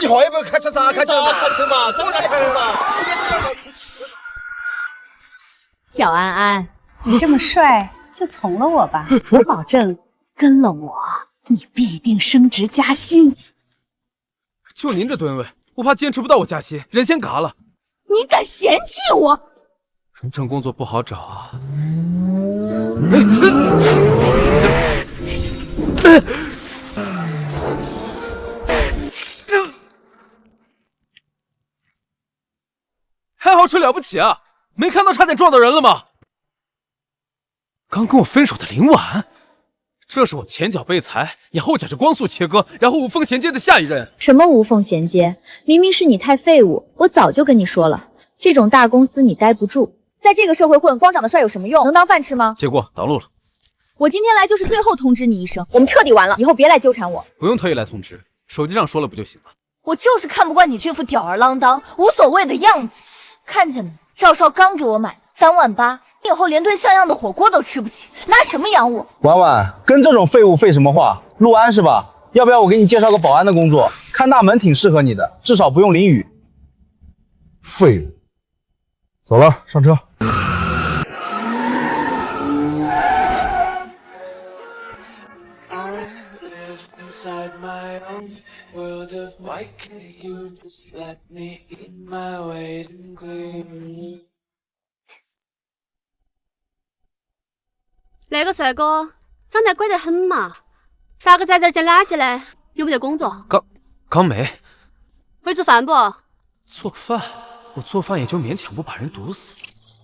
你会不会开车咋开车嘛？开车嘛，真开车嘛！小安安，你这么帅，就从了我吧。我保证，跟了我，你必定升职加薪。就您这吨位，我怕坚持不到我加薪，人先嘎了。你敢嫌弃我？中层工作不好找啊。开豪车了不起啊！没看到差点撞到人了吗？刚跟我分手的林婉，这是我前脚被裁，你后脚是光速切割，然后无缝衔接的下一任。什么无缝衔接？明明是你太废物，我早就跟你说了，这种大公司你待不住，在这个社会混，光长得帅有什么用？能当饭吃吗？结果挡路了。我今天来就是最后通知你一声，我们彻底完了，以后别来纠缠我。不用特意来通知，手机上说了不就行了？我就是看不惯你这副吊儿郎当、无所谓的样子。看见没？赵少刚给我买3.8万，以后连顿像样的火锅都吃不起，拿什么养我？婉婉，跟这种废物废什么话？陆安是吧？要不要我给你介绍个保安的工作？看大门挺适合你的，至少不用淋雨。废物，走了，上车。那个帅哥长得乖得很嘛，咋个在这儿捡垃圾嘞？有没得工作？刚没会做饭不？做饭，我做饭也就勉强不把人毒死。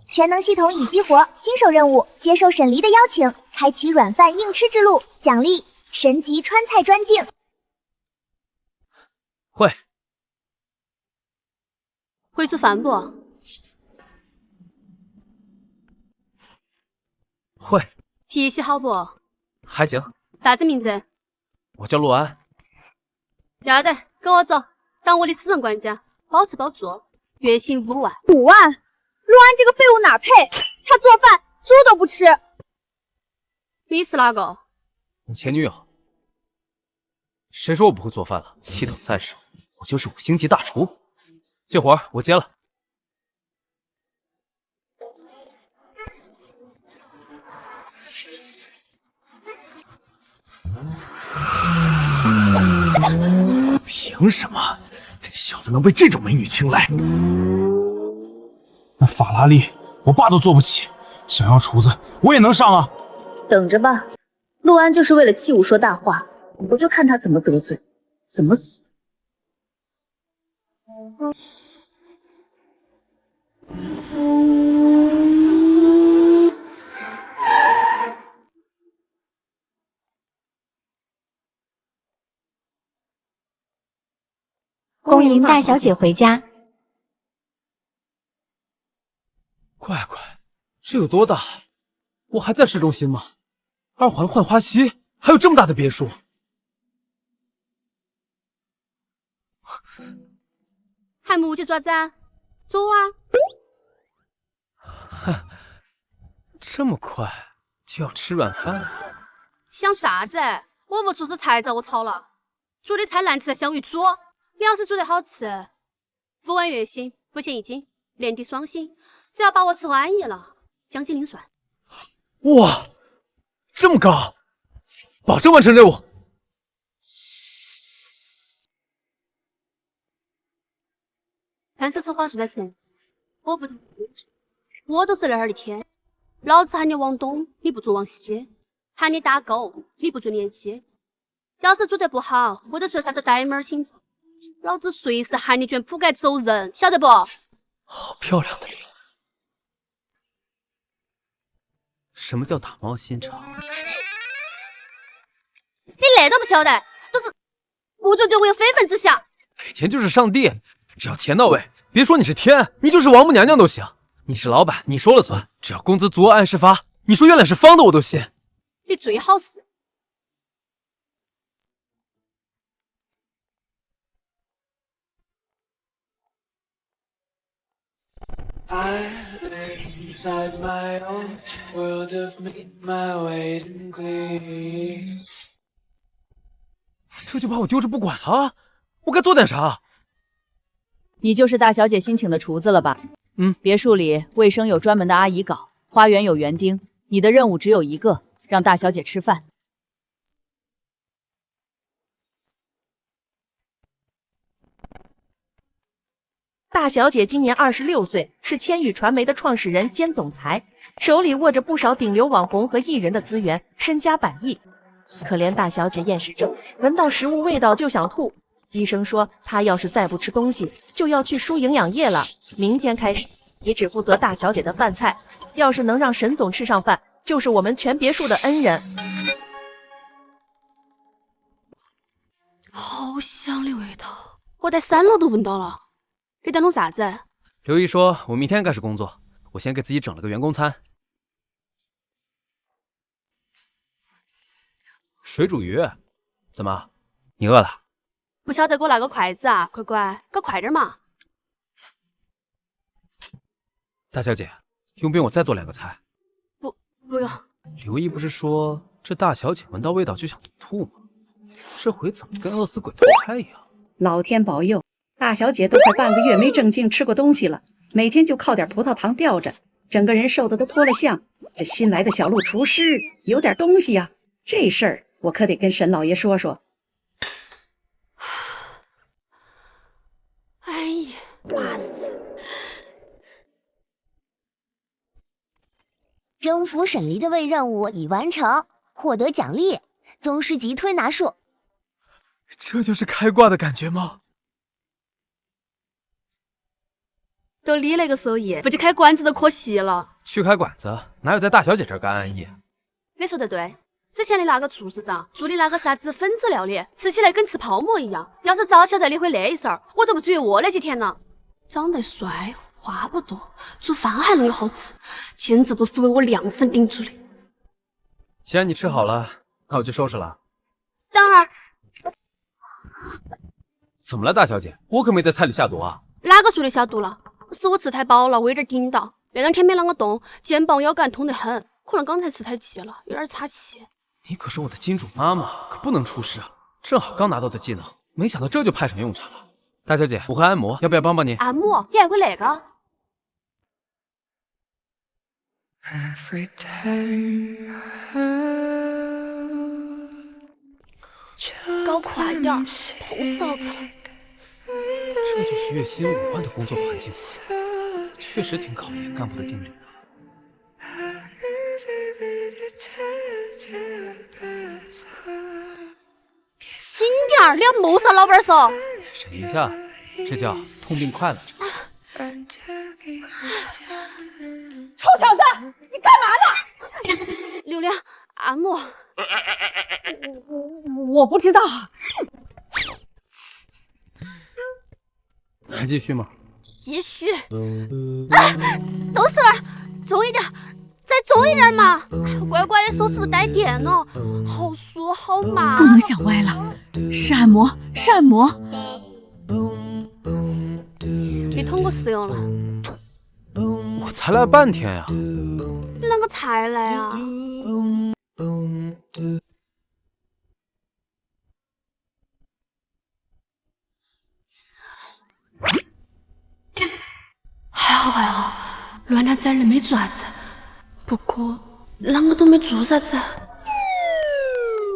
全能系统已激活，新手任务，接受沈黎的邀请，开启软饭硬吃之路，奖励神级川菜专镜。会做饭不？会。脾气好不？还行。啥子名字？我叫陆安。要得，跟我走，当我的私人管家，包吃包住，月薪5万。5万？陆安这个废物哪配？他做饭猪都不吃。你是哪个？你前女友。谁说我不会做饭了？系统在手，我就是5星级大厨。这活儿我接了。凭什么这小子能被这种美女青睐？那法拉利我爸都坐不起，想要厨子我也能上啊！等着吧，陆安就是为了欺我说大话，我就看他怎么得罪，怎么死的。恭迎大小姐回家。乖乖，这有多大？我还在市中心吗？2环浣花溪还有这么大的别墅？还木去爪子啊？走啊！哼，这么快就要吃软饭了？想啥子？我不出这菜遭我炒了，煮的菜难吃的香于煮。你要是煮得好吃，5万月薪，5险一金，年底双薪，只要把我吃安逸了，奖金另算。哇，这么高，保证完成任务。看守车话术在前，我不同意，我都是那儿的天。老子喊你往东，你不准往西；喊你打勾，你不准连击。要是做得不好，或者说啥子呆妹行程，老子随时喊你卷铺盖走人，晓得不？好漂亮的脸。什么叫打猫心肠？你那都不晓得，都是不准对我有非分之想。给钱就是上帝，只要钱到位，别说你是天，你就是王母娘娘都行。你是老板，你说了算，只要工资足额按时发。你说月亮是方的，我都信。你最好是。I live inside my own world of made my weight in glee。这就把我丢着不管了？我该做点啥？你就是大小姐新请的厨子了吧？嗯，别墅里卫生有专门的阿姨搞，花园有园丁，你的任务只有一个，让大小姐吃饭。大小姐今年26岁，是千羽传媒的创始人兼总裁，手里握着不少顶流网红和艺人的资源，身家100亿。可怜大小姐厌食症，闻到食物味道就想吐。医生说她要是再不吃东西，就要去输营养液了。明天开始，你只负责大小姐的饭菜，要是能让沈总吃上饭，就是我们全别墅的恩人。好香的味道，我在3楼都闻到了。你在弄啥子？刘姨说我明天开始工作，我先给自己整了个员工餐。水煮鱼，怎么？你饿了？不晓得给我拿个筷子啊，乖乖，搞快点嘛！大小姐，用不用我再做2个菜？不用。刘姨不是说这大小姐闻到味道就想吐吗？这回怎么跟饿死鬼投胎一样？老天保佑，大小姐都快半个月没正经吃过东西了，每天就靠点葡萄糖吊着，整个人瘦的都脱了相。这新来的小陆厨师有点东西呀，这事儿我可得跟沈老爷说说。哎呀，麻死！征服沈离的位任务已完成，获得奖励，宗师级推拿术。这就是开挂的感觉吗？都你那个手艺，不去开馆子都可惜了。去开馆子哪有在大小姐这儿干安逸？你说得对，之前的那个厨师长做的那个啥子分子料理，吃起来跟吃泡馍一样。要是早晓得你会那一事儿，我都不至于饿那几天了。长得帅，话不多，做饭还能够好吃，简直就是为我量身定做的。既然你吃好了，那我就收拾了。等会儿，怎么了，大小姐？我可没在菜里下毒啊！哪个说的下毒了？是我吃太饱了，我有点顶到。那2天没啷个动，肩膀腰杆痛得很，可能刚才吃太急了，有点岔气。你可是我的金主妈妈，可不能出事啊！正好刚拿到的技能，没想到这就派上用场了。大小姐，我会按摩，要不要帮帮你？按摩？你还会那个？搞快点儿，痛死了操！这就是月薪5万的工作环境，确实挺考验干部的定力。轻点儿，你要谋杀老板嗦！忍一下，这叫痛并快乐着。臭小子，你干嘛呢？流量按摩。我不知道。还继续吗？继续。都是儿，重一点，再重一点嘛！乖乖的手是不是带电了？好酥好麻。不能想歪了，是按摩，是按摩。你通过试用了？我才来半天呀。你啷个才来啊？还好，乱了点儿没做啥子。不过啷个都没做啥子。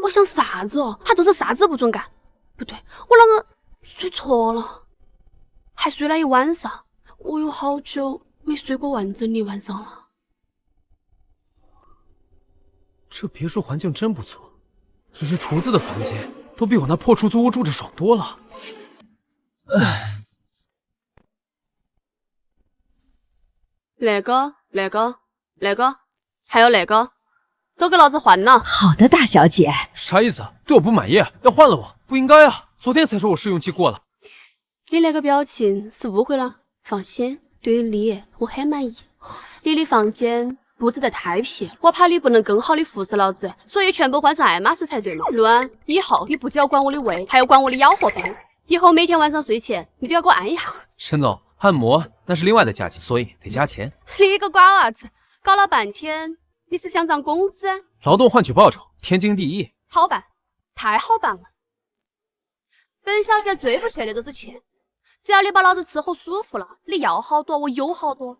我想啥子哦？还都是啥子不准干？不对，我啷个睡错了？还睡了一晚上，我有好久没睡过完整的晚上了。这别墅环境真不错，只是厨子的房间都比我那破出租屋住着爽多了。那个，还有那个，都给老子换了。好的，大小姐。啥意思？对我不满意，要换了我？不应该啊！昨天才说我试用期过了。你那个表情是误会了。放心，对于你，我很满意。你的房间布置得太撇了，我怕你不能更好的服侍老子，所以全部换成爱马仕才对嘛。陆安，以后你不仅要管我的胃，还要管我的咬合病。以后每天晚上睡前，你都要给我按一下。沈总，按摩那是另外的价钱，所以得加钱。你个瓜娃子，搞了半天，你是想涨工资？劳动换取报酬，天经地义。好办，太好办了。本小姐最不缺的都是钱，只要你把老子伺候舒服了，你要好多我有好多。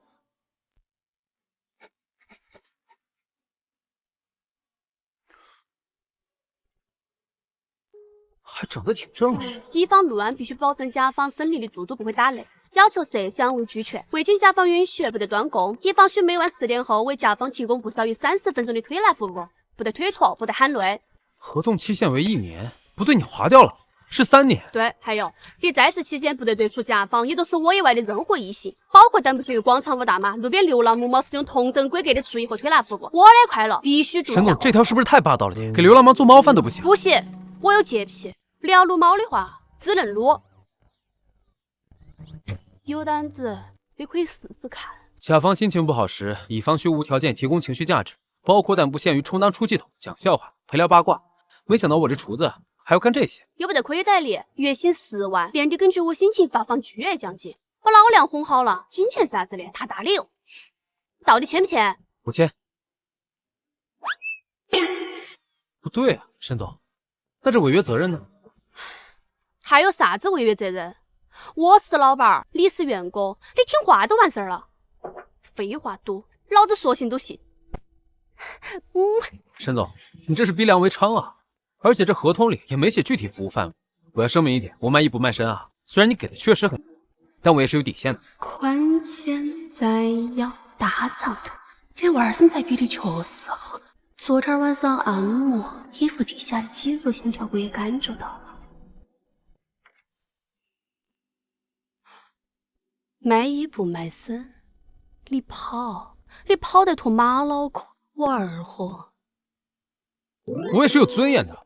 还整得挺正的。乙方陆安必须保证甲方审理的度都不会打雷，要求设项务俱全。未经甲方允许，不得断供。乙方需每晚10点后为甲方提供不少于30分钟的推拿服务，不得推脱，不得喊累。合同期限为1年，不对，你划掉了，是3年。对，还有，你在职期间不得对除甲方也就是我以外的任何异性，包括但不限于广场舞大妈、路边流浪母猫使用同等规格的厨艺和推拿服务。我的快乐必须独享。沈总，这条是不是太霸道了？给流浪猫做猫饭都不行？不行，我有洁癖。你要撸猫的话，只能撸。有胆子，你可以试试看。甲方心情不好时，乙方需无条件提供情绪价值，包括但不限于充当出气筒、讲笑话、陪聊八卦。没想到我这厨子还要干这些，有不得亏待你，月薪10万，年底根据我心情发放巨额奖金。把老娘哄好了，金钱是啥子的？他大理由。到底签不签？不签。不对啊，沈总，那这违约责任呢？还有啥子违约责任？我是老板，你是员工，你听话就完事儿了。废话多，老子说信都信。沈总，你这是逼良为娼啊！而且这合同里也没写具体服务范围。我要声明一点，我卖艺不卖身啊。虽然你给的确实很多，但我也是有底线的。宽肩窄腰大长腿，这娃儿身材比例确实好。昨天晚上按摩，衣服底下的肌肉线条我也感觉到了。卖艺不卖身，你跑得脱马脑壳，我二货。我也是有尊严的。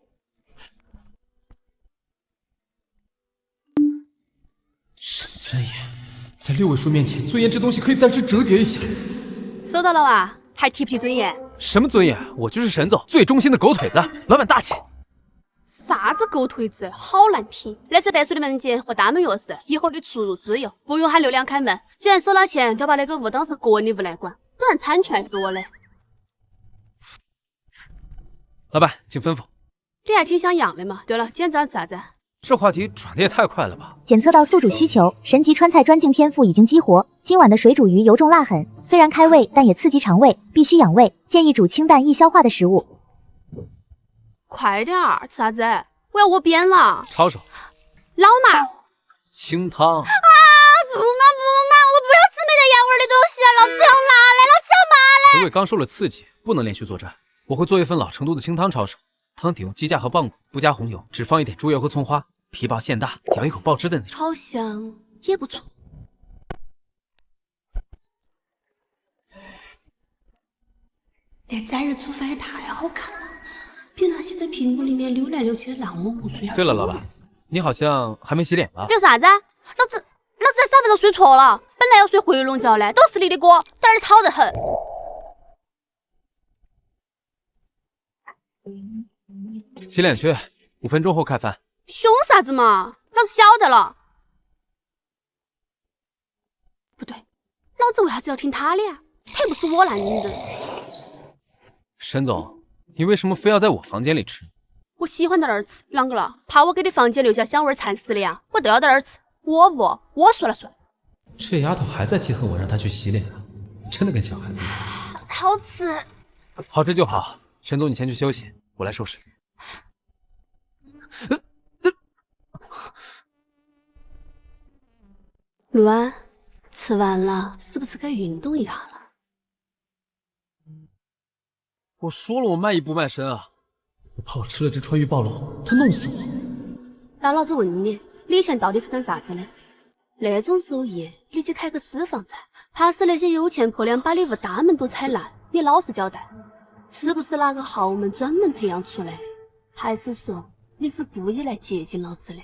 什么尊严？在6位数面前，尊严这东西可以暂时折叠一下。收到了哇，还提不提尊严？什么尊严？我就是沈总最忠心的狗腿子，老板大气。啥子狗腿子，好难听！那是白水的门禁和大门钥匙，以后你出入自由，不用喊流量开门。既然收了钱，就把那个屋当成个人的屋来管，当然产权是我的。老板，请吩咐。你还挺像样的嘛。对了，今天早上吃啥子？这话题转的也太快了吧！检测到宿主需求，神级川菜专镜天赋已经激活。今晚的水煮鱼油重辣狠，虽然开胃，但也刺激肠胃，必须养胃，建议煮清淡易消化的食物。快点儿，吃啥子？我要窝边了。抄手。老妈。清汤。啊！不嘛，我不要吃没得盐味的东西啊！老子要麻嘞，老子要麻嘞！因为刚受了刺激，不能连续作战。我会做一份老成都的清汤抄手，汤底用鸡架和棒骨，不加红油，只放一点猪油和葱花，皮薄馅大，咬一口爆汁的那种。好像也不错。那崽儿煮饭也太好看了。比那些在屏幕里面溜来溜去的浪我无数。对了，老板，你好像还没洗脸吧？有啥子？老子在沙发上睡错了，本来要睡回笼觉的，都是你的锅，胆儿吵得很。洗脸去，5分钟后开饭。凶啥子嘛？老子晓得了。不对，老子为啥子要听他的呀？他又不是我男人。沈总，你为什么非要在我房间里吃？我喜欢在那儿吃，啷个了？怕我给你房间留下香味馋死的呀？我都要在那儿吃，我说了算。这丫头还在记恨我让她去洗脸啊，真的跟小孩子一样。好吃，好吃就好。沈总，你先去休息，我来收拾。陆安，吃完了是不是该运动一下了？我说了我卖艺不卖身啊！我怕我吃了这川渝爆了火，他弄死我。那老子问你，你以前到底是干啥子的？那种手艺，你去开个私房菜，怕是那些有钱婆娘把你屋大门都踩烂。你老实交代，是不是哪个豪门专门培养出来的？还是说你是故意来接近老子的？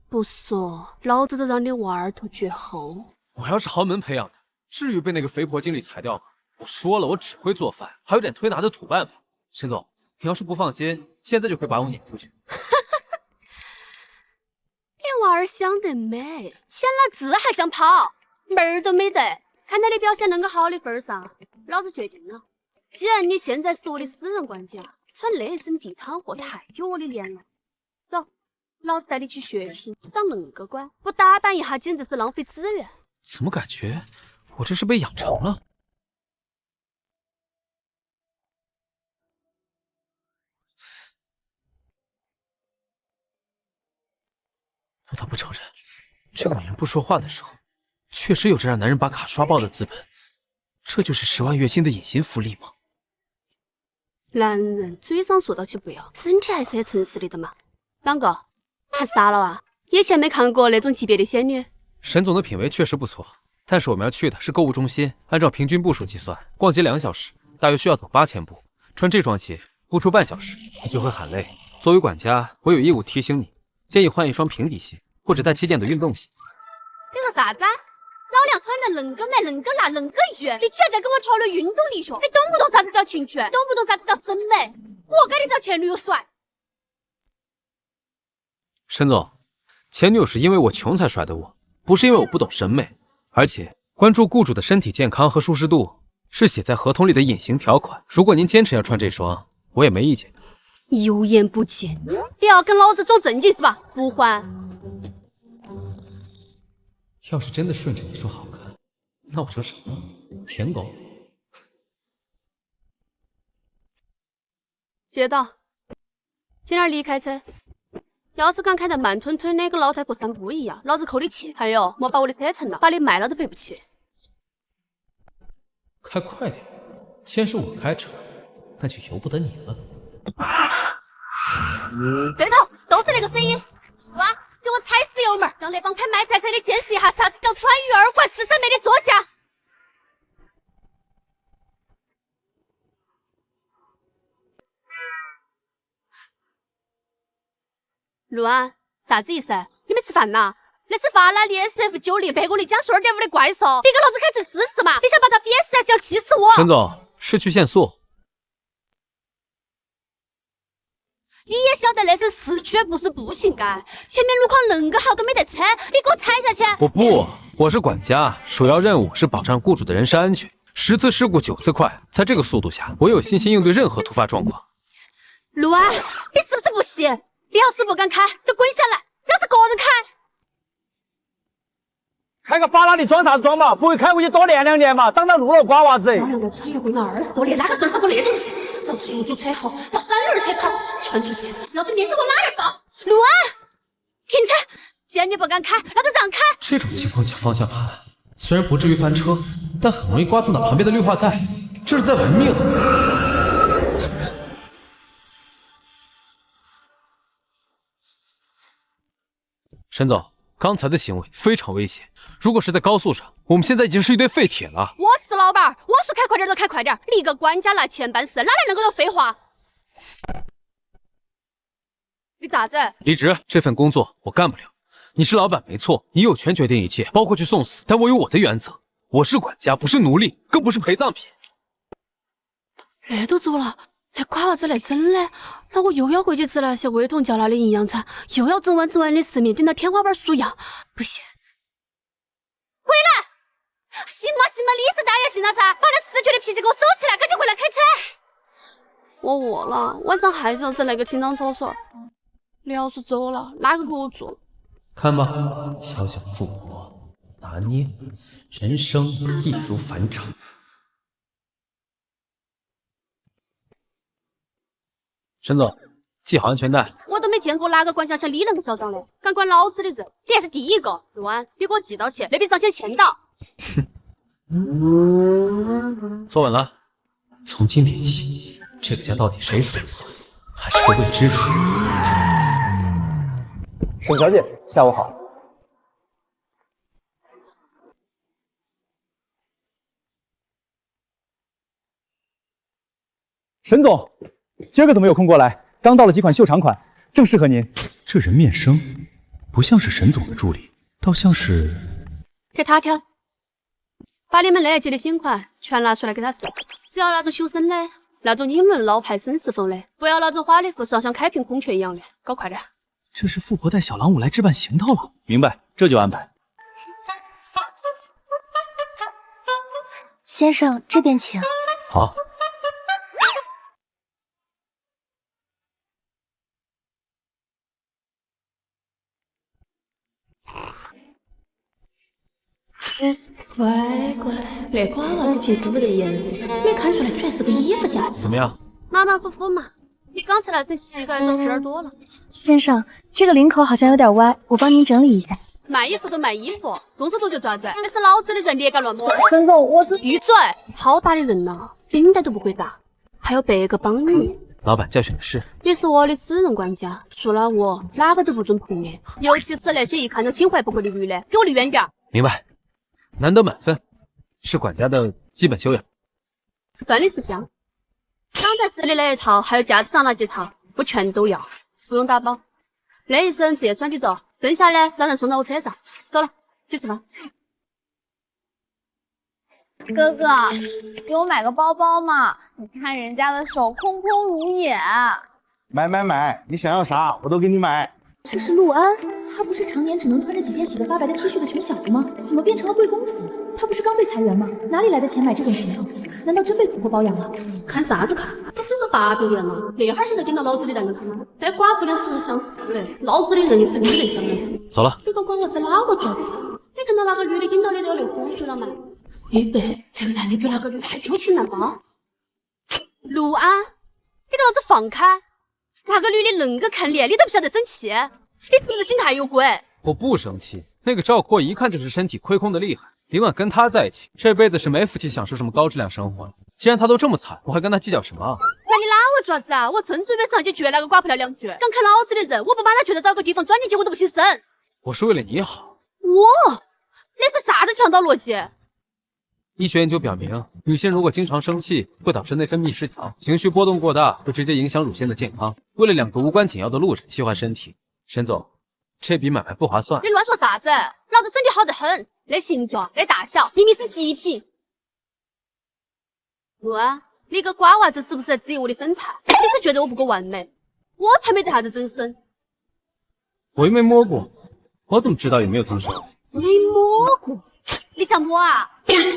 不说，老子就让你娃儿头绝后。我要是豪门培养的，至于被那个肥婆经理裁掉吗？我说了，我只会做饭，还有点推拿的土办法。沈总，你要是不放心，现在就可以把我撵出去。你娃儿想得美，签了字还想跑，门儿都没得。看在你表现恁个好的份上，老子决定了，既然你现在是我的私人管家，穿那身地摊货太有我的脸了。走，老子带你去学习，长恁个乖，不打扮一下简直是浪费资源。怎么感觉我这是被养成了？不得不承认，这个女人不说话的时候，确实有着让男人把卡刷爆的资本。这就是10万月薪的隐形福利吗？男人嘴上说到起不要，身体还是很诚实的嘛。啷个还傻了啊？以前没看过那种级别的仙女。沈总的品味确实不错，但是我们要去的是购物中心，按照平均步数计算，逛街2小时，大约需要走8000步。穿这双鞋不出半小时，你就会喊累。作为管家，我有义务提醒你，建议换一双平底鞋，或者带气垫的运动鞋。你说啥子？老娘穿得恁个美，恁个辣，恁个圆，你居然敢跟我讨论运动力学？你懂不懂啥子叫情趣？懂不懂啥子叫审美？我给你找前女友甩！沈总，前女友是因为我穷才甩的我，不是因为我不懂审美。而且关注雇主的身体健康和舒适度是写在合同里的隐形条款。如果您坚持要穿这双，我也没意见。油盐不进，你要跟老子装正经是吧？不换。要是真的顺着你说好看，那我成什么？舔狗？接到，今天离开车。要是敢开得慢吞吞的，跟老太婆散步一样，老子扣你钱。还有，莫把我的车蹭了，把你卖了都赔不起。开快点，既然是我开车，那就由不得你了。对头，都是那个声音。哇！给我踩死油门，让那帮拍卖菜车的见识一下啥子叫川渝2馆4三妹的作价。陆安，啥子意思？你没吃饭呐？那是法拉利 SF90100公里加速2.5的怪兽，你给老子开车试试嘛！你想把它憋死还是要气死我？沈总，市区限速。你也晓得那是市区，不是步行街。前面路况恁个好都没得车，你给我踩下去！我是管家，首要任务是保障雇主的人身安全。10次事故9次快，在这个速度下，我有信心应对任何突发状况。陆安，你是不是不信？你要是不敢开，就滚下来，老子个人开。开个法拉利装啥子装嘛？不会开回去多练2年嘛？挡到路了瓜娃子！我两个穿越回了20多年，哪个身上过那种戏？遭出租车后，遭三轮车超，传出去，老子面子往哪儿放？陆安，停车！既然你不敢开，老子让开。这种情况下方向盘，虽然不至于翻车，但很容易刮蹭到旁边的绿化带，这是在玩命。沈总，刚才的行为非常危险。如果是在高速上，我们现在已经是一堆废铁了。我是老板，我说开快点就开快点，你个管家拿钱办事，哪来那么多废话？你咋子？离职，这份工作我干不了。你是老板没错，你有权决定一切，包括去送死，但我有我的原则。我是管家，不是奴隶，更不是陪葬品。那都做了，那瓜娃子来整的，那我又要回去吃那些味同嚼蜡的营养餐，又要整碗的食面，顶到天花板数羊，不行！回来！行嘛行嘛，你是大爷信了噻，把那死绝的脾气给我收起来，赶紧回来开车。我饿了，晚上还想吃那个清汤炒蒜。你要是走了，哪个给我做？看吧，小小富婆拿捏，人生易如反掌。沈总，系好安全带。我都没见过哪个管家像你那么嚣张的，敢管老子的人，你还是第一个。陆安，你给我记到起，那笔账先签到。坐稳了。从今天起，这个家到底谁说了算，还是个未知数。沈小姐，下午好。沈总，今儿个怎么有空过来？刚到了几款秀场款，正适合您。这人面生，不像是沈总的助理，倒像是……给他挑，把你们那一季的新款全拿出来给他试。只要那种修身的，那种英伦老派绅士风的，不要那种花里胡哨像开屏孔雀一样的，搞快点。这是富婆带小狼舞来置办行头了。明白，这就安排。先生，这边请。好。乖乖，那瓜娃子平时没得眼识，没看出来居然是个衣服架子。怎么样？马马虎虎嘛。比刚才那身膝盖肉片多了。先生，这个领口好像有点歪，我帮您整理一下。卖衣服都卖衣服，动手动脚爪子，那是老子的人，别敢乱摸。沈总，我这闭嘴！好大的人呐，领带都不会打，还有别个帮你。老板教训的是，你是我的私人管家，除了我，哪个都不准碰你，尤其是那些一看就心怀不轨的女的，给我离远点。明白？难得满分，是管家的基本修养。算你识相。刚才试的那一套，还有架子上那几套，我全都要，不用打包。那一身直接穿起走，剩下的让人送到我车上。走了，去吃饭。哥哥，给我买个包包嘛！你看人家的手空空如也。买，你想要啥我都给你买。这是陆安，他不是常年只能穿着几件洗得发白的 T 恤的穷小子吗？怎么变成了贵公子？他不是刚被裁员吗？哪里来的钱买这种行头？难道真被富婆包养了？看啥子看？都分手800年了，那哈儿现在顶到老子的蛋能看吗？那寡妇俩是想死哎！老子的人也是你能想的。走了。你个瓜娃子哪个爪子？你看到那个女的顶到你都要流口水了吗？100，那个男的比那个女的还旧情难报。陆安，你给老子放开！那个女的恁个看脸，你都不晓得生气，你是不是心态有鬼？我不生气，那个赵括一看就是身体亏空的厉害。林婉跟他在一起，这辈子是没福气享受什么高质量生活了。既然他都这么惨，我还跟他计较什么？那你拉我爪子啊！我正准备上去撅那个寡妇俩2句，敢看老子的人，我不把他撅得找个地方钻进去，我都不姓沈。我是为了你好。那是啥子强盗逻辑？医学研究表明，女性如果经常生气，会导致内分泌失调，情绪波动过大，会直接影响乳腺的健康。为了2个无关紧要的路人气坏身体，沈总，这笔买卖不划算。你乱说啥子？老子身体好得很，那形状、那大小，明明是极品。陆安，你个瓜娃子是不是在质疑我的身材？你是觉得我不够完美？我才没得啥子增生。我又没摸过，我怎么知道有没有增生？没摸过，你想摸啊？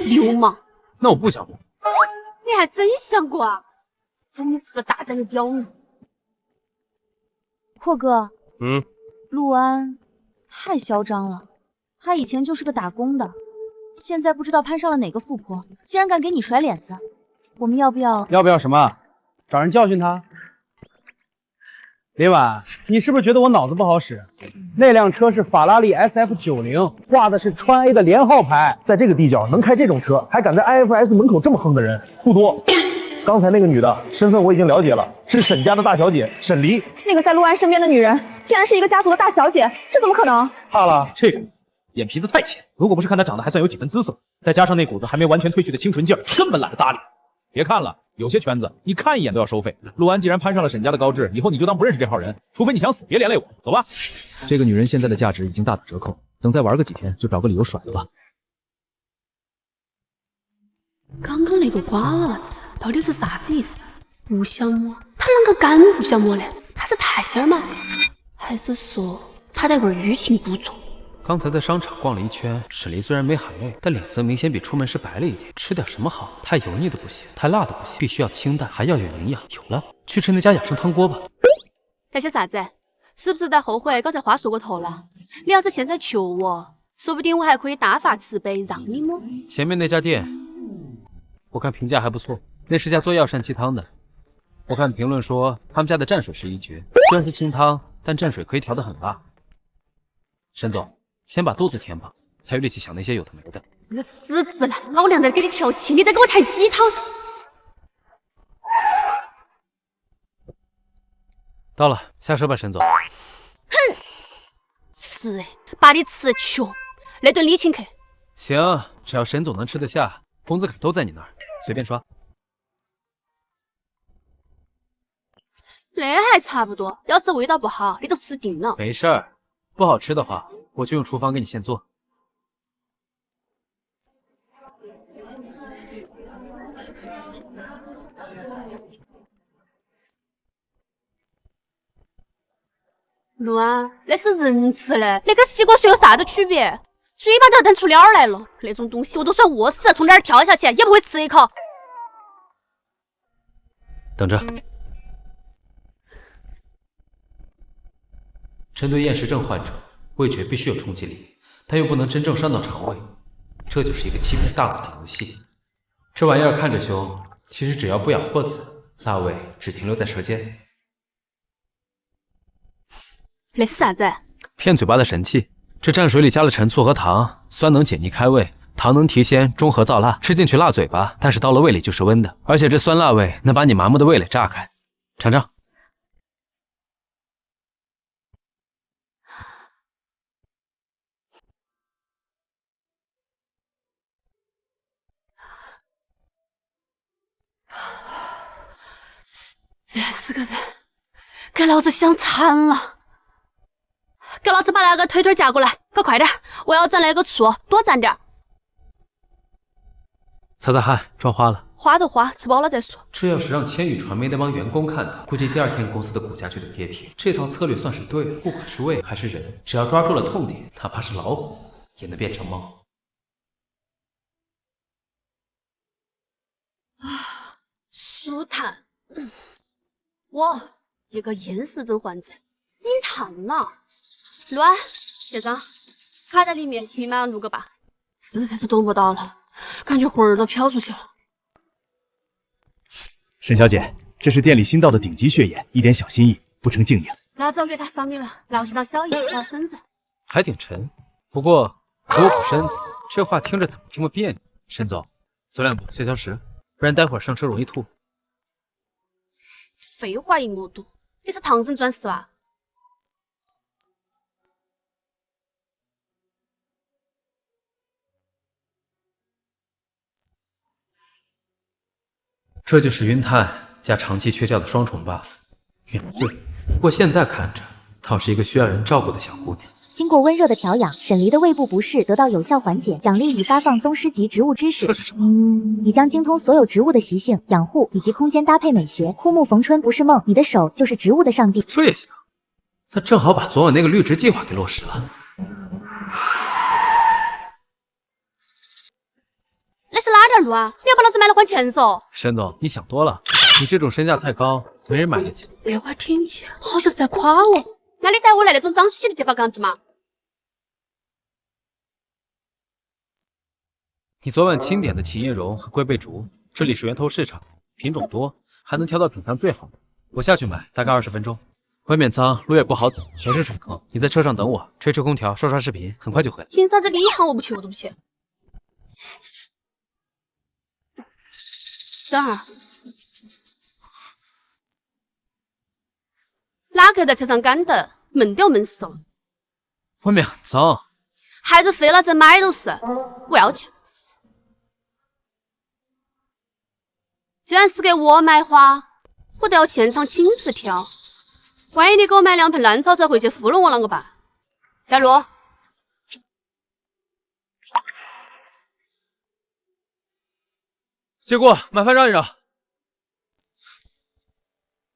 流氓！那我不想摸。你还真想过啊？真是个大胆的刁民。阔哥，嗯，陆安太嚣张了，他以前就是个打工的，现在不知道攀上了哪个富婆，竟然敢给你甩脸子。我们要不要什么？找人教训他？林婉，你是不是觉得我脑子不好使？那辆车是法拉利 SF90，挂的是川 A 的连号牌，在这个地角能开这种车，还敢在 IFS 门口这么横的人不多。刚才那个女的身份我已经了解了，是沈家的大小姐沈黎。那个在陆安身边的女人，竟然是一个家族的大小姐，这怎么可能？怕了，这个眼皮子太浅，如果不是看她长得还算有几分姿色，再加上那股子还没完全褪去的清纯劲儿，根本懒得搭理。别看了，有些圈子你看一眼都要收费。陆安既然攀上了沈家的高枝，以后你就当不认识这号人，除非你想死，别连累我。走吧。这个女人现在的价值已经大打折扣，等再玩个几天，就找个理由甩了吧。刚刚那个瓜娃子到底是啥子意思？不想摸，他啷个敢不想摸呢？他是太监吗？还是说他带味欲擒故纵？刚才在商场逛了一圈，史黎虽然没喊累，但脸色明显比出门时白了一点。吃点什么好？太油腻的不行，太辣的不行，必须要清淡，还要有营养。有了，去吃那家养生汤锅吧。在想啥子？是不是在后悔刚才话说过头了？你要是现在求我，说不定我还可以大发慈悲让你摸。前面那家店，我看评价还不错，那是家做药膳鸡汤的。我看评论说他们家的蘸水是一绝，虽然是清汤，但蘸水可以调得很辣。沈总，先把肚子填饱，才有力气想那些有的没的。你个死直男，老娘在给你调情，你在给我抬鸡汤。到了，下车吧，沈总。哼，吃哎，把你吃穷，那顿礼请客。行，只要沈总能吃得下，工资卡都在你那儿，随便刷。那还差不多，要是味道不好，你都死定了。没事儿，不好吃的话，我就用厨房给你现做。陆安，那是人吃的，那跟西瓜水有啥子区别？嘴巴都要瞪出脸来了，那种东西我都算饿死，从那儿跳下去也不会吃一口。等着。针对厌食症患者，味觉必须有冲击力，但又不能真正伤到肠胃。这就是一个欺骗大脑的游戏。这玩意儿看着凶，其实只要不咬破籽，辣味只停留在舌尖。那是啥子？骗嘴巴的神器。这蘸水里加了陈醋和糖，酸能解腻开胃，糖能提鲜，中和燥辣，吃进去辣嘴巴，但是到了胃里就是温的，而且这酸辣味能把你麻木的味蕾炸开。尝尝。这4个人给老子想惨了！给老子把那个腿腿夹过来，搞快点！我要蘸那个醋，多蘸点。擦擦汗，妆花了。花都花，吃饱了再说。这要是让千羽传媒那帮员工看到，估计第2天公司的股价就得跌停。这套策略算是对了，不管是胃还是人，只要抓住了痛点，哪怕是老虎也能变成猫。舒坦。我一个厌食症患者，晕烫了。乱，学长，卡在里面密码录个吧，实在是躲不到了，感觉魂儿都飘出去了。沈小姐，这是店里新到的顶级血眼，一点小心意，不成敬意。那早给他赏你了，劳心当小姨，玩孙子。还挺沉，不过给我补身子，这话听着怎么这么别扭？沈总，走2步消消食，不然待会儿上车容易吐。废话一模多，你是唐僧转世吧？这就是晕碳加长期缺觉的双重 buff， 秒醉。不过现在看着，她是一个需要人照顾的小姑娘。经过温热的调养，沈离的胃部不适得到有效缓解，奖励已发放宗师级植物知识。这是什么？你将精通所有植物的习性、养护以及空间搭配美学。枯木逢春不是梦，你的手就是植物的上帝。这也行，那正好把昨晚那个绿植计划给落实了。那是哪点路啊？你要把老子买了还钱嗦！沈总，你想多了，你这种身价太高，没人买得起。那话听起好像是在夸我。那你带我来那种脏兮兮的地方干子嘛？你昨晚清点的琴叶榕和龟背竹，这里是源头市场，品种多，还能挑到品相最好的。我下去买，大概20分钟。外面脏，路也不好走，全是水坑。你在车上等我，吹吹空调，刷刷视频，很快就回来。凭啥子你喊我不去我都不去？等会儿，哪个在车上干的？闷屌闷死了！外面很脏，孩子废了再买都是，不要去。既然是给我买花，我都要现场亲自挑。万一你给我买2盆烂草才回去糊弄我啷个办？带路。借过，买饭让一让。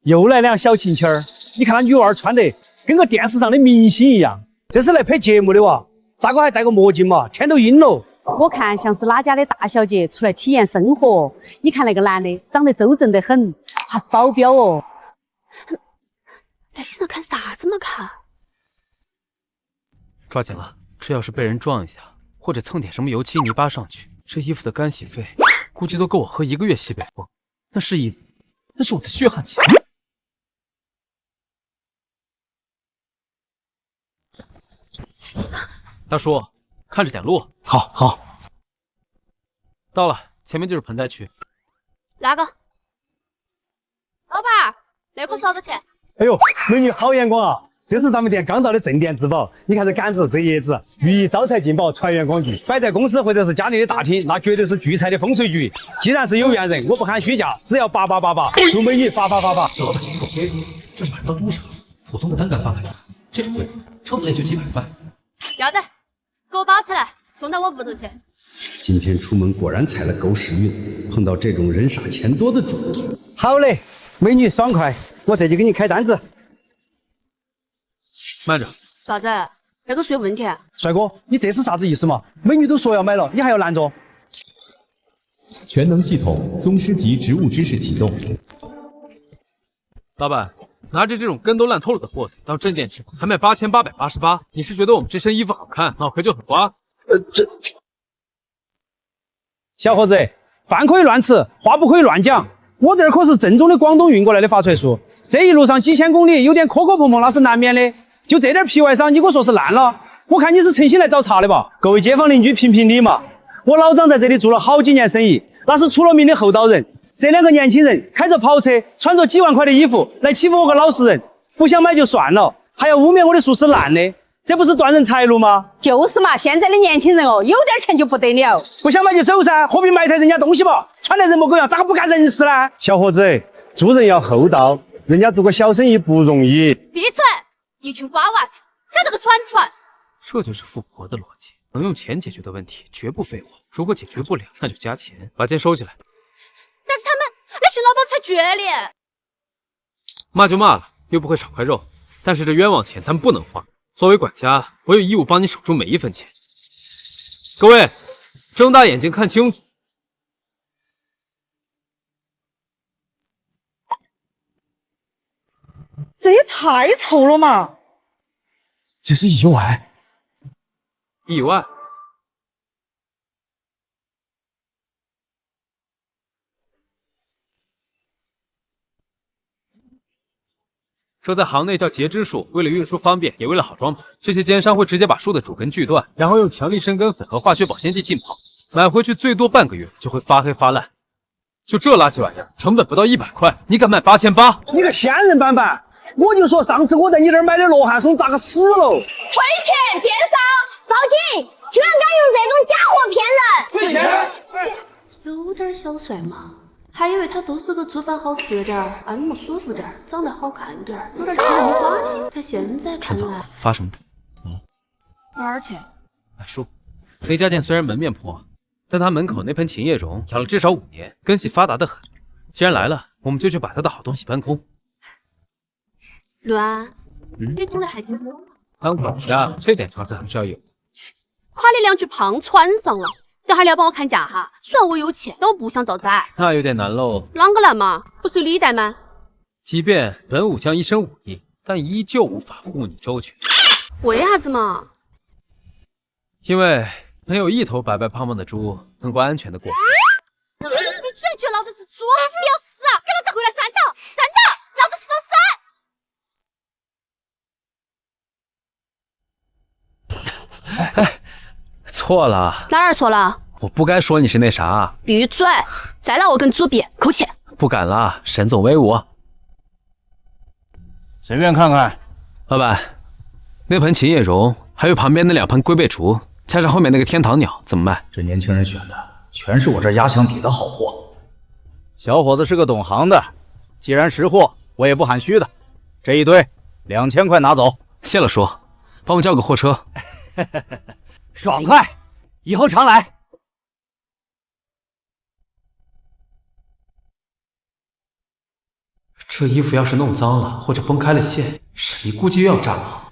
又来2小情情儿，你看他女娃儿穿得跟个电视上的明星一样，这是来拍节目的哇？咋个还戴个墨镜嘛？天都阴了。我看像是哪家的大小姐出来体验生活。你看那个男的长得周正得很，还是保镖哦。那现在看啥子嘛看？抓紧了，这要是被人撞一下，或者蹭点什么油漆泥巴上去，这衣服的干洗费估计都够我喝1个月西北风。那是衣服，那是我的血汗钱。大叔，看着点路。好，好。到了，前面就是盆栽区。哪个？老板，那颗多少钱？哎呦，美女好眼光啊！这是咱们店刚到的镇店之宝。你看这杆子、这叶子，寓意招财进宝、财源广进。摆在公司或者是家里的大厅，那绝对是聚财的风水局。既然是有缘人，我不喊虚假，只要8888，祝美女发发发发。老板，你给我别提，这买不到多少，普通的单杆800块，这种贵抽死也就几百块。要得，给我包起来，送到我屋头去。今天出门果然踩了狗屎运，碰到这种人傻钱多的主。好嘞，美女爽快，我这就给你开单子。慢着，啥子？那个是有问题？帅哥，你这是啥子意思嘛？美女都说要买了，你还要拦着？全能系统宗师级植物知识启动。老板，拿着这种根都烂透了的货色到镇店吃，还卖8888，你是觉得我们这身衣服好看，脑壳就很瓜？小伙子，饭可以乱吃，话不可以乱讲。我这儿可是正宗的广东运过来的发财树，这一路上几千公里，有点磕磕碰碰那是难免的。就这点皮外伤，你给我说是烂了？我看你是诚心来找茬的吧？各位街坊邻居评评理嘛！我老张在这里做了好几年生意，那是出了名的厚道人。这两个年轻人开着跑车，穿着几万块的衣服来欺负我个老实人，不想买就算了，还要污蔑我的树是烂的，这不是断人财路吗？就是嘛，现在的年轻人哦，有点钱就不得了。不想买就走噻，何必埋汰人家东西吧？穿得人模狗样，咋个不干人事呢？小伙子，做人要厚道，人家做个小生意不容易。闭嘴！一群瓜娃子，晓得个串串！这就是富婆的逻辑，能用钱解决的问题绝不废话，如果解决不了，那就加钱。把钱收起来。但是他们那群老鸨才决裂。骂就骂了，又不会少块肉，但是这冤枉钱咱不能花。作为管家，我有义务帮你守住每一分钱。各位，睁大眼睛看清楚。这也太臭了嘛！这是意外。意外？这在行内叫截枝树，为了运输方便，也为了好装盘。这些奸商会直接把树的主根锯断，然后用强力生根粉和化学保鲜剂浸泡，买回去最多半个月就会发黑发烂。就这垃圾玩意儿，成本不到100块，你敢卖8800？你个仙人板板！我就说上次我在你这儿买的罗汉松咋个死了？亏钱奸商，报警！居然敢用这种假货骗人！有点小帅嘛，还以为他都是个做饭好吃点儿，按摩舒服点儿，长得好看点儿，有点吃人的话题。但现在看来，发什么的？多少钱？买书。那家店虽然门面破，但他门口那盆琴叶榕养了至少5年，根系发达的很。既然来了，我们就去把他的好东西搬空。乱，你懂得还挺多。当管家，这点常识还是要有。夸你2句胖穿上了，等会儿你要帮我看价哈。虽然我有钱，但我不想遭宰。那有点难喽。啷个难嘛？不是有历代吗？即便本武将一身武艺，但依旧无法护你周全。为啥子嘛？因为没有一头白白胖胖的猪能够安全的过。你居然觉得老子是猪？你要死啊！给老子回来站到！站到！老子出到死！错了，哪儿错了？我不该说你是那啥。闭嘴！再拿我跟猪比，扣钱！不敢了，沈总威武。随便看看。老板，那盆琴叶榕，还有旁边那2盆龟背竹，加上后面那个天堂鸟，怎么卖？这年轻人选的，全是我这压箱底的好货。小伙子是个懂行的，既然识货，我也不含蓄的。这一堆2000块拿走。谢了叔，帮我叫个货车。爽快，以后常来。这衣服要是弄脏了或者崩开了线，沈黎估计又要炸毛。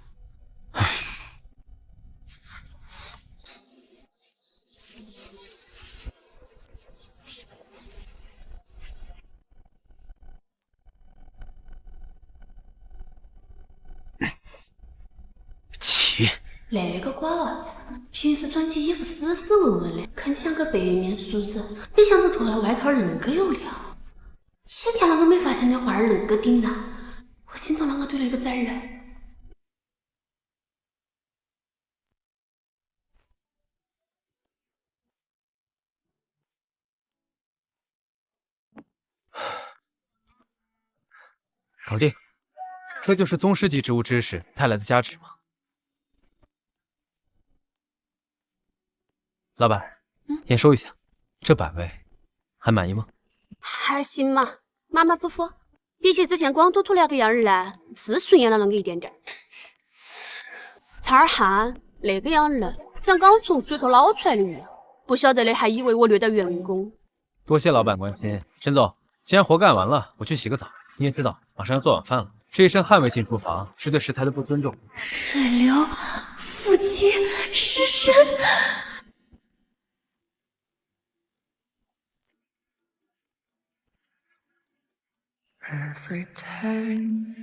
起！那个瓜娃子，平时穿起衣服斯斯文文的，看起像个白面书生，没想到脱了外套恁个有料。以前啷个没发现你娃儿恁个顶呢？我心头啷个对了一个责任。搞定，这就是宗师级植物知识带来的价值吗？老板，验收一下，这版位还满意吗？还行嘛，马马虎虎，比起之前光秃秃那个样儿呢，是顺眼了啷个一点点。擦儿汗那个样儿呢，像刚从水头捞出来的鱼，不晓得的还以为我虐待员工。多谢老板关心，沈总，既然活干完了，我去洗个澡。你也知道，马上要做晚饭了，这一身汗味进厨房是对食材的不尊重。水流、腹肌、湿身。Every time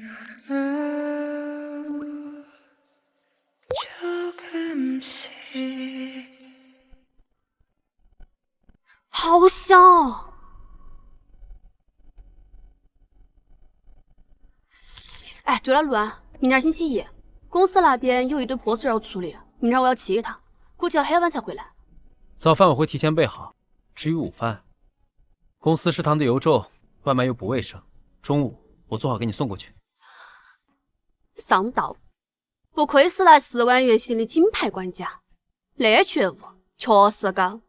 조금씩 对了，陆安，明天星期一，公司那边有一堆破事要处理，明天我要去一趟，估计要很晚才回来。早饭我会提前备好，至于午饭，公司食堂的油皱，外卖又不卫生，中午我做好给你送过去。上道，不愧是来10万月薪的金牌管家，那觉悟确实高。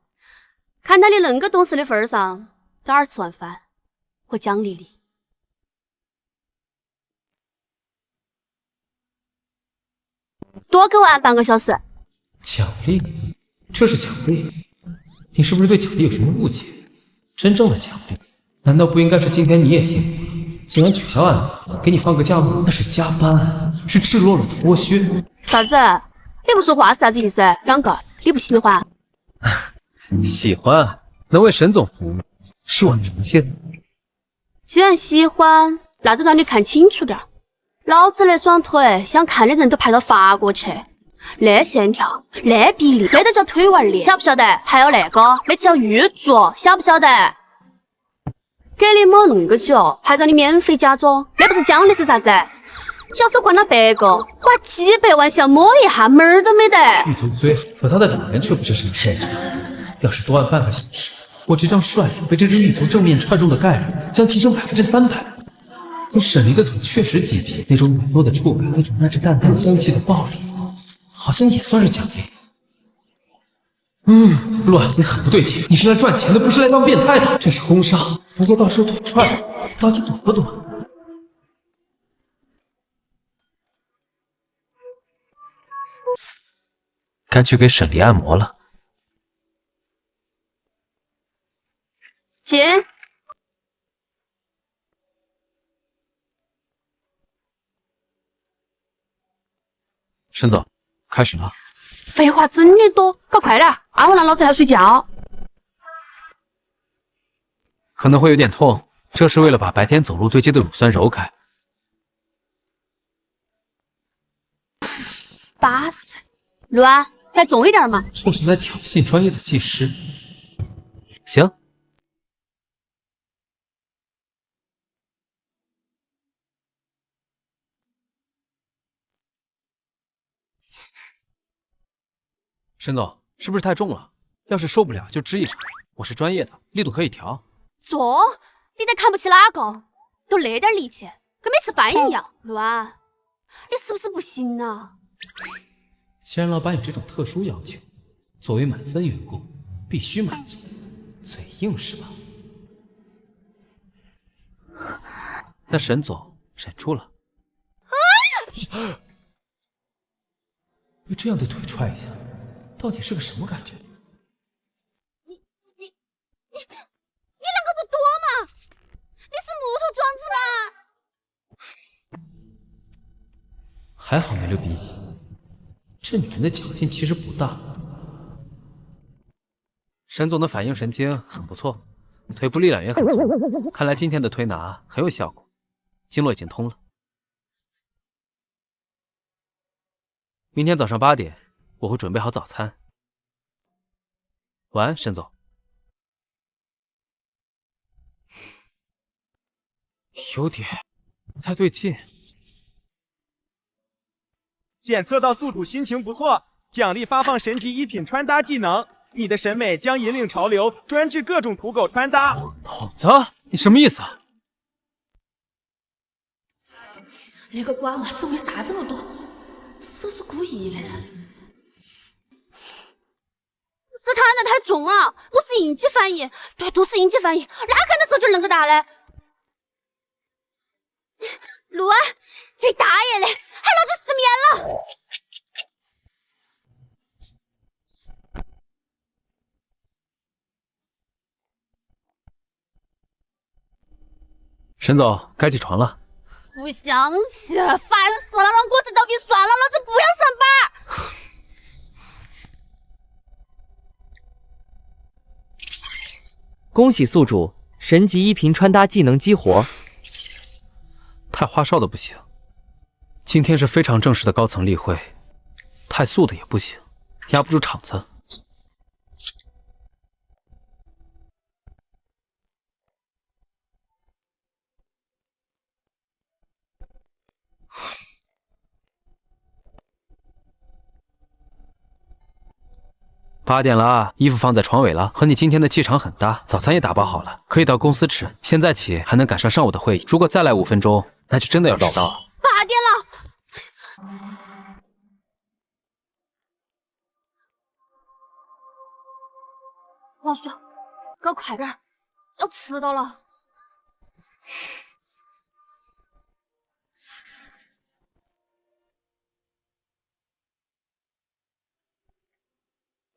看在你恁个懂事的份上，等会儿吃完饭，我奖励你。多给我按半个小时。奖励？这是奖励？你是不是对奖励有什么误解？真正的奖励，难道不应该是今天你也辛苦，竟然取消按摩，给你放个假吗？那是加班，是赤裸裸的剥削。啥子？你不说话是啥子意思？两个，你不喜欢？喜欢，能为沈总服务，是我荣幸。既然喜欢，那就让你看清楚点儿。老子那双腿，想看的人都派到法国去。那线条，那比例，那都叫腿娃练，晓不晓得？还有那个，那叫玉足，晓不晓得？给你摸那么久，还让你免费加钟，那不是奖励是啥子？要是换了别个，花几百万想摸一下，门儿都没得。玉足虽好，可它的主人却不是什么圣人。要是多按半个小时，我这张帅脸被这只玉足正面串中的概率将提升300%。可沈离的腿确实极品，那种软糯的触感，那种带着淡淡香气的暴力，好像也算是奖励。乱，你很不对劲，你是来赚钱的，不是来当变态的，这是工伤。不过到时候腿踹，到底躲不躲？该去给沈离按摩了。进。沈总，开始了。废话真的多，搞快点，按完了老子还要睡觉。可能会有点痛，这是为了把白天走路堆积的乳酸揉开。巴适，陆安，再重一点嘛。这是在挑衅专业的技师。行。沈总，是不是太重了？要是受不了就支一支，我是专业的，力度可以调。重？你得看不起哪个？都那点力气，跟没吃饭一样。陆安，你是不是不行啊？既然老板有这种特殊要求，作为满分员工必须满足。嘴硬是吧？那沈总忍住了。被这样的腿踹一下，到底是个什么感觉？你两个不多吗？你是木头桩子吗？还好没流鼻血，这女人的脚劲其实不大。沈总的反应神经很不错，腿部力量也很足，看来今天的推拿很有效果，经络已经通了。明天早上8点，我会准备好早餐。晚安，沈总。有点不太对劲。检测到宿主心情不错，奖励发放神级一品穿搭技能。你的审美将引领潮流，专治各种土狗穿搭。筒子，你什么意思啊？那个瓜娃子为啥这么多？是不是故意的？是他按的太重了，不是应激反应。对，都是应激反应。哪看的时候就恁个大嘞？陆安，你大爷嘞！还老子失眠了。沈总，该起床了。不相信，烦死了！让锅子倒闭算了，老子不要上班。恭喜宿主，神级一品穿搭技能激活。太花哨的不行，今天是非常正式的高层例会，太素的也不行，压不住场子。8点了，衣服放在床尾了，和你今天的气场很搭。早餐也打包好了，可以到公司吃。现在起还能赶上上午的会议，如果再来5分钟，那就真的要迟到了。8点了。王叔，搞快点，要迟到了。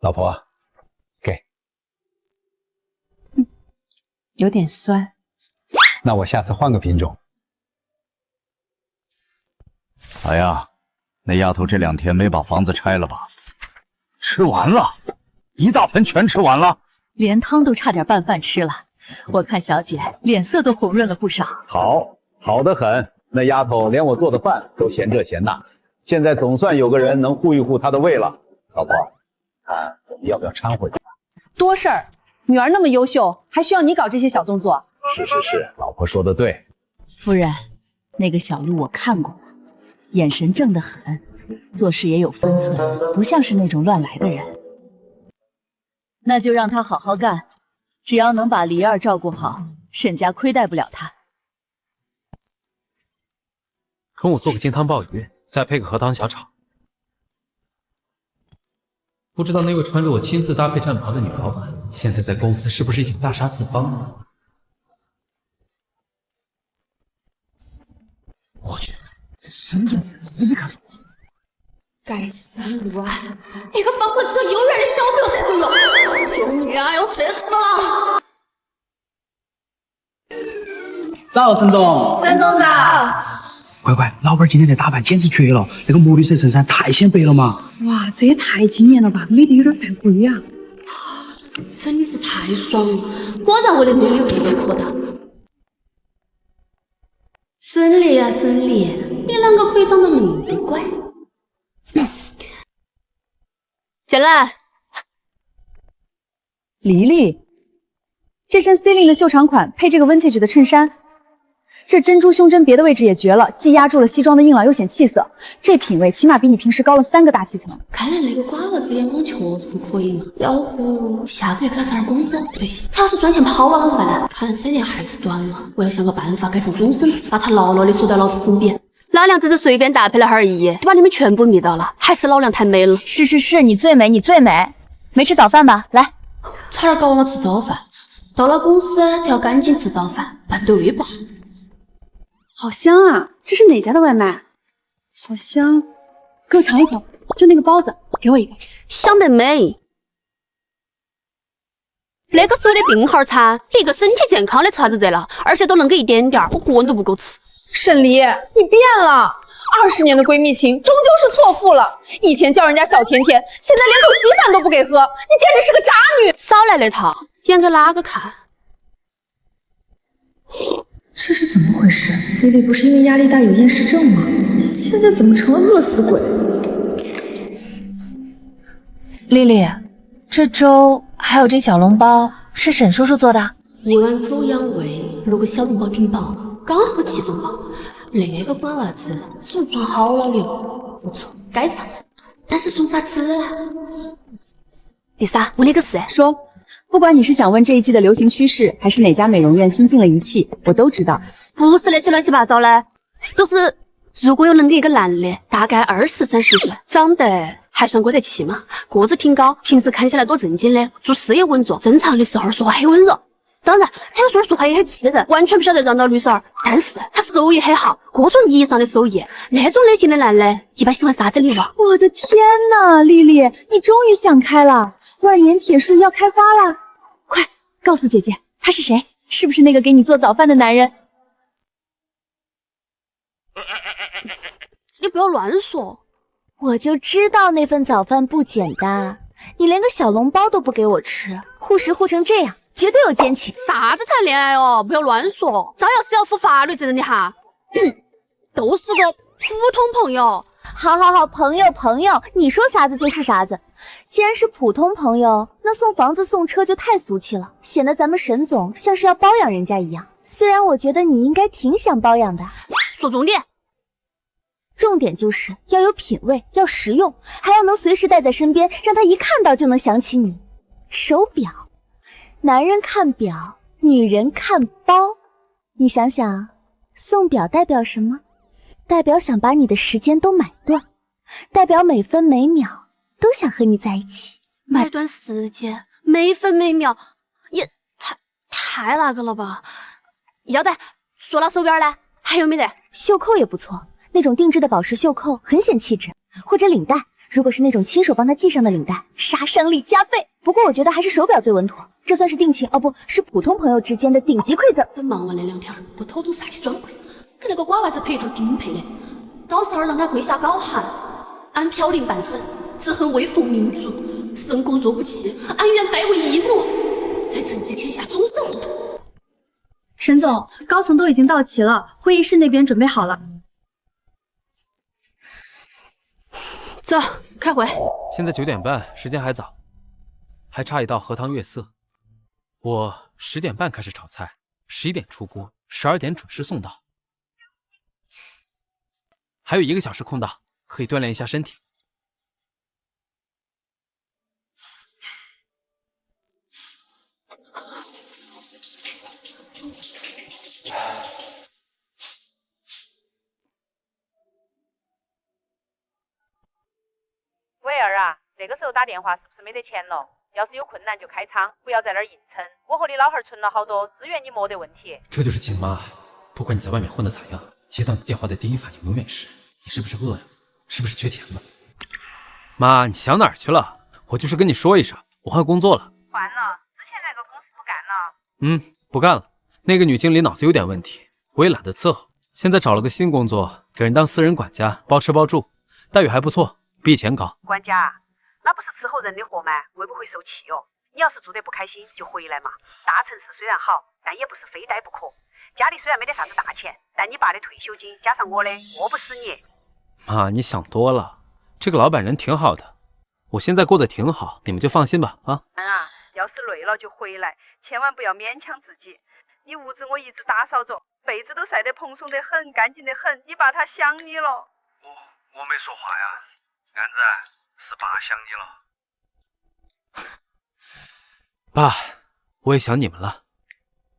老婆，给。有点酸。那我下次换个品种。哎呀，那丫头这2天没把房子拆了吧？吃完了，一大盆全吃完了，连汤都差点拌饭吃了。我看小姐脸色都红润了不少。好得很。那丫头连我做的饭都嫌这嫌那，现在总算有个人能护一护她的胃了。老婆，看我们要不要掺和一下？多事儿，女儿那么优秀，还需要你搞这些小动作？是，老婆说的对。夫人，那个小陆我看过，眼神正得很，做事也有分寸，不像是那种乱来的人。那就让他好好干，只要能把黎儿照顾好，沈家亏待不了他。中午做个金汤鲍鱼，再配个荷塘小炒。不知道那位穿着我亲自搭配战袍的女老板，现在在公司是不是已经大杀四方了？我去，这深圳人没看出我。该死路啊！那个房本只有幼儿园的小朋友才会用，救命啊！要射死了！早，沈总。沈总早。乖，老板今天这打扮简直绝了，那个墨绿色衬衫太显白了嘛！哇，这也太惊艳了吧，美得有点犯规呀！真的是太爽了，果然我的魅力无人可挡。沈丽啊，沈丽，你啷个可以长得那么的乖？进来，黎黎，这身 Celine 的秀场款配这个 Vintage 的衬衫，这珍珠胸针别的位置也绝了，既压住了西装的硬朗又显气色，这品味起码比你平时高了3个大气层。看来那个瓜娃子眼光确实可以嘛，要不下个月给他整点工资？不得行，他要是赚钱跑了回来，看来3年还是短了，我要想个办法改成终身制，把他牢牢的锁在老子身边。老娘只是随便搭配了哈而已，就把你们全部迷到了，还是老娘太美了。是，你最美，你最美。没吃早饭吧？来，差点搞忘了吃早饭。到了公司就要赶紧吃早饭，不然对胃不好。好香啊！这是哪家的外卖？好香，给我尝一口。就那个包子，给我一个。香得美。那个是我的病号餐，离个身体健康的吃啥子热了？而且都能给一点点，我个人都不够吃。沈黎，你变了，20年的闺蜜情终究是错付了。以前叫人家小甜甜，现在连口稀饭都不给喝，你简直是个渣女！少来那套，演给哪个看？这是怎么回事？丽丽不是因为压力大有厌食症吗？现在怎么成了饿死鬼？丽丽，这粥还有这小笼包是沈叔叔做的。1碗猪羊胃，6个小笼包顶饱，刚好7分饱。那个瓜娃子是不是穿好了的哟？不错，该上。但是送啥子啊？丽莎，问你个事，说，不管你是想问这一季的流行趋势，还是哪家美容院新进了仪器，我都知道。不是那些乱七八糟的，都是如果有能给一个男的，大概20、30岁，长得还算过得去嘛，个子挺高，平时看起来多正经的，做事也稳重，正常的时候说话很温柔。当然，还有说话也很气人，完全不晓得让到绿色儿。但是他手艺很好，各种意义上的手艺。那种类型的男的，一般喜欢啥子礼物？我的天哪，丽丽，你终于想开了，万年铁树要开花了！快告诉姐姐，他是谁？是不是那个给你做早饭的男人？你不要乱说。我就知道那份早饭不简单，你连个小笼包都不给我吃，护食护成这样。绝对有奸情！啥子谈恋爱哦？不要乱说，招摇是要负法律责任的哈。都是个普通朋友。好，朋友，你说啥子就是啥子。既然是普通朋友，那送房子送车就太俗气了，显得咱们沈总像是要包养人家一样。虽然我觉得你应该挺想包养的。说重点。重点就是要有品味，要实用，还要能随时带在身边，让他一看到就能想起你。手表，男人看表，女人看包。你想想，送表代表什么？代表想把你的时间都买断，代表每分每秒都想和你在一起。买断时间，每分每秒，也太那个了吧？要得，说到手表呢，还有没得？袖扣也不错，那种定制的宝石袖扣很显气质，或者领带，如果是那种亲手帮他系上的领带，杀伤力加倍。不过我觉得还是手表最稳妥，这算是定情，哦不是普通朋友之间的顶级馈赠。等忙完那2天，我偷偷杀起专柜，给那个瓜娃子配一套顶配的，到时候让他跪下高喊：俺飘零半生，只恨威风民族，神功若无弃，俺愿拜为一奴，才趁机签下终身合同。沈总，高层都已经到齐了，会议室那边准备好了。走，开会。现在9点半，时间还早，还差一道荷塘月色。我10点半开始炒菜，11点出锅，12点准时送到。还有1个小时空档，可以锻炼一下身体。喂儿啊，这个时候打电话是不是没得钱了？要是有困难就开仓，不要在那儿硬撑。我和你老汉儿存了好多资源，你没得问题。这就是亲妈，不管你在外面混得咋样，接到你电话的第一反应永远是你是不是饿了，是不是缺钱了？妈，你想哪儿去了？我就是跟你说一声，我换工作了。换了，之前那个公司不干了。不干了。那个女经理脑子有点问题，我也懒得伺候。现在找了个新工作，给人当私人管家，包吃包住，待遇还不错，比以前高。管家，那不是伺候人的活吗？会不会受气哦？你要是做得不开心，就回来嘛。大城市虽然好，但也不是非待不可。家里虽然没得啥子大钱，但你爸的退休金加上我的，饿不死你。妈，你想多了，这个老板人挺好的，我现在过得挺好，你们就放心吧啊。要是累了就回来，千万不要勉强自己。你屋子我一直打扫着，被子都晒得蓬松得很，干净得很。你爸他想你了。我没说话呀，安子，是爸想你了。爸，我也想你们了。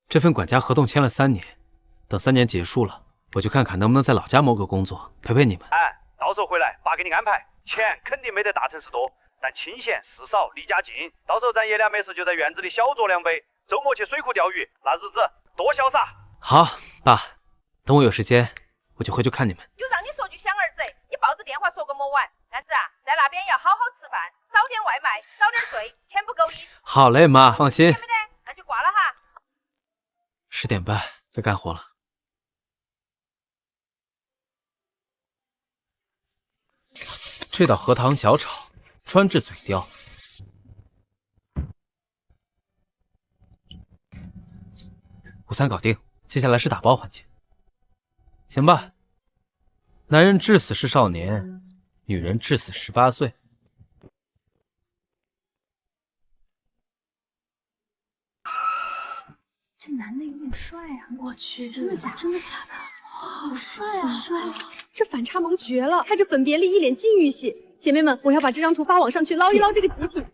这份管家合同签了3年，等3年结束了，我就看看能不能在老家谋个工作，陪陪你们。到时候回来，爸给你安排。钱肯定没得大城市多，但清闲事少，离家近。到时候咱爷俩没事就在院子里小酌2杯，周末去水库钓鱼，那日子多潇洒。好，爸，等我有时间，我就回去看你们。就让你说句想儿子，你抱着电话说个没完。安子啊，在那边要好好吃饭，少点外卖，早点睡，钱不够一。好嘞，妈，放心。没得，那就挂了哈。10点半该干活了。这道荷塘小炒，专治嘴刁。午餐搞定，接下来是打包环节。行吧，男人至死是少年，女人至死18岁。这男的有点帅啊！我去，真的假的？真的假的？好帅啊！帅啊！这反差萌绝了，开着粉别丽，一脸禁欲系。姐妹们，我要把这张图发网上去捞一捞这个极品。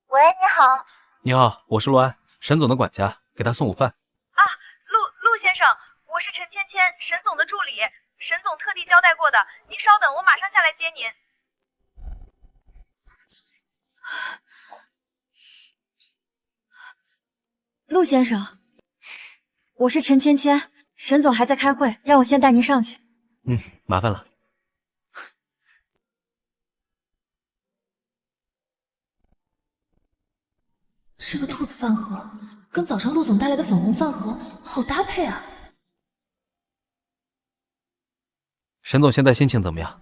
喂，你好。你好，我是陆安，沈总的管家，给他送午饭。啊，陆先生，我是陈芊芊，沈总的助理，沈总特地交代过的。您稍等，我马上下来接您。陆先生，我是陈芊芊，沈总还在开会，让我先带您上去。麻烦了。这个兔子饭盒跟早上陆总带来的粉红饭盒好搭配啊！沈总现在心情怎么样？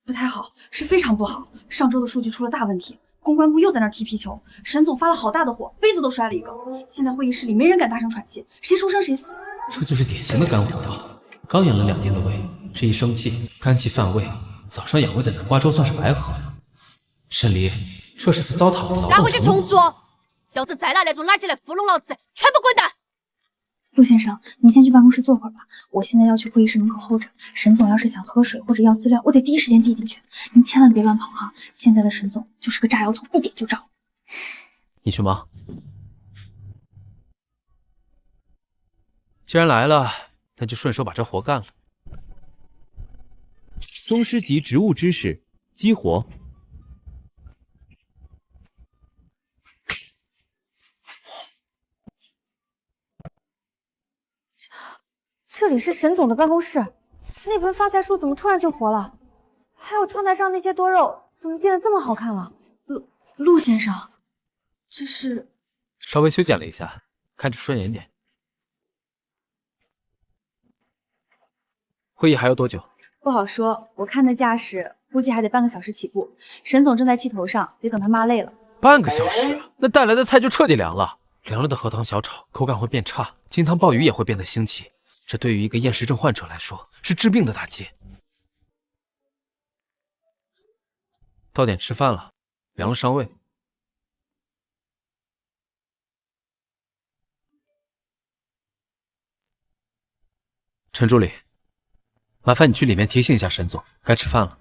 不太好，是非常不好。上周的数据出了大问题，公关部又在那儿踢皮球，沈总发了好大的火，杯子都摔了一个。现在会议室里没人敢大声喘气，谁出声谁死。这就是典型的肝火爆，刚养了2天的胃，这一生气，肝气犯胃，早上养胃的南瓜粥算是白喝了。沈离，这是在糟蹋我的劳动成果。拿回去重做，要是再拿那种垃圾来糊弄老子，全部滚蛋！陆先生，您先去办公室坐会儿吧，我现在要去会议室门口候着。沈总要是想喝水或者要资料，我得第一时间递进去。您千万别乱跑哈，现在的沈总就是个炸药桶，一点就着。你去忙。既然来了，那就顺手把这活干了。宗师级植物知识激活。这里是沈总的办公室，那盆发财树怎么突然就活了？还有窗台上那些多肉怎么变得这么好看了？陆先生，这是……稍微修剪了一下，看着顺眼点。会议还要多久？不好说，我看那架势，估计还得半个小时起步。沈总正在气头上，得等他骂累了。半个小时啊，那带来的菜就彻底凉了。凉了的荷塘小炒口感会变差，金汤鲍鱼也会变得腥气。这对于一个厌食症患者来说是致命的打击。到点吃饭了，凉了伤胃。陈助理，麻烦你去里面提醒一下沈总，该吃饭了。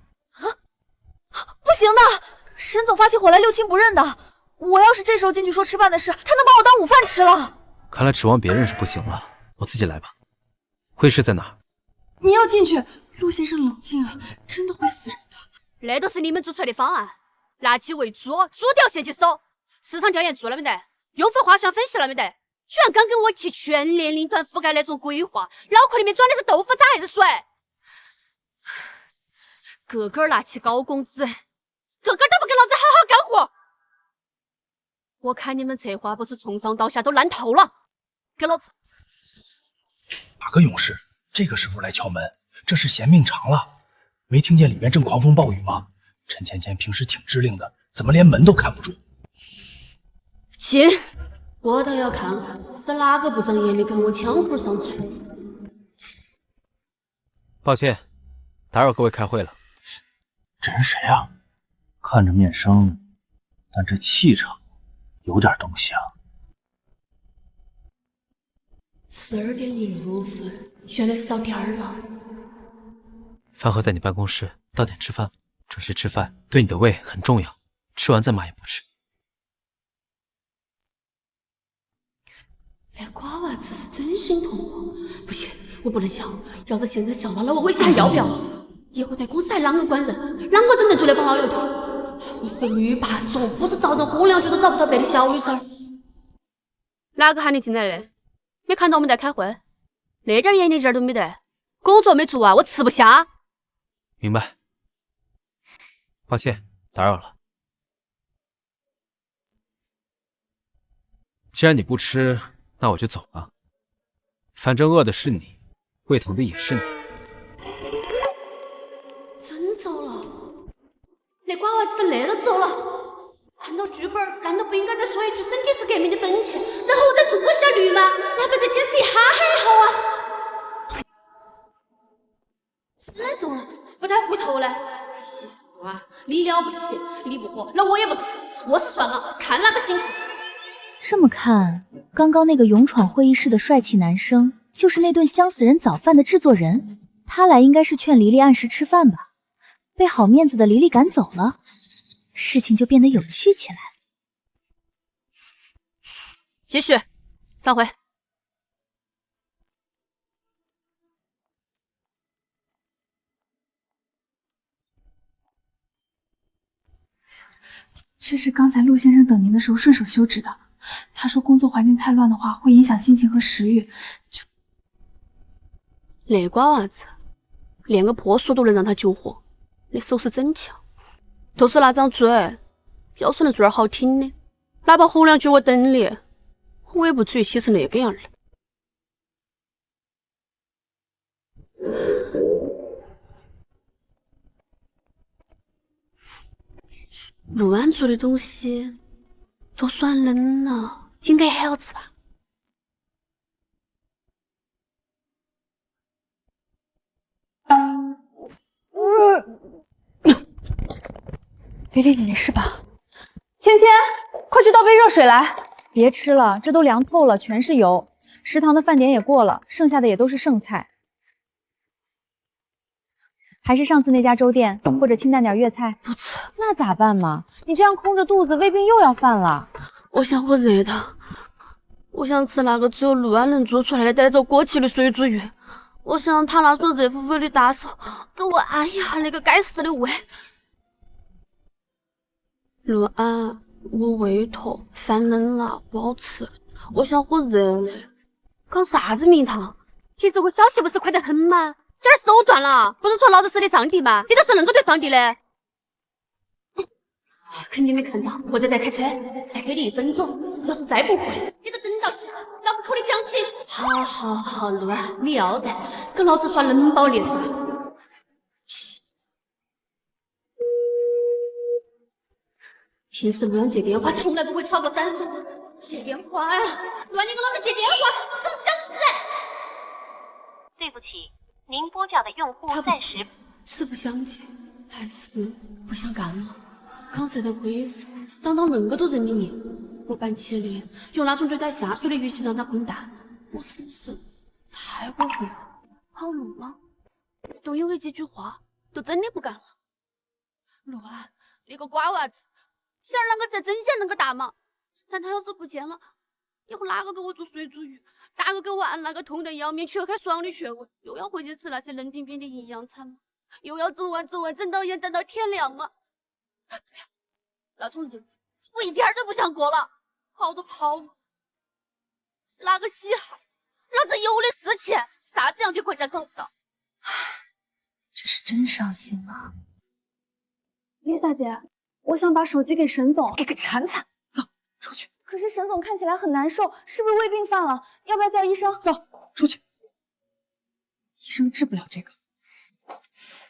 不行的，沈总发起火来六亲不认的。我要是这时候进去说吃饭的事，他能把我当午饭吃了。看来指望别人是不行了，我自己来吧。会议室在哪儿？你要进去，陆先生冷静啊，真的会死人的。那都是你们做出来的方案，拿起喂猪，猪都要先去手。市场调研做了没得？用户画像分析了没得？居然敢跟我提全年龄段覆盖那种规划，脑壳里面装的是豆腐渣还是水？个个拿起高工资，个个都不给老子好好干活。我看你们策划不是从上到下都烂透了，给老子！哪个勇士？这个时候来敲门，这是嫌命长了。没听见里面正狂风暴雨吗？陈芊芊平时挺机灵的，怎么连门都看不住？亲，我倒要看是哪个不长眼的跟我抢活上桌。抱歉，打扰各位开会了。这人谁啊？看着面生，但这气场有点东西啊。12.05分，原来是到点儿了。饭盒在你办公室，到点吃饭，准时吃饭对你的胃很重要，吃完再骂也不迟。那瓜娃子是真心痛我，不行，我不能笑，要是现在笑了，那我威胁还要不要？以后在公司还啷个管人？啷个整得出来帮老油条？我是女霸总，不是造成火两局都找不到别的小女生。哪个喊你进来的？没看到我们在开会？那点眼力劲儿都没得，工作没做啊，我吃不下。明白。抱歉，打扰了。既然你不吃，那我就走吧。反正饿的是你，胃疼的也是你。真走了？那瓜娃子那都走了？按照剧本，难道不应该再说一句身体是革命的本钱，然后我再送我下驴吗？哪怕再坚持一哈还好啊！真的走了，不带回头了。媳妇啊，你了不起，你不活，那我也不吃，我是算了，看哪个心疼。这么看，刚刚那个勇闯会议室的帅气男生，就是那顿香死人早饭的制作人。他来应该是劝黎黎按时吃饭吧，被好面子的黎黎赶走了，事情就变得有趣起来了。继续，散会。这是刚才陆先生等您的时候顺手修纸的。他说工作环境太乱的话，会影响心情和食欲。就那瓜娃子，连个破书都能让他救活，那手是真强。都是那张嘴，要是能做点好听的，哪怕吼两句我等你，我也不至于气成那个样了。陆安做的东西都算冷了，应该还好吃吧？黎黎，你没事吧？芊芊，快去倒杯热水来。别吃了，这都凉透了，全是油。食堂的饭点也过了，剩下的也都是剩菜。还是上次那家粥店，或者清淡点粤菜。不吃，那咋办嘛？你这样空着肚子，胃病又要犯了。我想喝热的，我想吃那个只有陆安能做出来的带着锅气的水煮鱼。我想让他那双热乎乎的大手给我按一下那个该死的胃。陆安，我胃痛，饭冷了，不好吃。我想喝热的。搞啥子名堂？平时我小气不是快得很吗？这儿手断了，不是说老子是你上帝吗？你都是恁个对上帝的？肯定没看到，或者在开车，再给你1分钟。要是再不会，你都等到起，老子扣你奖金。好，陆安，你要得，跟老子耍冷暴力是吧？平时陆安接电话从来不会超过3声，接电话呀！陆安，你给老子接电话，是不是想死？对不起，您拨叫的用户暂时是不想接，还是不想干了？刚才在会议室，当恁个多人的面，我板起脸，用那种对待下属的语气让他滚蛋，我是不是太过分了？好怒吗？都因为几句话，都真的不干了。陆安，你个瓜娃子，想让啷个再增加恁个大嘛？但他要是不见了，以后哪个给我做水煮鱼，哪个给我按那个痛得要命却开爽的穴位，又要回去吃那些冷冰冰的营养餐吗？又要整晚整到夜等到天亮吗？对呀，那种日子我一点都不想过了，好多泡沫，哪个稀罕？老子有的是钱，啥子样的国家搞不到？这是真伤心啊！Lisa 姐，我想把手机给沈总。给个铲铲，走出去。可是沈总看起来很难受，是不是胃病犯了？要不要叫医生？走出去。医生治不了这个，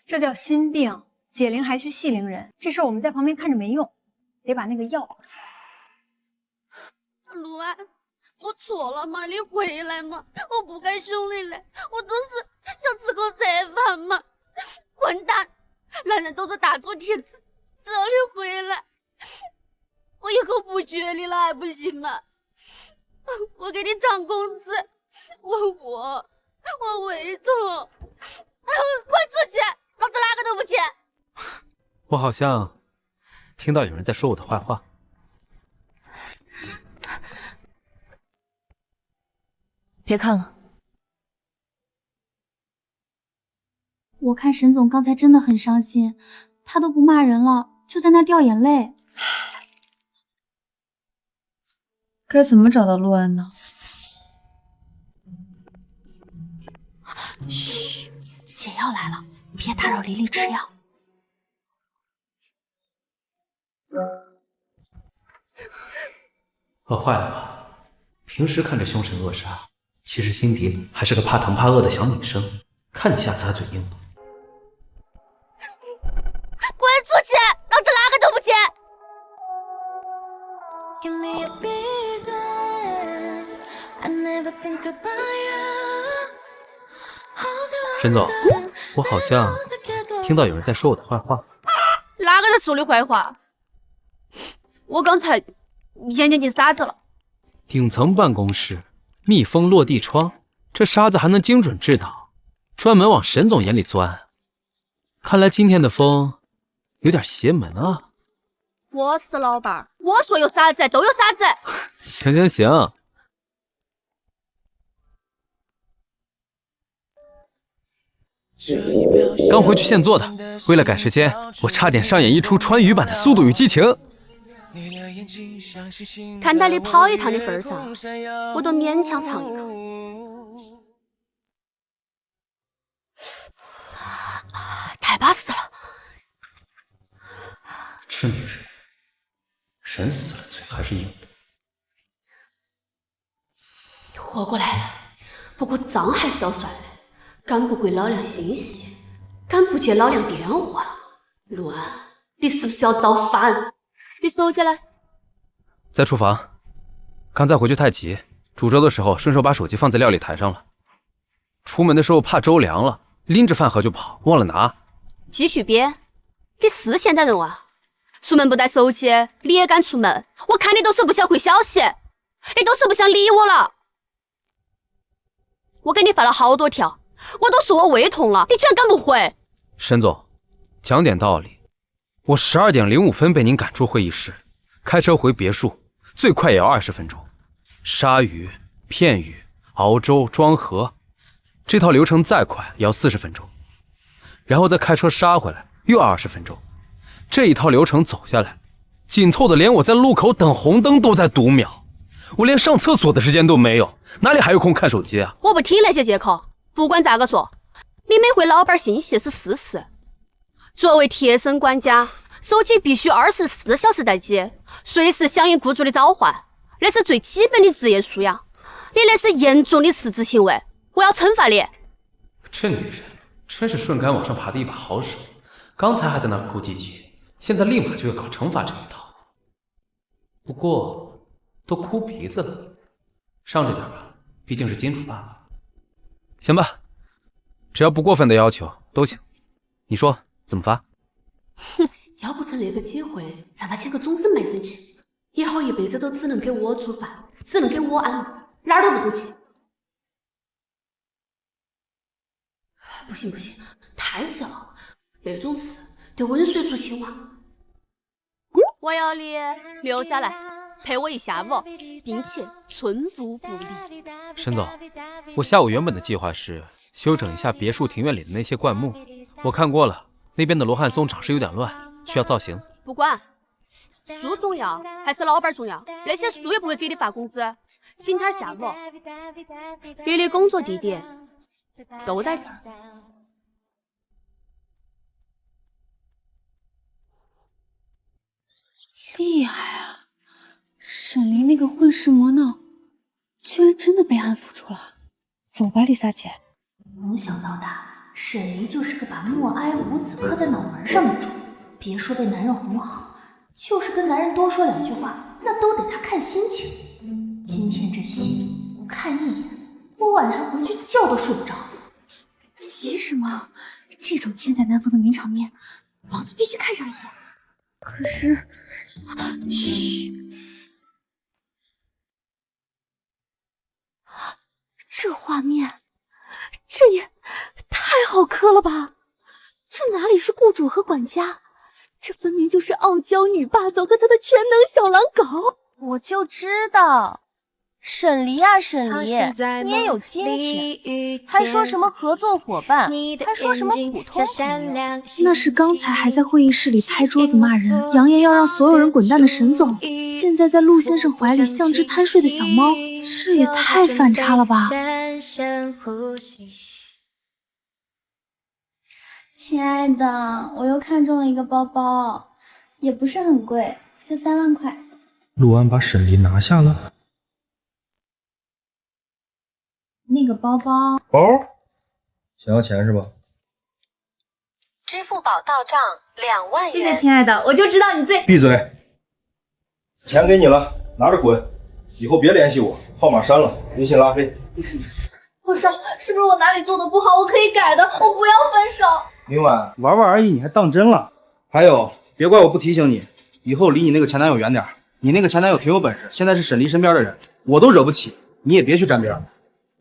这叫心病。解铃还须系铃人，这事儿我们在旁边看着没用，得把那个药。陆安，我错了吗？你回来嘛！我不该凶你嘞，我都是想吃口热饭嘛！混蛋，男人都是大猪蹄子，只要你回来，我以后不撅你了还不行吗？我给你涨工资，我胃痛，滚出去！老子哪个都不见！我好像听到有人在说我的坏话。别看了，我看沈总刚才真的很伤心，他都不骂人了，就在那儿掉眼泪。该怎么找到陆安呢？嘘，解药来了，别打扰黎黎吃药。饿坏了吧？平时看着凶神恶煞，其实心底里还是个怕疼怕饿的小女生。看你下次还嘴硬。滚出去！老子哪个都不接！沈总，我好像听到有人在说我的坏话。哪个在说你坏话？我刚才眼睛傻子了。顶层办公室，密封落地窗，这沙子还能精准制导，专门往沈总眼里钻。看来今天的风有点邪门啊。我是老板，我说有傻子都有傻子。行，刚回去现做的，为了赶时间，我差点上演一出川渝版的《速度与激情》。看在你跑一趟的份上，我都勉强尝一口。太巴适了！这女人，人死了嘴还是硬的。活过来了，不过账还是要算的。赶不回老娘信息，赶不接老娘电话。陆安，你是不是要造反？你手机呢？在厨房。刚才回去太急，煮粥的时候顺手把手机放在料理台上了。出门的时候怕粥凉了，拎着饭盒就跑，忘了拿。继续编，你是现代人哇？出门不带手机，你也敢出门？我看你都是不想回消息，你都是不想理我了。我给你发了好多条，我都说我胃痛了，你居然敢不回？沈总，讲点道理。我12点05分被您赶出会议室，开车回别墅，最快也要20分钟。杀鱼、片鱼、熬粥、装盒，这套流程再快也要40分钟，然后再开车杀回来又要20分钟。这一套流程走下来，紧凑的连我在路口等红灯都在读秒，我连上厕所的时间都没有，哪里还有空看手机啊？我不听那些借口，不管咋个说，你没回老板信息是事实。作为贴身管家，手机必须24小时待机，随时响应雇主的召唤，那是最基本的职业素养。你那是严重的失职行为，我要惩罚你。这女人真是顺杆往上爬的一把好手，刚才还在那哭唧唧，现在立马就要搞惩罚这一套。不过都哭鼻子了，上着点吧，毕竟是金主爸爸。行吧，只要不过分的要求都行。你说怎么发？哼，要不趁那个机会让他签个终身卖身契，以后一辈子都只能给我煮饭，只能给我安乐，哪儿都不争气。不行不行，太热了，那种事得温水煮青蛙。我要你留下来陪我一下午，并且寸步不离。沈总，我下午原本的计划是修整一下别墅庭院里的那些灌木，我看过了，那边的罗汉松长势有点乱，需要造型。不管，树重要还是老板重要，那些树也不会给你发工资。今天下午，你的工作地点都在这儿。厉害啊！沈离那个混世魔脑，居然真的被安抚住了。走吧，丽萨姐。从小到大，沈离就是个把默哀无子刻在脑门上的主。别说被男人哄好，就是跟男人多说2句话，那都得他看心情。今天这戏，我看一眼，我晚上回去觉都睡不着。急什么？这种千载难逢的名场面，老子必须看上一眼。可是，嘘，这画面，这也太好磕了吧！这哪里是雇主和管家，这分明就是傲娇女霸总和他的全能小狼狗。我就知道，沈离啊沈离，你也有今天，还说什么合作伙伴，还说什么普通朋友。那是刚才还在会议室里拍桌子骂人，扬言要让所有人滚蛋的沈总，现在在陆先生怀里像只贪睡的小猫，这也太反差了吧！亲爱的，我又看中了一个包包，也不是很贵，就3万块。陆安把沈离拿下了。那个包包，想要钱是吧？支付宝到账2万元。谢谢亲爱的，我就知道你最……闭嘴！钱给你了，拿着滚！以后别联系我，号码删了，微信拉黑。我说，是不是我哪里做的不好？我可以改的，我不要分手。明晚玩玩而已，你还当真了？还有，别怪我不提醒你，以后离你那个前男友远点。你那个前男友挺有本事，现在是沈离身边的人，我都惹不起，你也别去沾边。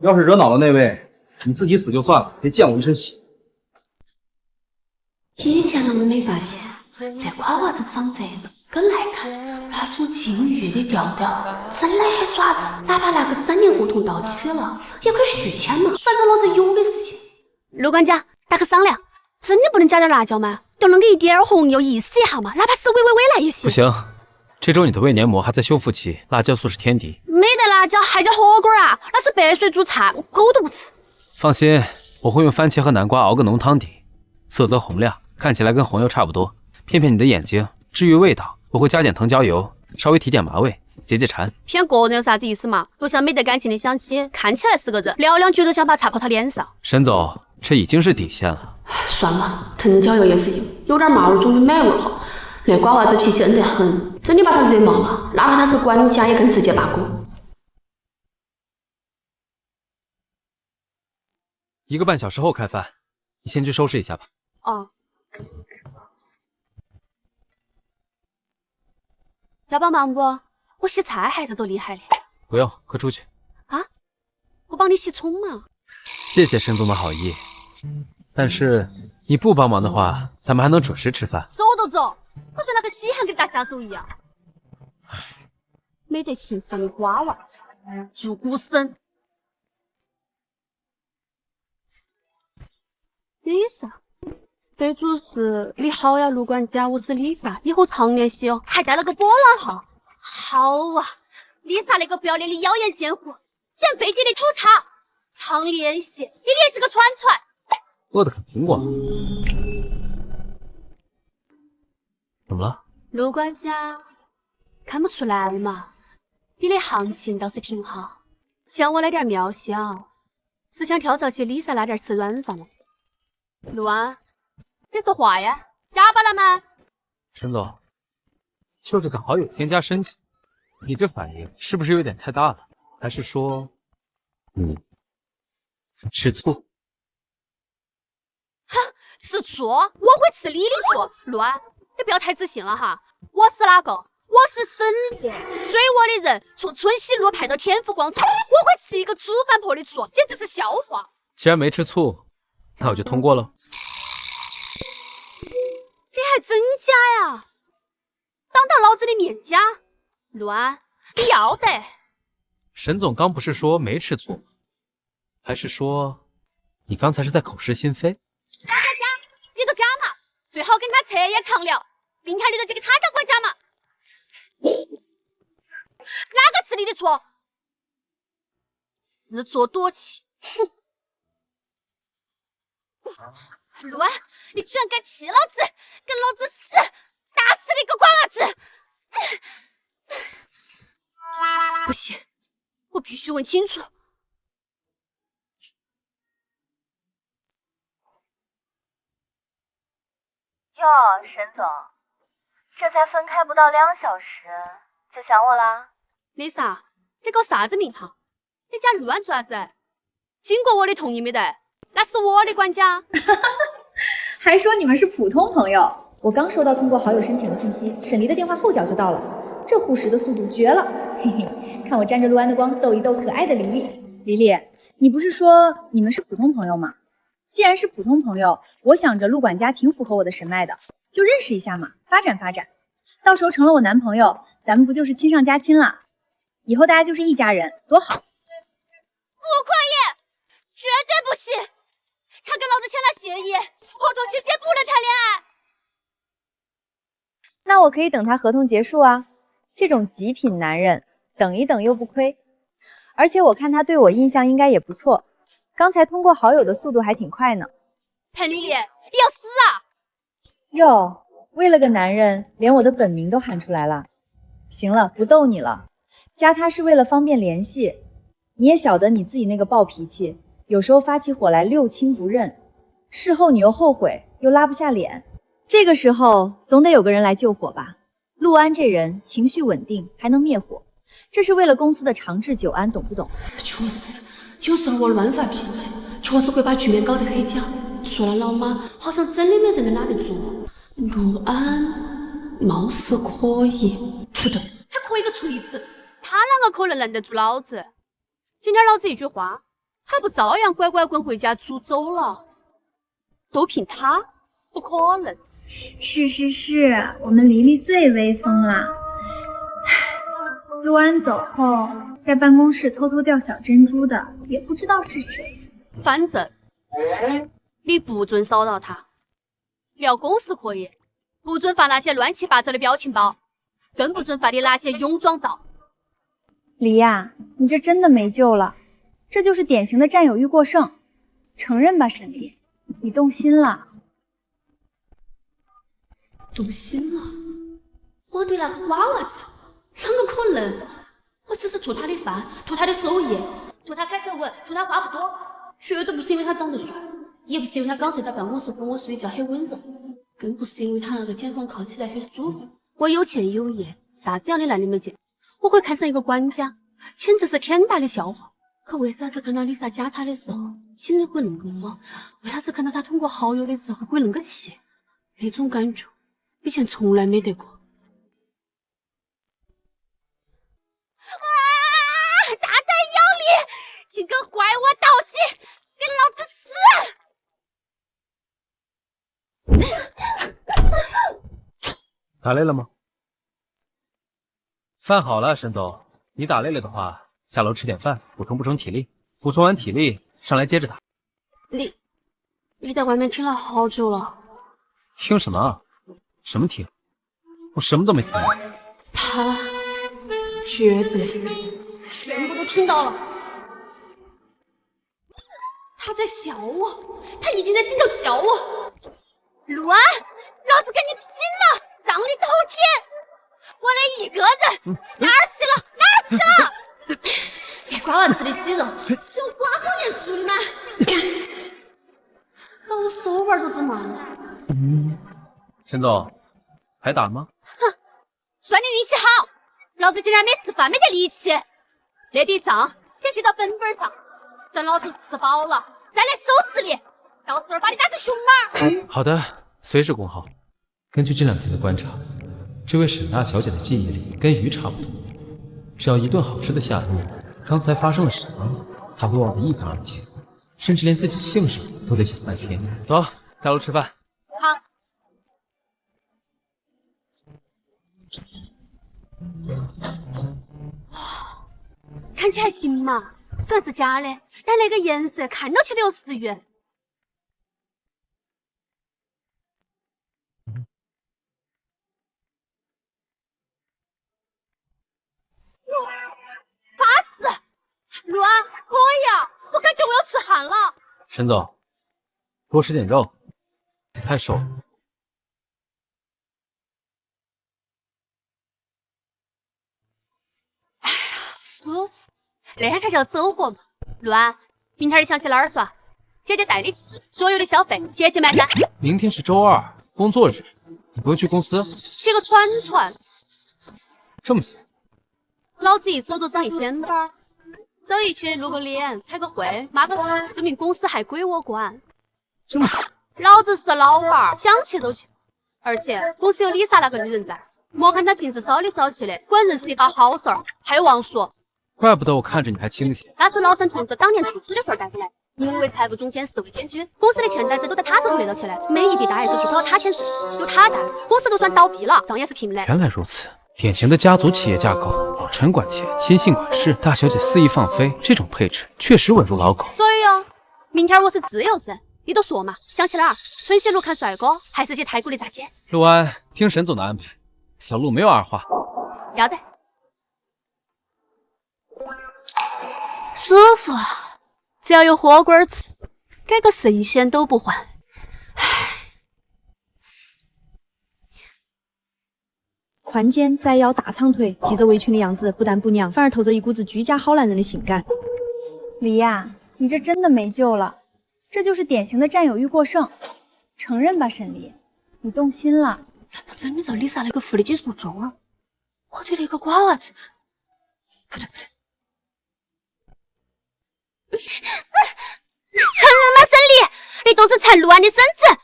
要是惹恼了那位，你自己死就算了，别溅我一身血。以前啷个没发现，那瓜娃子长得更耐看，那种禁欲的调调，真的很抓人。哪怕那个3年合同到期了，也可以续签嘛，反正老子有的是钱。陆管家，打个商量，真的不能加点辣椒吗？就弄个一点红油意思一下嘛，哪怕是微辣也行。不行，这周你的胃黏膜还在修复期，辣椒素是天敌。没得辣椒还叫火锅啊？那是白水煮菜，我狗都不吃。放心，我会用番茄和南瓜熬个浓汤底，色泽红亮，看起来跟红油差不多，骗骗你的眼睛。至于味道，我会加点藤椒油，稍微提点麻味，解解馋。骗个人有啥子意思嘛？不像没得感情的相亲，看起来是个人，聊两句都想把茶泼他脸上。沈总，这已经是底线了。算了，藤椒油也是有点麻味，总比买味好。那瓜娃子脾气硬得很，真的把他惹毛了，哪怕他是管家也更直接罢工。1个半小时后开饭，你先去收拾一下吧。哦。要帮忙不？我洗菜还是多厉害的。不用，快出去。啊？我帮你洗葱嘛。谢谢沈总的好意，但是你不帮忙的话，咱们还能准时吃饭。走都走，好像那个稀罕给大下手一样。没得情商的瓜娃子，就孤身。Lisa， 备注是你好呀，陆管家，我是 Lisa， 以后常联系哦，还带了个波浪号。好啊 ，Lisa 那个不要脸的妖艳贱货，竟然背地里偷他，常联系，你联系个串串。饿得啃苹果。怎么了？陆管家，看不出来嘛，你的行情倒是挺好。想我来点妙效，是想跳槽去 Lisa 那点吃软饭了。陆安，你说话呀，哑巴了吗？沈总，就这个好友添加申请，你这反应是不是有点太大了？还是说你吃醋？哼，吃醋？我会吃你的醋。陆安，你不要太自信了哈。我是哪个？我是沈烈，追我的人从春熙路派到天福广场，我会吃一个猪饭婆的醋，简直是笑话。既然没吃醋，那我就通过了。你还真假呀？当着老子的面假？陆安，你要得！沈总刚不是说没吃醋吗？还是说你刚才是在口是心非？大家，你都假嘛，最好跟他彻夜长聊，明天你就去给他当管家嘛。哪个吃你的醋？自作多情，哼！陆安，你居然敢气老子，跟老子死！打死你个瓜娃子！不行，我必须问清楚。哟，沈总，这才分开不到2小时，就想我啦？Lisa， 你搞啥子名堂？你家陆安做啥子？经过我的同意没得？那是我的管家。还说你们是普通朋友。我刚收到通过好友申请的信息，沈黎的电话后脚就到了，这护食的速度绝了，嘿嘿！看我沾着陆安的光，逗一逗可爱的黎黎。黎黎，你不是说你们是普通朋友吗？既然是普通朋友，我想着陆管家挺符合我的神脉的，就认识一下嘛，发展发展。到时候成了我男朋友，咱们不就是亲上加亲啦？以后大家就是一家人，多好！陆阔爷，绝对不行！他跟老子签了协议，合同期间不能谈恋爱。那我可以等他合同结束啊，这种极品男人，等一等又不亏。而且我看他对我印象应该也不错，刚才通过好友的速度还挺快呢。潘丽丽，你要死啊！哟，为了个男人，连我的本名都喊出来了。行了，不逗你了，加他是为了方便联系。你也晓得你自己那个暴脾气，有时候发起火来六亲不认，事后你又后悔，又拉不下脸。这个时候总得有个人来救火吧。陆安这人情绪稳定，还能灭火，这是为了公司的长治久安，懂不懂？确实，有时候我乱发脾气，确实会把局面搞得很僵。除了老妈，好像真的没人能拉得住。陆安貌似可以，不对，他可以个锤子，他啷个可能拦得住老子？今天老子一句话，他不照样乖乖滚回家煮走了？都凭他？不可能。是，我们黎黎最威风了。陆安走后，在办公室偷偷掉小珍珠的，也不知道是谁。反正你不准骚扰他，聊公事可以，不准发那些乱七八糟的表情包，更不准发你那些泳装照。黎呀，你这真的没救了，这就是典型的占有欲过剩。承认吧，沈黎，你动心了。动心了？我对那个瓜娃子，啷个可能？我只是图他的饭，图他的手艺，图他开车稳，图他话不多，绝对不是因为他长得帅，也不是因为他刚才在办公室跟我睡觉很温柔，更不是因为他那个肩膀靠起来很舒服。我有钱有业，啥子样的男人没见？我会看上一个管家，简直是天大的笑话。可为啥子看到Lisa加他的时候，心里会那么慌？为啥子看到他通过好友的时候会那么气？那种感觉以前从来没得过。大胆有理，竟敢怪我盗戏！给老子死！打累了吗？饭好了，沈总。你打累了的话，下楼吃点饭，补充体力。补充完体力，上来接着打。你在外面听了好久了。听什么啊？什么听？我什么都没听。他绝对全部都听到了。他在笑我，他一定在心头笑我。陆安，老子跟你拼了！葬礼头天，我的一个人哪儿去了？哪儿去了？给瓜娃子的肌肉是用瓜狗盐处理吗？把我手腕都整麻了。沈总，还打吗？哼，算你运气好，老子竟然没吃饭，没得力气。那笔账先记到本本上，等老子吃饱了再来收拾你，到时候把你打成熊猫。好的，随时恭候。根据这2天的观察，这位沈大小姐的记忆力跟鱼差不多，只要一顿好吃的下肚，刚才发生了什么，她会忘得一干二净，甚至连自己姓什么都得想半天。走，下楼吃饭。好。看起来还行嘛，虽然是假的，但那个颜色看到起来有食欲。巴适，陆安，可以啊，我感觉我要出汗了。沈总，多吃点肉，太瘦了。舒服，那才叫生活嘛。陆安，明天你想去哪儿耍？姐姐带你去，所有的消费姐姐买单。明天是周2，工作日，你不用去公司？骑个船，这么闲？老子一走都上1天班，走一起露个脸，开个会，骂个饭，证明公司还归我管。这么老子是老板，想去就去，而且公司有丽莎那个女人在，莫看她平时骚里骚气的，果然是一把好手儿。还有王叔，怪不得我看着你还清醒。那是老沈同志当年出资的事儿带回来，因为财务总监视为监军，公司的欠债子都在他手上背到起来，每一笔大额都是找他签字，有他带，公司都算倒闭了，账也是平的。原来如此。典型的家族企业架构，老陈管钱，亲信管事，大小姐肆意放飞，这种配置确实稳如老狗。所以哦，明天我是自由身，你都说嘛，想去哪儿？春熙路看帅哥，还是去太古里大街？陆安，听沈总的安排，小陆没有二话。要得，舒服，只要有火锅吃，改个神仙都不换。宽肩窄腰大长腿，系着围裙的样子不但不娘，反而透着一股子居家好男人的性感。李亚，你这真的没救了，这就是典型的占有欲过剩。承认吧，沈离，你动心了。难道真的照丽莎那个狐狸精说中了？我对那个瓜娃子，不对，承认吗，沈离？你都是陈陆安的孙子。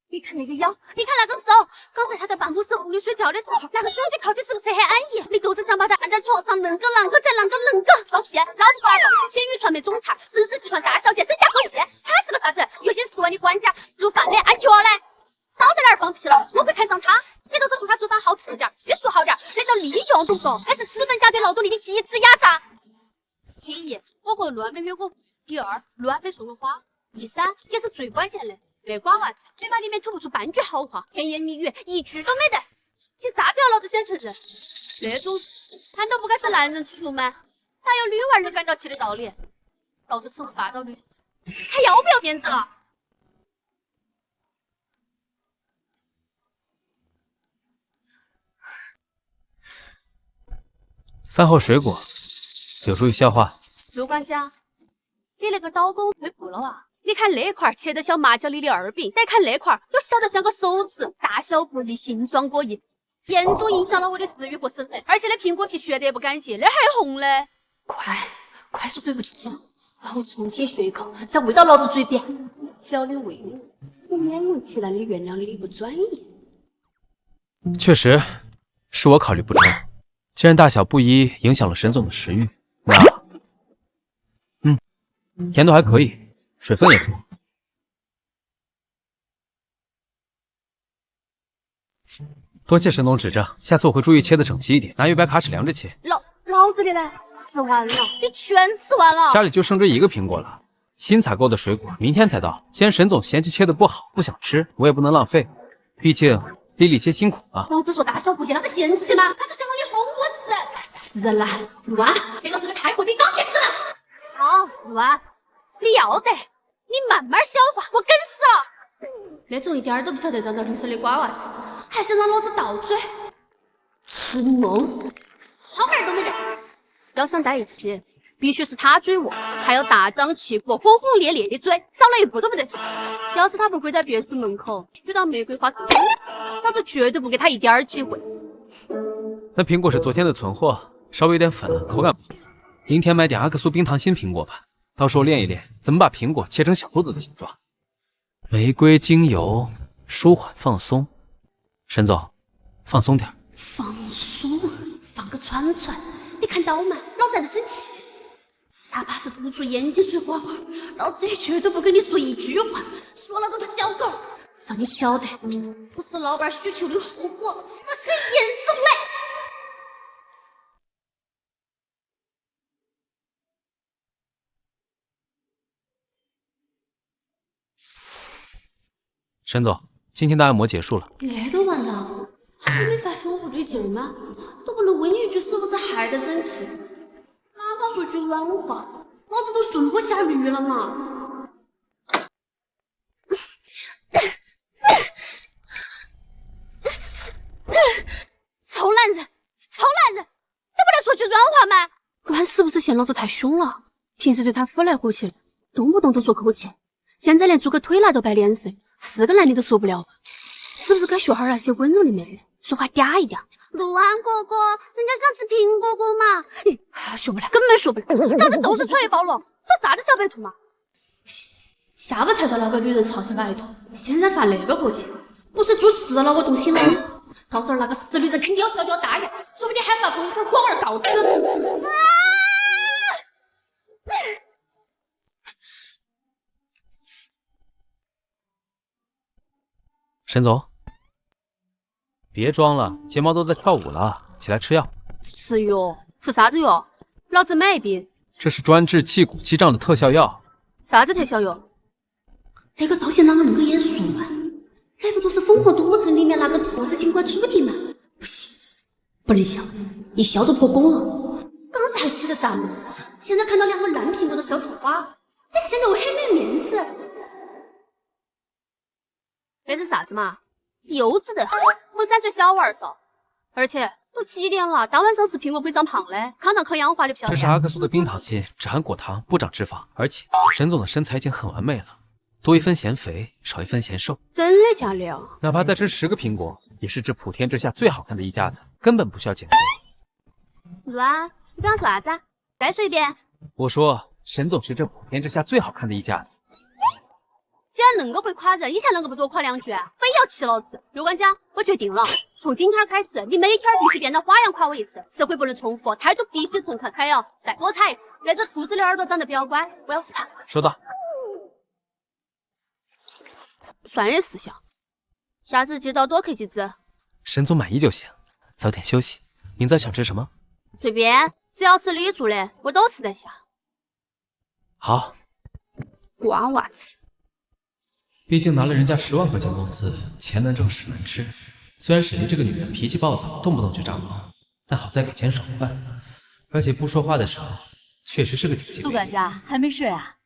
你看那个腰，你看那个手，刚才他在办公室屋里睡觉的时候，那个胸肌靠起是不是很安逸？你都是想把他按在床上，能个再啷个放屁！老子说了，鲜鱼传媒总裁，盛世集团大小姐，身价过亿，他是个啥子？月薪10万的管家，做饭的按脚嘞，少在那儿放屁了！我会看上他，你都是图他做饭好吃点，技术好点，那叫利用，懂不懂？还是资本家对劳动力的极致压榨？第一，我和陆安没约过；第二，陆安没说过话；第三，也是最关键的。那瓜娃子嘴巴里面吐不出半句好话，甜言蜜语一句都没得。凭啥子要老子先承认？那种事难道不该是男人去做吗？哪有女娃能感到气的道理？老子是个霸道女子，还要不要面子了？饭后水果有助于消化。陆管家，你那个刀工退步了啊！你看那块切得像麻椒里的2饼，再看那块又小得像个手指，大小不一，形状各异，严重影响了我的食欲和审美。而且那苹果皮削得也不干净，那还红嘞！快说对不起，让我重新学一口，再喂到老子嘴边。只要你喂我勉为其难的原谅你的不专业。确实是我考虑不周，既然大小不一影响了沈总的食欲，那，甜度还可以，水分也足。多谢沈总指正，下次我会注意切的整齐一点，拿鱼白卡尺量着切。老子的嘞，吃完了，你全吃完了。家里就剩这一个苹果了，新采购的水果明天才到。既然沈总嫌弃切的不好，不想吃，我也不能浪费，毕竟粒粒皆辛苦啊。老子说大小不一，那是嫌弃吗？那是想让你哄我吃。吃了，乱，那个是个泰国金刚去吃。好，乱，你要得，你慢慢消化，我梗死了。那种一点都不晓得长到绿色的瓜娃子，还想让老子倒嘴，出梦，草根都没得。要想在一起，必须是他追我，还要大张旗鼓、轰轰烈烈的追，少了一步都不得行。要是他不跪在别墅门口遇到玫瑰花是真，老子绝对不给他一点机会。那苹果是昨天的存货，稍微有点粉了，口感不错。明天买点阿克苏冰糖心苹果吧，到时候练一练怎么把苹果切成小兔子的形状。玫瑰精油舒缓放松，沈总，放松点。放松，放个串串，你看到吗？老子在生气，哪怕是堵住眼睛水花花，老子也绝对不跟你说一句话，说了都是小狗，让你晓得，不是老板需求的后果是很严重的。沈总，今天的按摩结束了。那都完了，还没发现我不对劲吗？都不能问一句是不是还在生气，哪怕说句软话，老子都顺风下驴了嘛。臭男人，臭男人，都不能说句软话吗？软是不是嫌老子太凶了？平时对他呼来喝去的，动不动都说口气，现在连做个推拿都摆脸色。4个男的都受不了，是不是该学好那些温柔的美人，说话嗲一点？陆安哥哥，人家想吃苹果果嘛，学不来，根本学不来，老子都是穿越暴龙，说啥子小白兔嘛？下午才找那个女人操心哀痛，现在犯那个过气，不是做事了我动心了吗？到时候那个死女人肯定要小脚大牙，说不定还发朋友圈广而告之。沈总，别装了，睫毛都在跳舞了，起来吃药。吃药？吃啥子药？老子没病。这是专治气鼓气胀的特效药。啥子特效药？那个造型啷个那么眼熟啊？那不就是《疯狂动物城》里面那个兔子警官朱迪吗？不行，不能笑，一笑都破功了。刚才还气得咱们，现在看到2个烂苹果都笑成花，那显得我很没面子。那是啥子嘛？幼稚得很，我3岁小娃儿嗦。而且都几点了，大晚上吃苹果会长胖的，抗糖抗氧化的不晓得。这是阿克苏的冰糖心，只含果糖，不长脂肪，而且沈总的身材已经很完美了，多一分嫌肥，少一分嫌瘦。真的假的？哪怕再吃10个苹果，也是这普天之下最好看的一家子，根本不需要减肥。乱，你刚说啥子？再说一遍。我说沈总是这普天之下最好看的一家子。既然恁个会夸人，以前恁个不多夸2句，非要气老子。刘管家，我决定了，从今天开始，你每天必须变得花样夸我一次，词汇不能重复，态度必须诚恳，还有再多踩一个。那只兔子的耳朵长得比较乖，我要吃它。收到。算的事项，下次记得多客几只。沈总满意就行，早点休息。明早想吃什么？随便，只要吃你做的，我都吃得下。好。瓜娃子。毕竟拿了人家10万块钱工资，钱能挣屎能吃。虽然沈丽这个女人脾气暴躁，动不动就炸毛，但好在给钱少饭，而且不说话的时候，确实是个顶级。陆管家还没睡啊？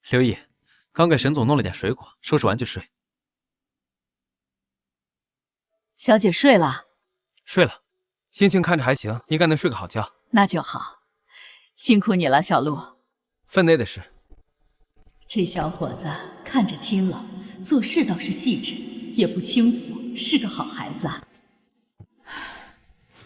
刘毅，刚给沈总弄了点水果，收拾完就睡。小姐睡了？睡了，心情看着还行，应该能睡个好觉。那就好，辛苦你了，小陆。分内的事。这小伙子看着清冷，做事倒是细致，也不轻浮，是个好孩子啊。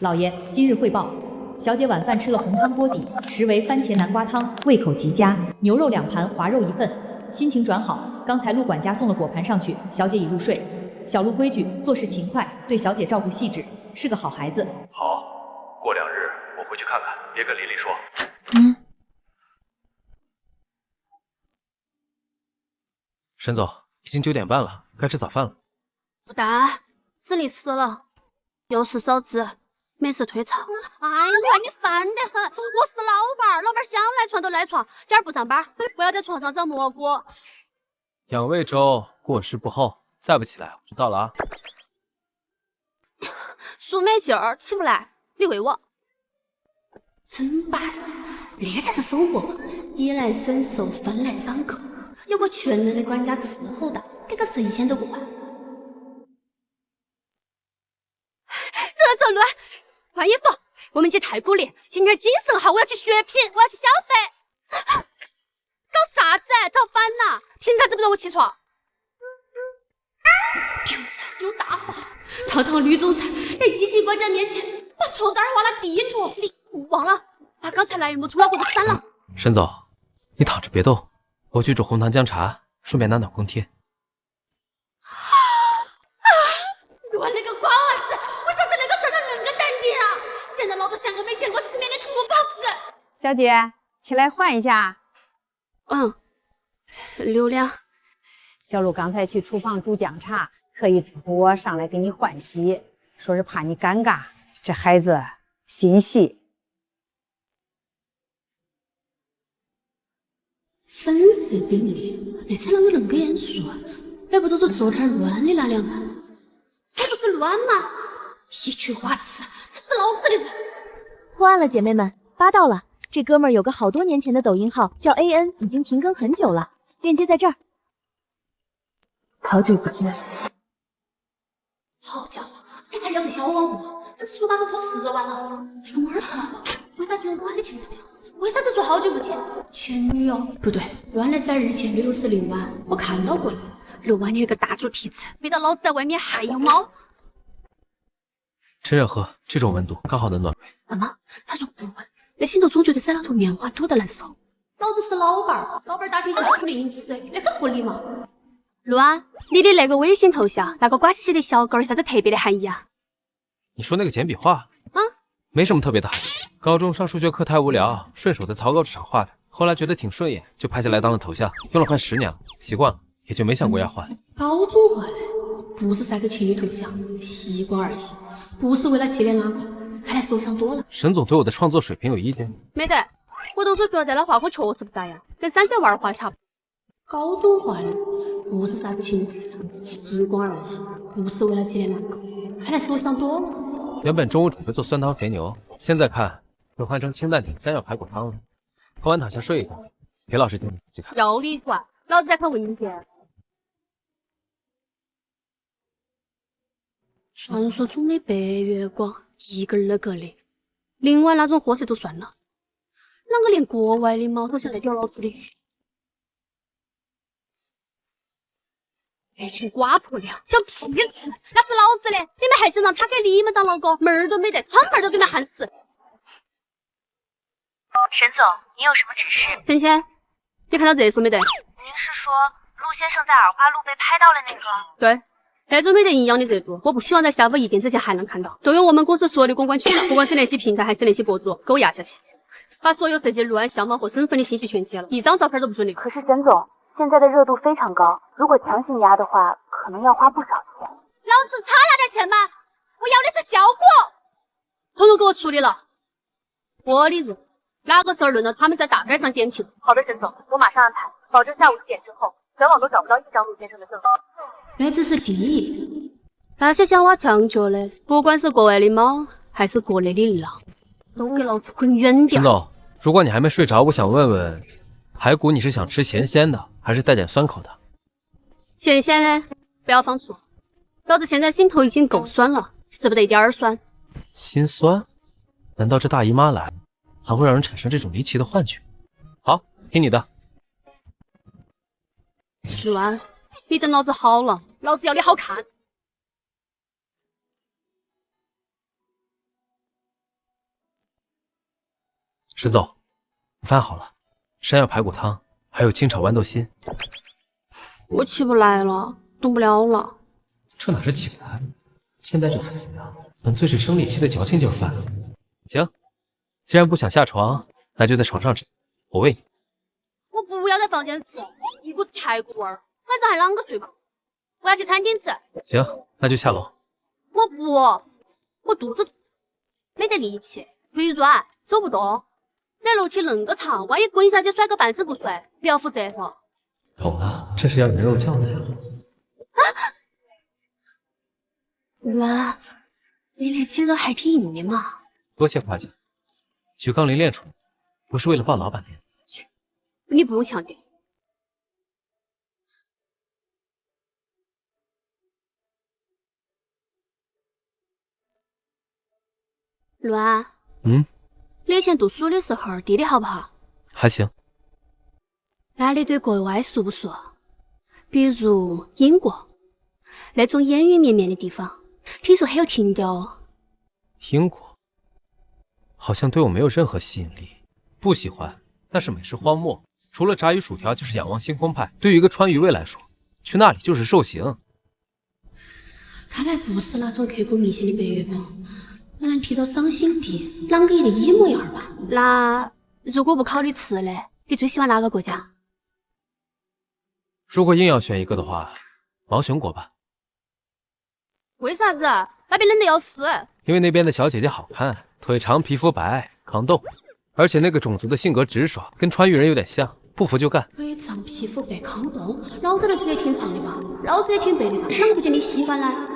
老爷，今日汇报，小姐晚饭吃了红汤锅底，实为番茄南瓜汤，胃口极佳，牛肉2盘，滑肉1份，心情转好。刚才陆管家送了果盘上去，小姐已入睡。小陆规矩，做事勤快，对小姐照顾细致，是个好孩子。好，过2日我回去看看，别跟丽丽说。沈总，已经9点半了，该吃早饭了。不带，子立死了，又是嫂子，每次推搡。哎呀，你烦得很！我是老板，老板想赖床都赖床，今儿不上班，不要在床上找蘑菇。养胃粥过时不候，再不起来我就到了啊！苏没劲儿，起不来，你喂我。真巴适，那才是生活，衣来伸手，饭来张口，有个全能的管家伺候的，给个神仙都不换。走，乱，换衣服，我们去太古里，今天精神好，我要去血拼，我要去消费。搞啥子？早班呐！凭啥子不让我起床？就是有大法，堂堂女总裁在一线管家面前把床单画了地图，你忘了把刚才来一幕出老火都删了。沈总，你躺着别动，我去煮红糖姜茶，顺便暖暖宫贴。乱了个瓜娃子！为啥子那个事儿他恁个淡定啊？现在老子像个没见过世面的土包子。小姐，起来换一下。流量。小璐刚才去厨房煮姜茶，特意嘱咐我上来给你换洗，说是怕你尴尬。这孩子心细。粉色饼里，那才啷个恁个严肃啊？那不都是昨天乱的那两个？这不是乱吗？一句话词，他是老子的人。破案了，姐妹们，扒到了！这哥们儿有个好多年前的抖音号叫 AN， 已经停更很久了，链接在这儿。好久不见。好家伙，那才2岁小网红，这数码上破10万了。那个马尔是哪个？为啥只有乱的情侣头像？为啥只说好久不见？前女友？不对，乱的在日前女友是林婉，我看到过了。六万你那个大猪蹄子，背到老子在外面还有猫。趁热喝，这种温度刚好能暖胃。妈妈，他说不温，那心头总觉得塞了坨棉花堵得难受。老子是老板儿，老板打天下属的隐私，那个不礼貌。乱，你的那个微信头像，那个瓜兮兮的小狗有啥子特别的含义啊？你说那个简笔画啊，没什么特别的含义。高中上数学课太无聊，顺手在草稿纸上画的，后来觉得挺顺眼，就拍下来当了头像，用了快10年了，习惯了，也就没想过要换。高中画的，不是啥子情侣头像，习惯而已，不是为了纪念哪个。看来是我想多了。沈总对我的创作水平有意见？没得，我都说觉得那画风确实不咋样，跟3岁娃儿画差不多。高中画的，不是啥子情侣头像，习惯而已，不是为了纪念哪个。看来是我想多了。原本中午准备做酸汤肥牛，现在看就换成清淡点山药排骨汤了。喝完躺下睡一觉，裴老师就你自己看。要你管，老子在看文件。传说中的白月光，一个儿个的。另外那种货色都算了，啷个连国外的猫都想来叼老子的鱼？那群瓜婆娘想屁吃，那是老子的！你们还想让他给你们当老公？门儿都没得，窗门都给他焊死！沈总，您有什么指示？陈谦，你看到这事没得？您是说陆先生在耳花路被拍到了那个？对，那种没得营养的热度，我不希望在下午1点之前还能看到。都用我们公司所有的公关渠道，不管是那些平台还是那些博主，给我压下去，把所有涉及陆安相貌和身份的信息全切了，一张照片都不准的。可是沈总，现在的热度非常高，如果强行压的话，可能要花不少钱。老子差那点钱吗？我要的是效果，统统给我处理了。我的人，哪个事儿轮到他们在大街上点评？好的，沈总，我马上安排，保证下午1点之后，全网都找不到一张陆先生的证据。那只是第一，那些想挖墙脚的，不管是国外的猫还是国内的狼，都给老子滚远点。陈总，如果你还没睡着，我想问问，排骨你是想吃咸鲜的，还是带点酸口的？咸鲜的，不要放醋。老子现在心头已经够酸了，吃不得一点儿酸。心酸？难道这大姨妈来还会让人产生这种离奇的幻觉？好，听你的。乱，你等老子好了，老子要你好看。沈总，饭好了，山药排骨汤，还有清炒豌豆心。我起不来了，动不了了。这哪是起不来？现在这副死样，纯粹是生理期的矫情劲儿犯了。行，既然不想下床，那就在床上吃，我喂你。我不要在房间吃，一股子排骨味儿，晚上还啷个睡嘛？我要去餐厅吃。行，那就下楼。我不，我肚子没得力气，腿软，走不动。那楼梯恁个长，万一滚下去摔个半身不遂，不要负责任。懂了，这是要人肉酱才好。软，你的肌肉还挺硬的嘛。多谢夸奖，举杠铃练出来，不是为了抱老板练。你不用强调。乱，你以前读书的时候地理好不好？还行。那你对国外熟不熟？比如英国那种烟雨绵绵的地方，听说很有情调哦。英国好像对我没有任何吸引力，不喜欢。那是美食荒漠，除了炸鱼薯条就是仰望星空派。对于一个川渝卫来说，去那里就是受刑。看来不是那种刻骨铭心的8月光。俺提到伤心地，啷个也得一模一样吧？那如果不考虑吃的，你最喜欢哪个国家？如果硬要选一个的话，毛熊国吧。为啥子？那边冷得要死。因为那边的小姐姐好看，腿长，皮肤白，抗冻，而且那个种族的性格直爽，跟川渝人有点像。不服就干。腿长，皮肤白，抗冻，老子的腿也挺长的吧？老子也挺白的，啷个不见你喜欢呢？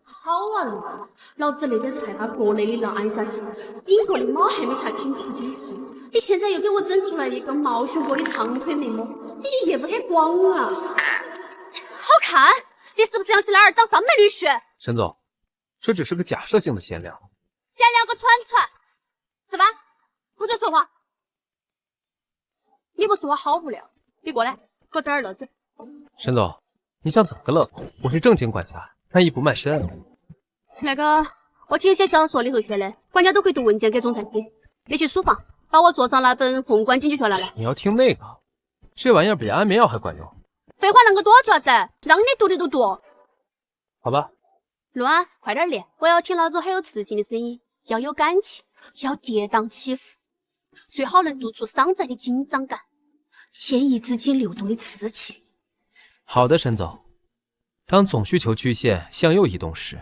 好啊，路，老子那边才把国内的狼按下去，英国的猫还没查清楚底细，你现在又给我整出来一个毛熊国的长腿美梦，你的业务很广啊！好看，你是不是想去哪儿当上门女婿？沈总，这只是个假设性的闲聊。闲聊个串串，吃饭，不准说话。你不说话好无聊，你过来，给我整点乐子。沈总，你想怎么个乐子？我是正经管家，卖艺不卖身。那个，我听写小说的和写的，管家都会读文件给总裁批。你去书房把我桌上那本《宏观经济学》拿来。你要听那个？这玩意儿比安眠药还管用。废话啷个多做啥子？让你读的都读。好吧。乱，快点练！我要听那种很有磁性的声音，要有感情，要跌宕起伏，最好能读出商战的紧张感，牵一资金流动的刺激。好的，沈总。当总需求曲线向右移动时，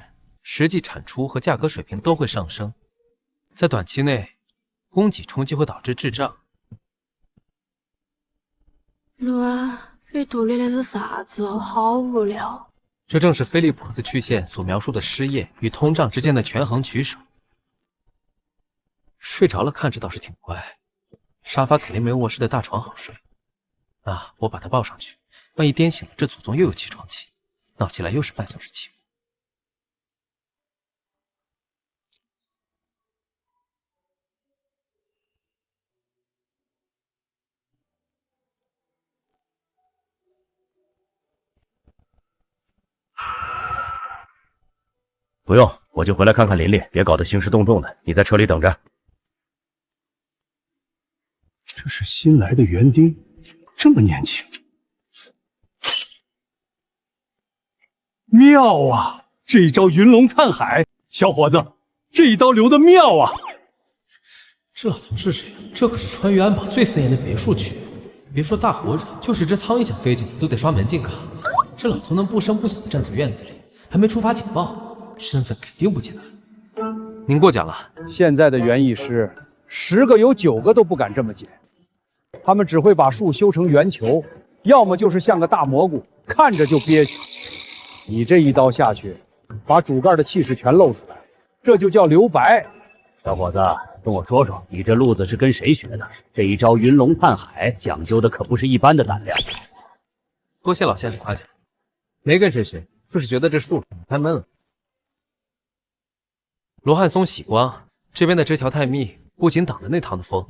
实际产出和价格水平都会上升，在短期内，供给冲击会导致滞胀。乱，你读的那是啥子？好无聊。这正是菲利普斯曲线所描述的失业与通胀之间的权衡取舍。睡着了看着倒是挺乖，沙发肯定没卧室的大床好睡。啊，我把他抱上去，万一颠醒了，这祖宗又有起床气，闹起来又是半小时起。不用，我就回来看看琳琳，别搞得兴师动众的。你在车里等着。这是新来的园丁，这么年轻，妙啊！这一招云龙探海，小伙子，这一刀留的妙啊！这老头是谁啊？这可是川渝安保最森严的别墅区，别说大活人，就是只苍蝇想飞进都得刷门禁卡。这老头能不声不响的站在院子里，还没触发警报。身份肯定不简单。您过奖了。现在的园艺师，10个有9个都不敢这么剪，他们只会把树修成圆球，要么就是像个大蘑菇，看着就憋屈。你这一刀下去，把主干的气势全露出来，这就叫留白。小伙子，跟我说说，你这路子是跟谁学的？这一招云龙探海，讲究的可不是一般的胆量。多谢老先生夸奖，没跟谁学，就是觉得这树太闷了。罗汉松喜光这边的枝条太密，不仅挡了那趟的风，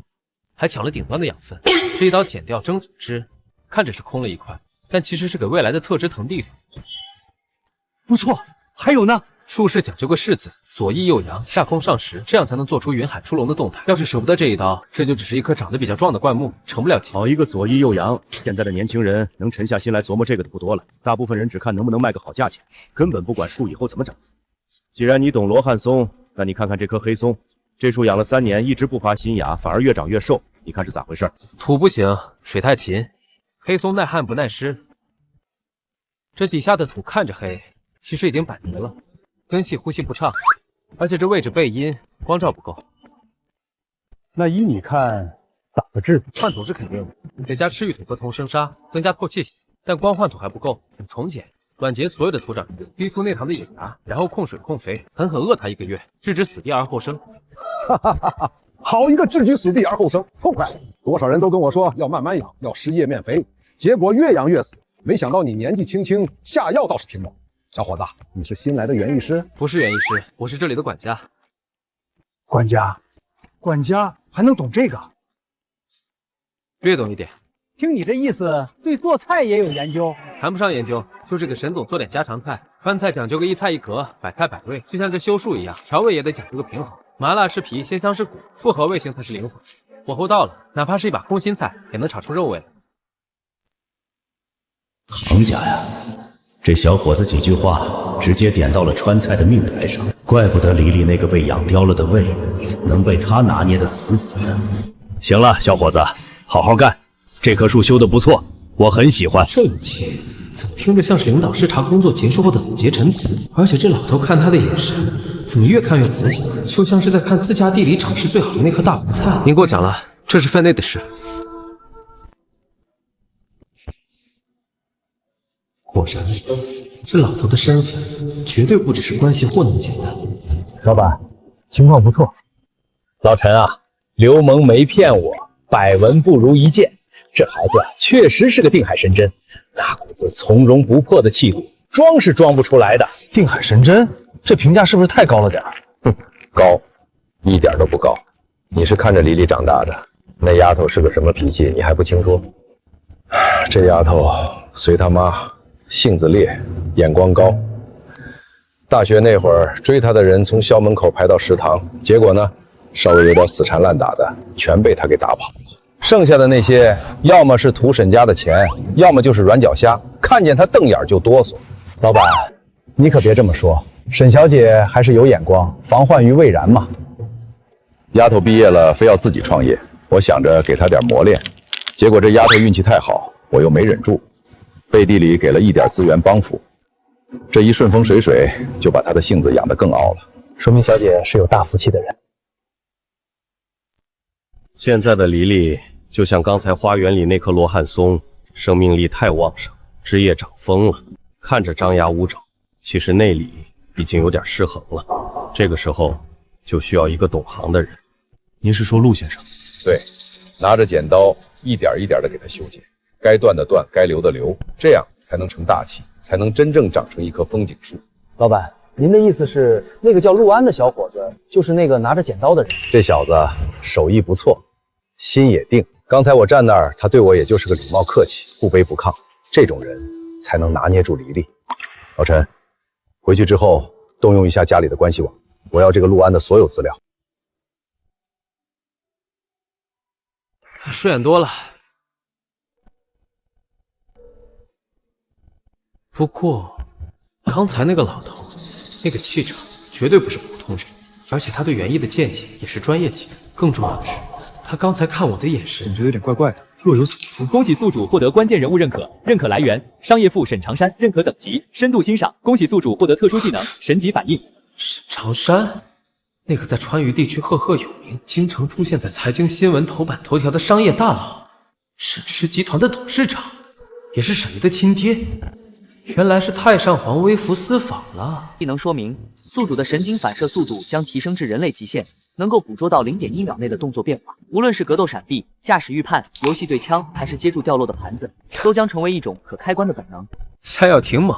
还抢了顶端的养分。这一刀剪掉蒸煮枝，看着是空了一块，但其实是给未来的侧枝腾地方。不错，还有呢。术士讲究个势字，左抑右扬，下空上实，这样才能做出云海出笼的动态。要是舍不得这一刀，这就只是一棵长得比较壮的灌木，成不了精。好一个左抑右扬！现在的年轻人能沉下心来琢磨这个的不多了，大部分人只看能不能卖个好价钱，根本不管树以后怎么长。既然你懂罗汉松，那你看看这棵黑松，这树养了3年，一直不发新芽，反而越长越瘦，你看是咋回事？土不行，水太勤，黑松耐旱不耐湿。这底下的土看着黑，其实已经板结了，根系呼吸不畅，而且这位置背阴，光照不够。那依你看，咋个治？换土是肯定的，得加赤玉土和同生砂，增加透气性。但光换土还不够，从简短截所有的土长，逼出内堂的野芽，然后控水控肥，狠狠饿它1个月，置之死地而后生。哈哈哈哈！好一个置之死地而后生，痛快！多少人都跟我说要慢慢养，要施叶面肥，结果越养越死。没想到你年纪轻轻，下药倒是挺猛。小伙子，你是新来的园艺师？不是园艺师，我是这里的管家。管家，管家还能懂这个？略懂一点。听你这意思，对做菜也有研究？谈不上研究，就是给沈总做点家常菜。川菜讲究个一菜一格，百菜百味，就像这修树一样，调味也得讲究个平衡。麻辣是皮，鲜香是骨，复合味型才是灵魂。火候到了，哪怕是一把空心菜，也能炒出肉味来。行家呀，这小伙子几句话直接点到了川菜的命台上，怪不得黎黎那个被养刁了的胃能被他拿捏得死死的。行了，小伙子，好好干，这棵树修得不错，我很喜欢。这一切怎么听着像是领导视察工作结束后的总结陈词？而且这老头看他的眼神，怎么越看越慈祥，就像是在看自家地里长势最好的那棵大白菜。您过奖了，这是分内的事。果然，这老头的身份绝对不只是关系户那么简单。老板，情况不错。老陈啊，刘萌没骗我，百闻不如一见。这孩子确实是个定海神针，那股子从容不迫的气度，装是装不出来的。定海神针，这评价是不是太高了点？哼，高，一点都不高。你是看着黎黎长大的，那丫头是个什么脾气，你还不清楚？这丫头随他妈。性子烈，眼光高。大学那会儿追她的人从校门口排到食堂，结果呢，稍微有点死缠烂打的，全被她给打跑了。剩下的那些，要么是图沈家的钱，要么就是软脚虾，看见她瞪眼就哆嗦。老板，你可别这么说，沈小姐还是有眼光，防患于未然嘛。丫头毕业了，非要自己创业，我想着给她点磨练，结果这丫头运气太好，我又没忍住。背地里给了一点资源帮扶，这一顺风水水就把他的性子养得更傲了，说明小姐是有大福气的人。现在的黎黎就像刚才花园里那棵罗汉松，生命力太旺盛，枝叶长丰了，看着张牙舞爪，其实内里已经有点失衡了。这个时候就需要一个懂行的人。您是说陆先生？对，拿着剪刀一点一点的给他修剪。该断的断，该留的留，这样才能成大器，才能真正长成一棵风景树。老板，您的意思是，那个叫陆安的小伙子，就是那个拿着剪刀的人？这小子手艺不错，心也定。刚才我站那儿，他对我也就是个礼貌客气，不卑不亢。这种人才能拿捏住黎黎。老陈，回去之后动用一下家里的关系网，我要这个陆安的所有资料。顺眼多了。不过，刚才那个老头，那个气场绝对不是普通人，而且他对园艺的见解也是专业级的。更重要的是，他刚才看我的眼神，感觉有点怪怪的，若有所思。恭喜宿主获得关键人物认可，认可来源商业富沈长山，认可等级深度欣赏。恭喜宿主获得特殊技能神级反应。沈长山，那个在川渝地区赫赫有名，经常出现在财经新闻头版头条的商业大佬，沈氏集团的董事长，也是沈黎的亲爹。原来是太上皇微服私访了。技能说明：宿主的神经反射速度将提升至人类极限，能够捕捉到0.1秒内的动作变化。无论是格斗闪避、驾驶预判、游戏对枪，还是接住掉落的盘子，都将成为一种可开关的本能。下药挺猛，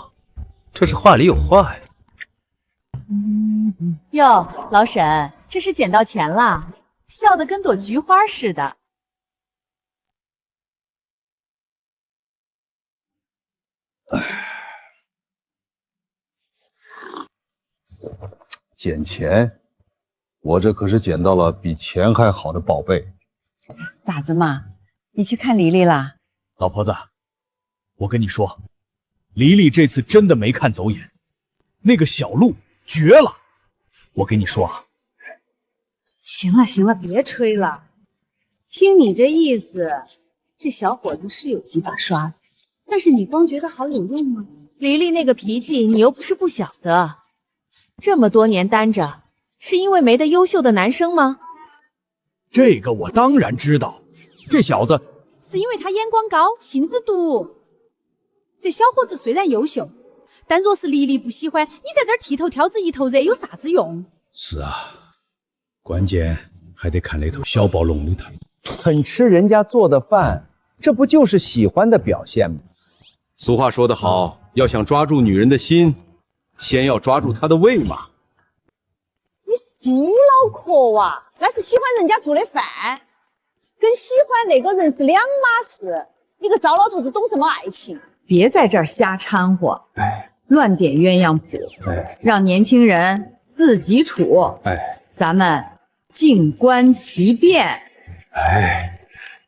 这是话里有话呀。哟，老沈，这是捡到钱啦，笑得跟朵菊花似的。捡钱，我这可是捡到了比钱还好的宝贝。咋子嘛？你去看黎黎啦？老婆子，我跟你说，黎黎这次真的没看走眼，那个小鹿绝了。我跟你说啊，行了行了，别吹了。听你这意思，这小伙子是有几把刷子，但是你光觉得好有用吗？黎黎那个脾气，你又不是不晓得。这么多年单着，是因为没得优秀的男生吗？这个我当然知道，这小子是因为他眼光高，心思毒。这小伙子虽然优秀，但若是黎黎不喜欢，你在这儿剃头挑子一头热，有啥子用？是啊，关键还得看那头小暴龙的态度。肯吃人家做的饭，这不就是喜欢的表现吗？俗话说得好，要想抓住女人的心，先要抓住她的胃嘛。你是猪脑壳哇！那是喜欢人家做的饭，跟喜欢那个人是两码事。你个糟老头子懂什么爱情？别在这儿瞎掺和，乱点鸳鸯谱，让年轻人自己处，咱们静观其变。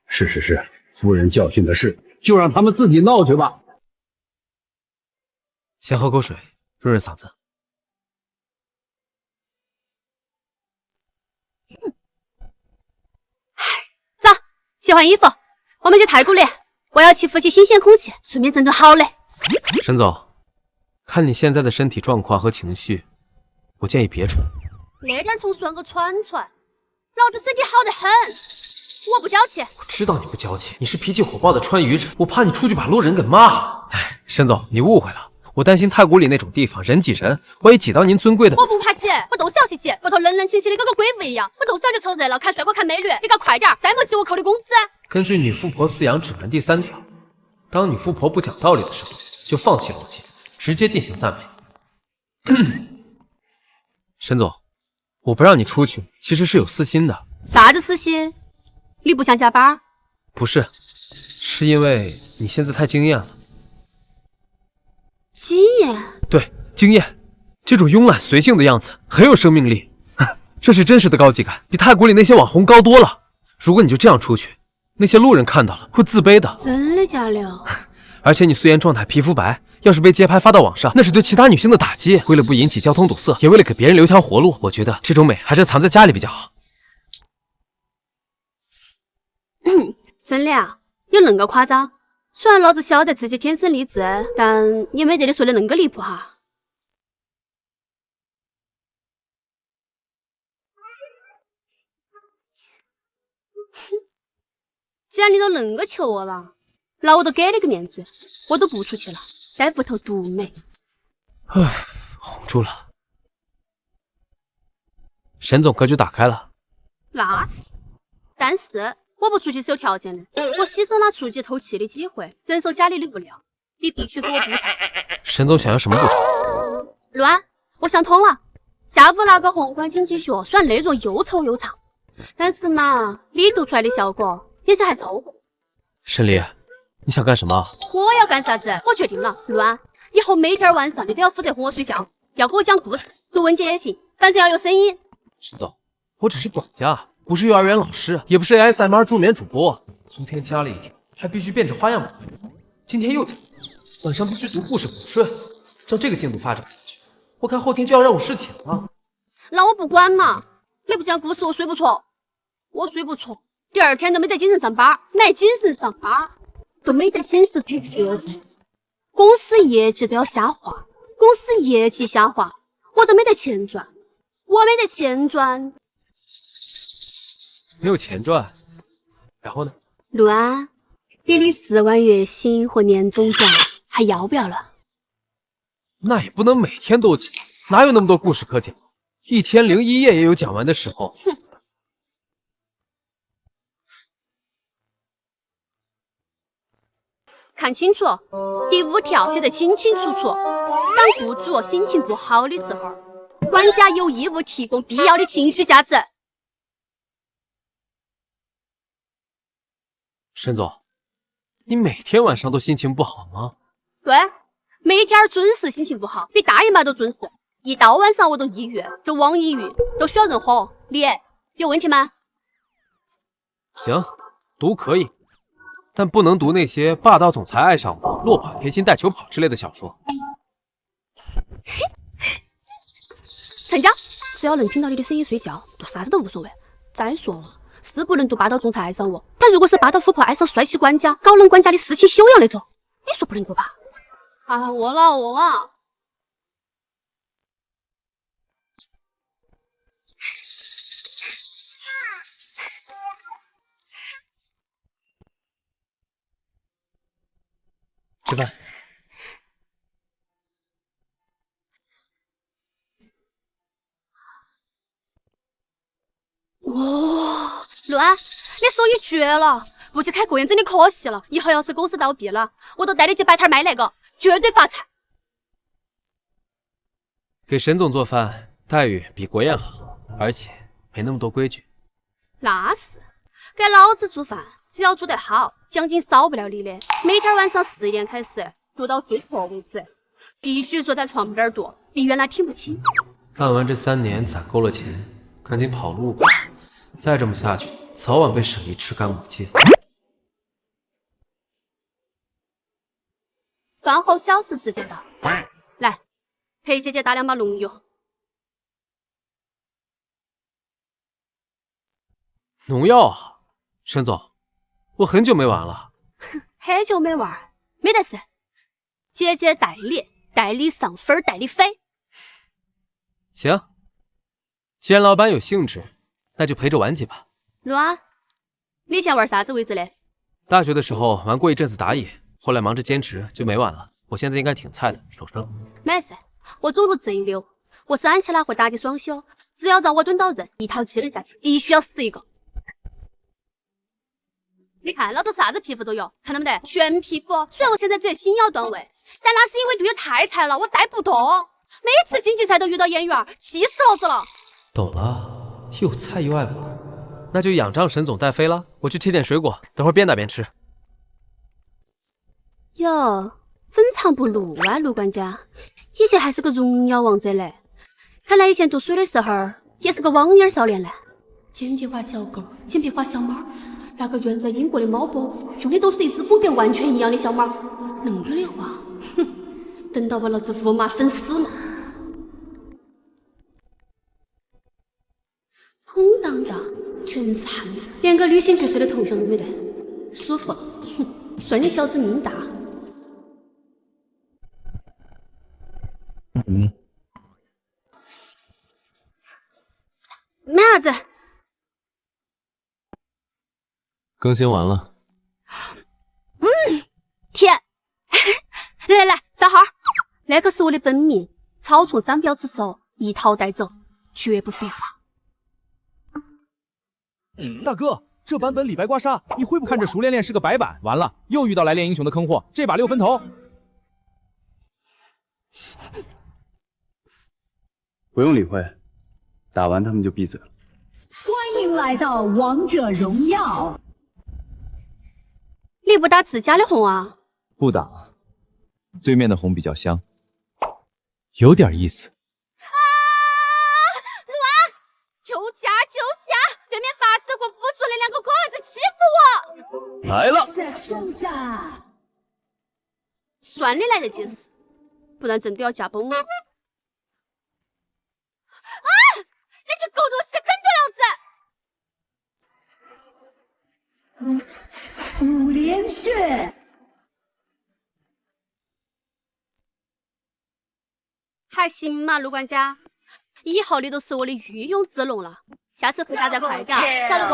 是，夫人教训的是，就让他们自己闹去吧。先喝口水，润润嗓子。走，去换衣服，我们去太古里，我要去呼吸新鲜空气，顺便整顿好嘞。沈总，看你现在的身体状况和情绪，我建议别出。那点痛算个喘喘，老子身体好得很，我不娇气。我知道你不娇气，你是脾气火爆的川渝人，我怕你出去把路人给骂了。哎，沈总，你误会了。我担心太古里那种地方人挤人，万一挤到您尊贵的……我不怕挤，我都小气挤，外头冷冷清清的跟个鬼屋一样。我从小就凑热闹，看帅哥看美女，你搞快点，再没挤我扣的工资。根据女富婆饲养指南第3条，当女富婆不讲道理的时候，就放弃逻辑，直接进行赞美。沈总，我不让你出去，其实是有私心的。啥子私心？你不想加班？不是，是因为你现在太惊艳了。惊艳？对，惊艳，这种慵懒随性的样子很有生命力，这是真实的高级感，比太古里那些网红高多了。如果你就这样出去，那些路人看到了会自卑的。真的假的？而且你素颜状态，皮肤白，要是被街拍发到网上，那是对其他女性的打击。为了不引起交通堵塞，也为了给别人留条活路，我觉得这种美还是藏在家里比较好。真的啊？有恁个夸张？虽然老子晓得自己天生丽质，但也没得你说的恁个离谱哈。既然你都恁个求我了，那我都给你个面子，我都不出去了，在屋头独美。唉，哄住了。沈总格局打开了。那是，但是我不出去是有条件的，我牺牲了出去透气的机会，忍受家里的无聊，你必须给我补偿。沈总想要什么补偿？乱，我想通了。下午那个宏观经济学虽然内容又臭又长，但是嘛，你读出来的效果也许还凑合。沈离，你想干什么？我要干啥子？我决定了，乱，以后每天晚上你都要负责哄我睡觉，要给我讲故事，读文件也行，反正要有声音。沈总，我只是管家。不是幼儿园老师，也不是 ASMR 助眠主播，昨天加了一条，还必须变着花样补台词，今天又加，晚上必须读故事补睡，照这个进度发展下去，我看后天就要让我侍寝了。那我不管嘛，你不讲故事我睡不着，我睡不着，第二天都没得精神上班，没精神上班都没得心思做学子，公司业绩都要下滑，公司业绩下滑，我都没得钱赚，我没得钱赚。没有钱赚，然后呢？乱，给你4万月薪和年终奖，还要不要了？那也不能每天都讲，哪有那么多故事可讲？1001夜也有讲完的时候。看清楚，第5条写得清清楚楚。当雇主心情不好的时候，管家有义务提供必要的情绪价值。沈总，你每天晚上都心情不好吗？对，每天准时心情不好，比大姨妈都准时。一到晚上我都抑郁，就网抑郁，都需要人哄。你有问题吗？行，读可以，但不能读那些霸道总裁爱上我、落跑甜心带球跑之类的小说。成交，只要能听到你的声音睡觉，读啥子都无所谓。再说了，是不能读霸道总裁爱上我，但如果是霸道富婆爱上帅气管家，高冷管家的士气修养那种，你说不能读吧？啊，饿了饿了。吃饭。哇，陆安，你手艺绝了！不去开国宴真的可惜了。以后要是公司倒闭了，我都带你去摆摊卖那个，绝对发财。给沈总做饭，待遇比国宴好，而且没那么多规矩。那是，给老子做饭，只要做得好，奖金少不了你的。每天晚上11点开始，读到睡着为止，必须坐在床边读，比原来听不清。干完这3年攒够了钱，赶紧跑路吧。再这么下去，早晚被沈黎吃干抹净。饭后小事时间到，来，陪姐姐打2把龙油。农药啊，沈总，我很久没玩了。很久没玩，没得事。姐姐带你上分，带你飞。行，既然老板有兴致，那就陪着玩几把。陆安，你以前玩啥子位置的？大学的时候玩过一阵子打野，后来忙着兼职就没玩了。我现在应该挺菜的，手生。没事，我走路贼溜，我3起来会打的双休，只要让我蹲到人，一套技能下去，必须要死一个。你看老子啥子皮肤都有，看到没得？全皮肤。虽然我现在只心腰段位，但那是因为队友太菜了，我带不动。每次晋级赛都遇到眼缘，气死老子了。懂了，又菜又爱玩，那就仰仗沈总带飞了。我去切点水果，等会儿边打边吃。哟，深藏不露啊，陆管家，以前还是个荣耀王者嘞。看来以前读书的时候也是个网眼少年嘞。简笔画小狗，简笔画小猫，那个远在英国的猫博用的都是一只风格完全一样的小猫。能有的话，哼，等到把老子驸马粉丝嘛。空荡荡，全是汉子，连个女性角色的头像都没得，舒服。哼，算你小子命大。没啥子。更新完了。甜。来来来，小号，那可是我的本命，草丛3标之首，一套带走，绝不废话。大哥，这版本李白刮痧，你会不看着熟练练是个白板？完了，又遇到来练英雄的坑货，这把6分头。不用理会，打完他们就闭嘴了。欢迎来到王者荣耀。你不打自家的红啊？不打，对面的红比较香，有点意思。陆安，救驾救驾！对面发射过无助的2个狗儿子欺负我。来了。算你来得及时，不然真的要驾崩了。啊！那个狗东西跟着老子！5连血。还行嘛，陆管家，以后你都是我的御用之龙了。下次回家再快点，晓得不？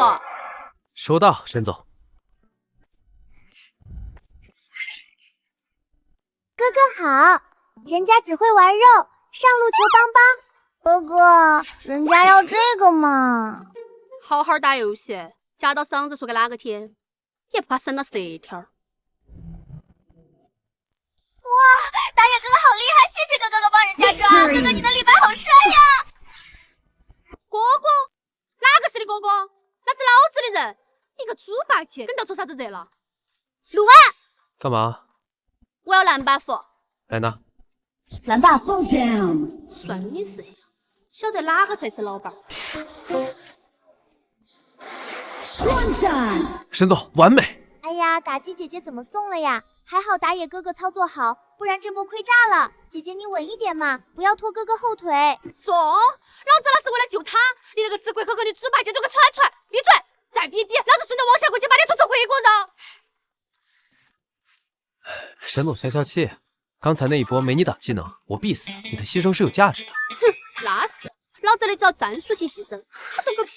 收到，沈总。哥哥好，人家只会玩肉，上路求帮帮。哥哥，人家要这个嘛。好好打游戏，夹到嗓子说给哪个听，也不怕省了舌条。哇，打野哥哥好厉害，谢谢哥哥帮人家抓。哥哥你的李白好帅呀！哥哥，哪个是你哥哥？那是老子的人。你个猪八戒，跟到凑啥子热了？陆安，干嘛？我要蓝 buff。来拿。蓝 buff down。算你识相，晓得哪个才是老板。双闪。沈总，完美。哎呀，妲己姐姐怎么送了呀？还好打野哥哥操作好，不然这波亏炸了。姐姐你稳一点嘛，不要拖哥哥后腿。送？老子那是为了救他！你那个只会呵呵的猪八戒，做个串串，闭嘴！再比比，老子顺着王霞过去把你做成回锅肉。沈总消消气，刚才那一波没你挡技能，我必死。你的牺牲是有价值的。哼，那是，老子的叫战术性牺牲，他懂个屁！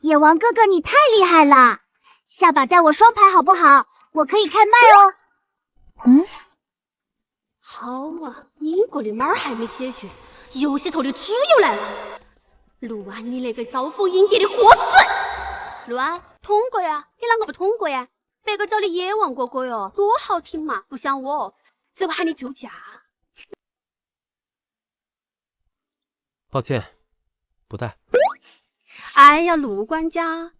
野王哥哥，你太厉害了，下把带我双排好不好？我可以开麦哦。嗯，好啊，英国的猫儿还没解决，游戏头的猪又来了。陆安，你那个招蜂引蝶的货孙！陆安，通过呀，你啷个不通过呀？别个叫你野王哥哥哟，多好听嘛，不像我，只会喊你救驾。抱歉，不带。哎呀，陆管家，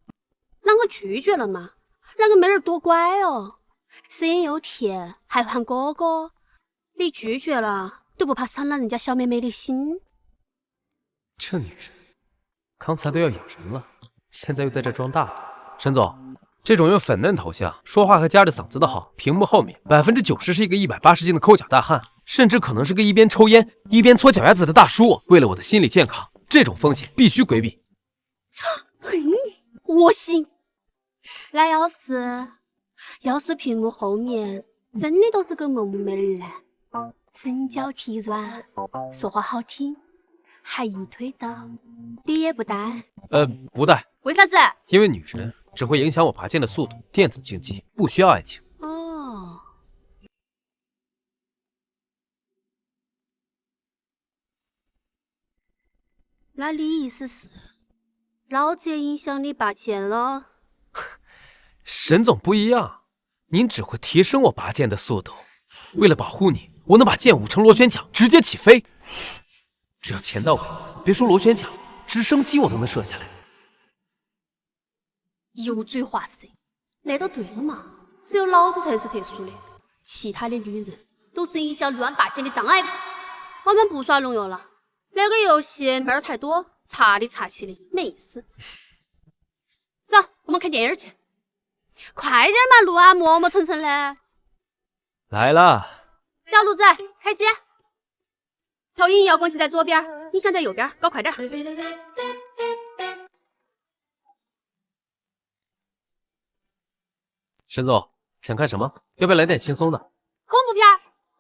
啷个拒绝了嘛？那个妹儿多乖哦，声音又甜，还喊哥哥。你拒绝了，都不怕伤了人家小妹妹的心？这女人，刚才都要咬人了，现在又在这装大度。沈总，这种用粉嫩头像、说话还夹着嗓子的好，屏幕后面90%是一个180斤的抠脚大汉，甚至可能是个一边抽烟一边搓脚丫子的大叔。为了我的心理健康，这种风险必须规避。我信。那要是屏幕后面真的都是个萌妹儿呢？身娇体软，说话好听，还硬推倒，你也不带？不带。为啥子？因为女人只会影响我拔剑的速度，电子竞技不需要爱情。哦。那你意思是，老子也影响你拔剑了？沈总不一样，您只会提升我拔剑的速度。为了保护你，我能把剑舞成螺旋桨，直接起飞。只要钱到位，别说螺旋桨，直升机我都能射下来。油嘴滑舌，那都对了嘛。只有老子才是特殊的，其他的女人都是影响乱拔剑的障碍物。我们不耍农药了，那个游戏妹儿太多，查里查气的，没意思。走，我们看电影去。快点嘛，路啊，磨磨蹭蹭的。来了。小路子，开机。投影遥控器在左边，音响在右边，搞快点。沈总，想看什么？要不要来点轻松的？恐怖片。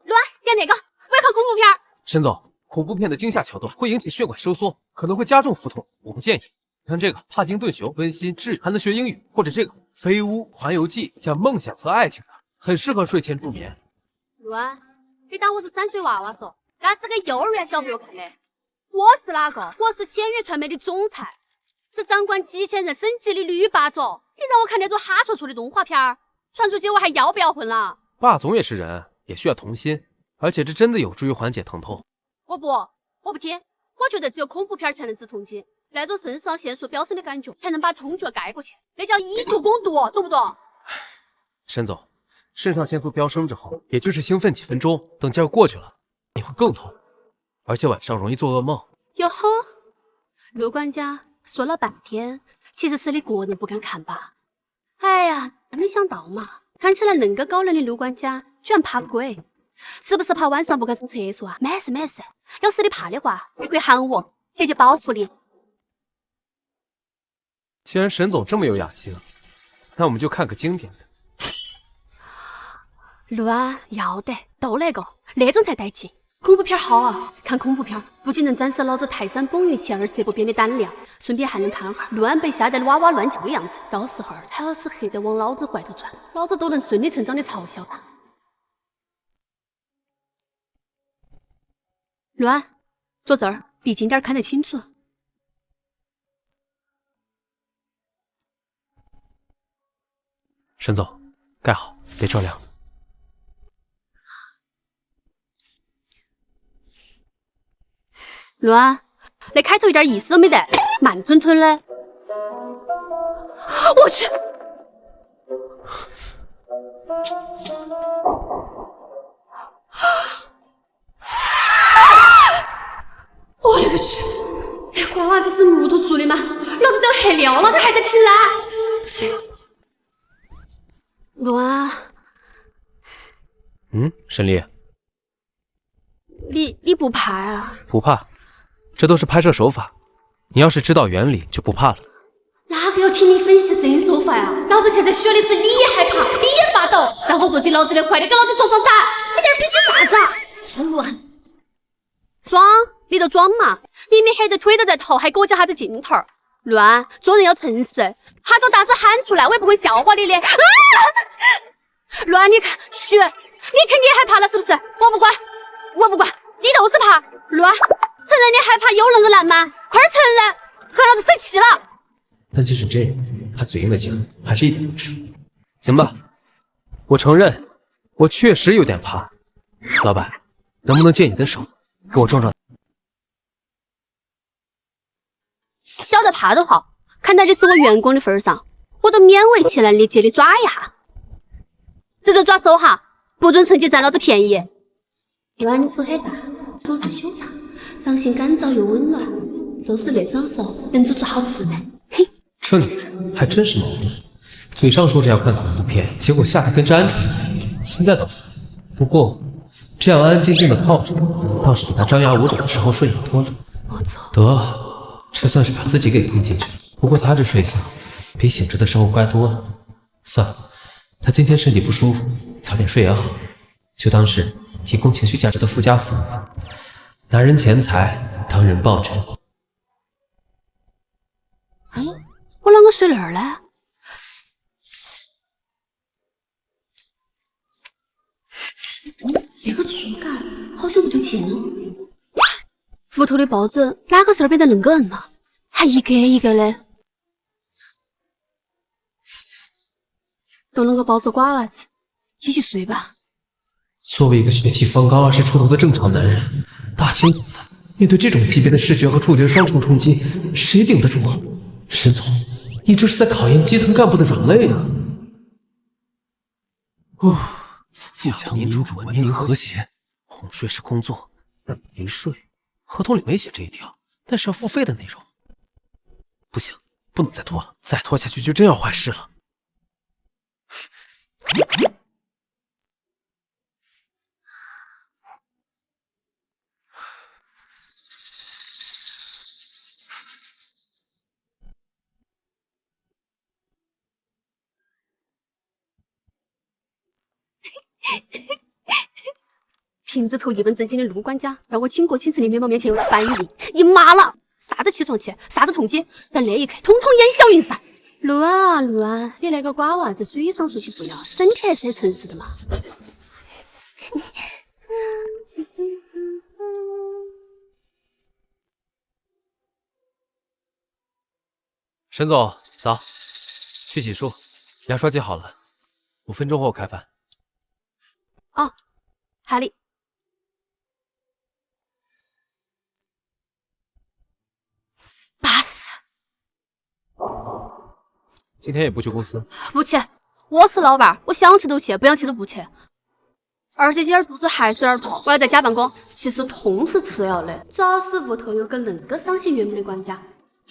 乱点那个，我要看恐怖片。沈总，恐怖片的惊吓桥段会引起血管收缩，可能会加重腹痛，我不建议。看这个《帕丁顿熊》，温馨治愈，还能学英语。或者这个《飞屋环游记》，讲梦想和爱情的，很适合睡前助眠。乱，你当我是3岁娃娃说？那是给幼儿园小朋友看的。我是哪个？我是浅月传媒的总裁，是掌管几千人升级的女霸总。你让我看那种哈戳戳的动画片儿，传出去我还要不要混了？霸总也是人，也需要童心，而且这真的有助于缓解疼痛。我不听，我觉得只有恐怖片才能治痛经，那种肾上腺素飙升的感觉才能把痛觉盖过去，那叫以毒攻毒，懂不懂？沈总，肾上腺素飙升之后，也就是兴奋几分钟，等劲儿过去了，你会更痛，而且晚上容易做噩梦。哟呵，陆管家说了半天，其实是你个人不敢看吧？哎呀，没想到嘛，看起来恁个高冷的陆管家居然怕鬼，是不是怕晚上不敢上厕所啊？没事没事，要是你怕的话，你可以喊我，姐姐保护你。既然沈总这么有雅兴，那我们就看个经典的。陆啊，要得，都那个，那种才带劲。恐怖片好啊，看恐怖片不仅能展示老子泰山崩于前而色不变的胆量，顺便还能看哈陆安被吓得哇哇乱叫的样子。到时候他要是黑得往老子怀头钻，老子都能顺理成章的嘲笑他。陆安，坐这儿，离近点看得清楚。沈总，盖好，别着凉。陆安，那开头一点意思都没得，慢吞吞的。我去！我勒个去！那瓜娃子是木头做的吗？老子都要黑了，老子还得拼啦！不行。陆安，沈丽，你不怕啊？不怕，这都是拍摄手法，你要是知道原理，就不怕了。哪个要听你分析这手法呀？老子现在学的是你也害怕，你也发抖，然后跺起老子的，快点给老子壮壮胆！你在这分析啥子啊？真乱！装，你就装嘛！明明黑的腿都在头，还给我讲啥子劲头儿？乱，做人要诚实，哈多大声喊出来，我也不会笑话你的。啊！乱，你看，嘘，你肯定也害怕了是不是？我不管，我不管，你就是怕。乱，承认你害怕有那个难吗？快点承认，让老子生气了。但即使这样，他嘴硬的劲还是一点不少。行吧，我承认，我确实有点怕。老板，能不能借你的手给我壮壮？晓得怕都好，看在你是我员工的份上，我都勉为其难的借你抓一下。只准抓手哈，不准趁机占老子便宜。原来你手很大，手指修长，掌心干燥又温暖，都是那双手能煮出好吃的。嘿，这女人还真是矛盾，嘴上说着要看恐怖片，结果下来跟着鹌鹑一样。现在倒好，不过这样安安静静的靠着，倒是比她张牙舞爪的时候顺眼多了。我操！得，这算是把自己给推进去了。不过她这睡相比醒着的时候乖多了。算了，她今天身体不舒服，早点睡也好，就当是提供情绪价值的附加服务吧。拿人钱财当人报酬。哎，我啷个睡那儿呢？那个触感好像不对劲哦。屋头的报纸哪个事儿变得恁个硬了？还一格一格的。动了个抱着瓜娃子，继续睡吧。作为一个血气方刚、20出头的正常男人，大清早的面对这种级别的视觉和触觉双重冲击，谁顶得住啊？沈总，你这是在考验基层干部的软肋啊！富强、民主、文明、和谐，哄睡是工作，没睡。合同里没写这一条，但是要付费的内容。不行，不能再拖了，再拖下去就真要坏事了。平时头一本正经的陆管家，在我倾国倾城的面貌面前有了反应，你妈了！啥子起床气，啥子痛经，在那一刻统统烟消云散。陆啊陆啊，你那个瓜娃子嘴上说起不要，身体还是很诚实的嘛。沈总，早，去洗漱，牙刷接好了，5分钟后开饭。哦，好嘞。巴适。今天也不去公司？不去，我是老板，我想去都去，不想去都不去。而且今儿肚子还是有点痛，我要在家办公。其实痛是次要的，主要是屋头有个恁个伤心悦目的管家，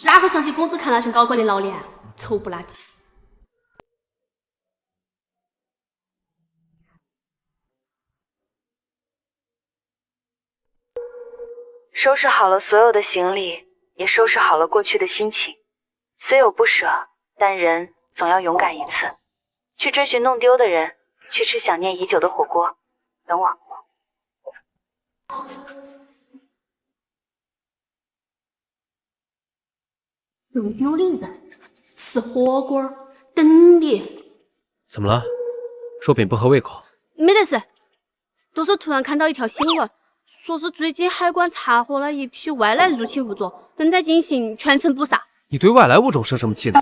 哪会想起公司看那群高管的老脸，丑不拉几。收拾好了所有的行李，也收拾好了过去的心情。虽有不舍，但人总要勇敢一次，去追寻弄丢的人，去吃想念已久的火锅。等我。弄丢的人，吃火锅，等你。怎么了？肉饼不合胃口？没得事，都是突然看到一条新闻，说是最近海关查获了一批外来入侵物种，正在进行全程捕杀。你对外来物种生什么气呢？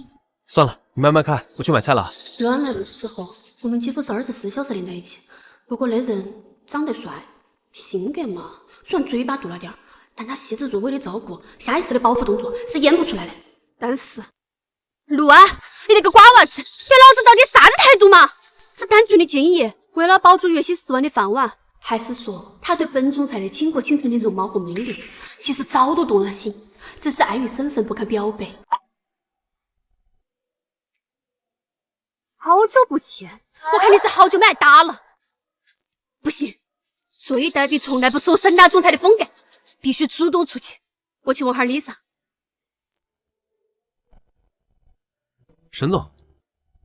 算了，你慢慢看，我去买菜了。乱来的时候，我们几乎是24小时连在一起。不过那人长得帅，性格嘛，虽然嘴巴毒了点，但他细致入微的照顾，下意识的保护动作是演不出来的。但是，陆安，你那个瓜娃子，对老子到底啥子态度嘛？是单纯的敬意，为了保住月薪10万的饭碗，还是说他对本总裁的倾国倾城的容貌和魅力，其实早都动了心，只是碍于身份不肯表白。好久不见，我看你是好久没挨打了。不行，最大的从来不是我沈大总裁的风格，必须主动出击。我去问下Lisa。沈总，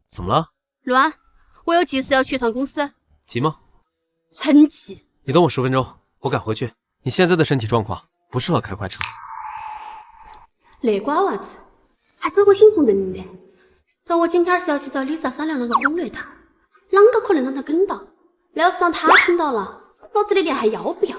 怎么了？陆安，我有急事要去一趟公司。急吗？很急。你等我10分钟，我赶回去。你现在的身体状况不适合开快车。那瓜娃子还走过心红人的，但我今天是要去找李莎商量啷个攻略他，啷个可能让他跟到？那要是让他听到了，老子的脸还要不要？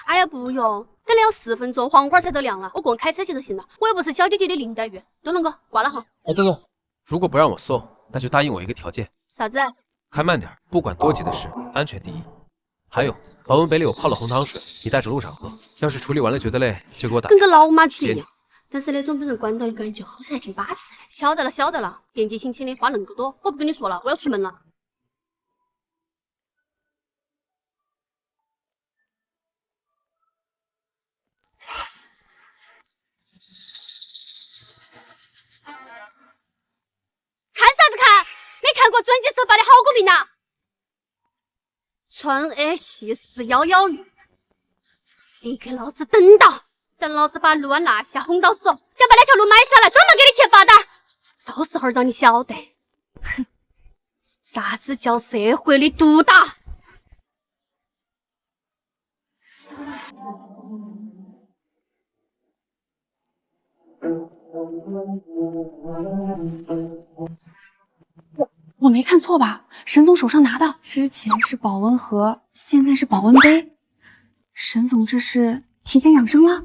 哎呀，不用，等了要10分钟，黄瓜才都凉了，我个人开车去就行了。我又不是小姐姐的林黛玉。东龙哥，挂了哈。等等，如果不让我送，那就答应我一个条件。啥子？开慢点，不管多急的事，安全第一。还有，保温杯里我泡了红糖水，你带着路上喝。要是处理完了觉得累，就给我打。跟个老马子一样。但是那种被人关到的感觉，好像还挺巴适。晓得了，晓得了。年纪轻轻的话恁个多，我不跟你说了，我要出门了。看啥子看？没看过遵纪守法的好公民呐！川 A7416，你给老子等到！等老子把陆安拿下，轰到手，想把那条路买下来，专门给你贴罚单，到时候让你晓得，哼，啥子叫社会的毒打！我没看错吧？沈总手上拿的之前是保温盒，现在是保温杯。沈总这是提前养生了？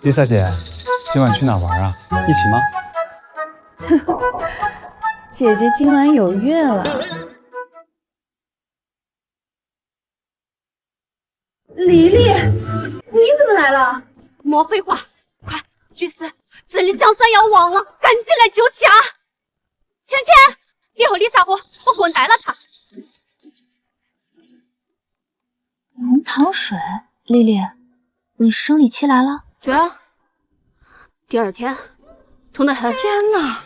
丽萨姐，今晚去哪玩啊？一起吗？姐姐今晚有约了。黎黎，你怎么来了？莫废话，快，居士，这里江山要亡了，赶紧来救驾！芊芊，你和李莎我个人带了她。红糖水，丽丽，你生理期来了？对啊，第2天，痛得很。天哪，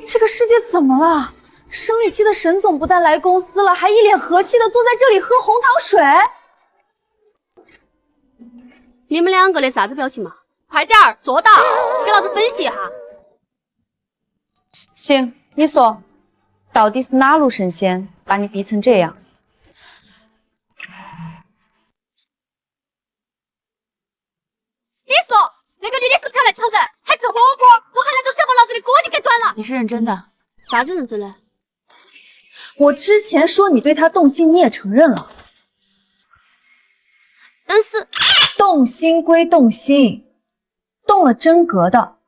这个世界怎么了？生理期的沈总不但来公司了，还一脸和气的坐在这里喝红糖水。你们2个的啥子表情嘛？快点儿坐到，给老子分析一下。行，你说，到底是哪路神仙把你逼成这样？你说那个女的是不是要来抢人，还吃火锅？我看那都是要把老子的锅底给端了。你是认真的？啥子认真的？我之前说你对他动心，你也承认了。但是动心归动心，动了真格的，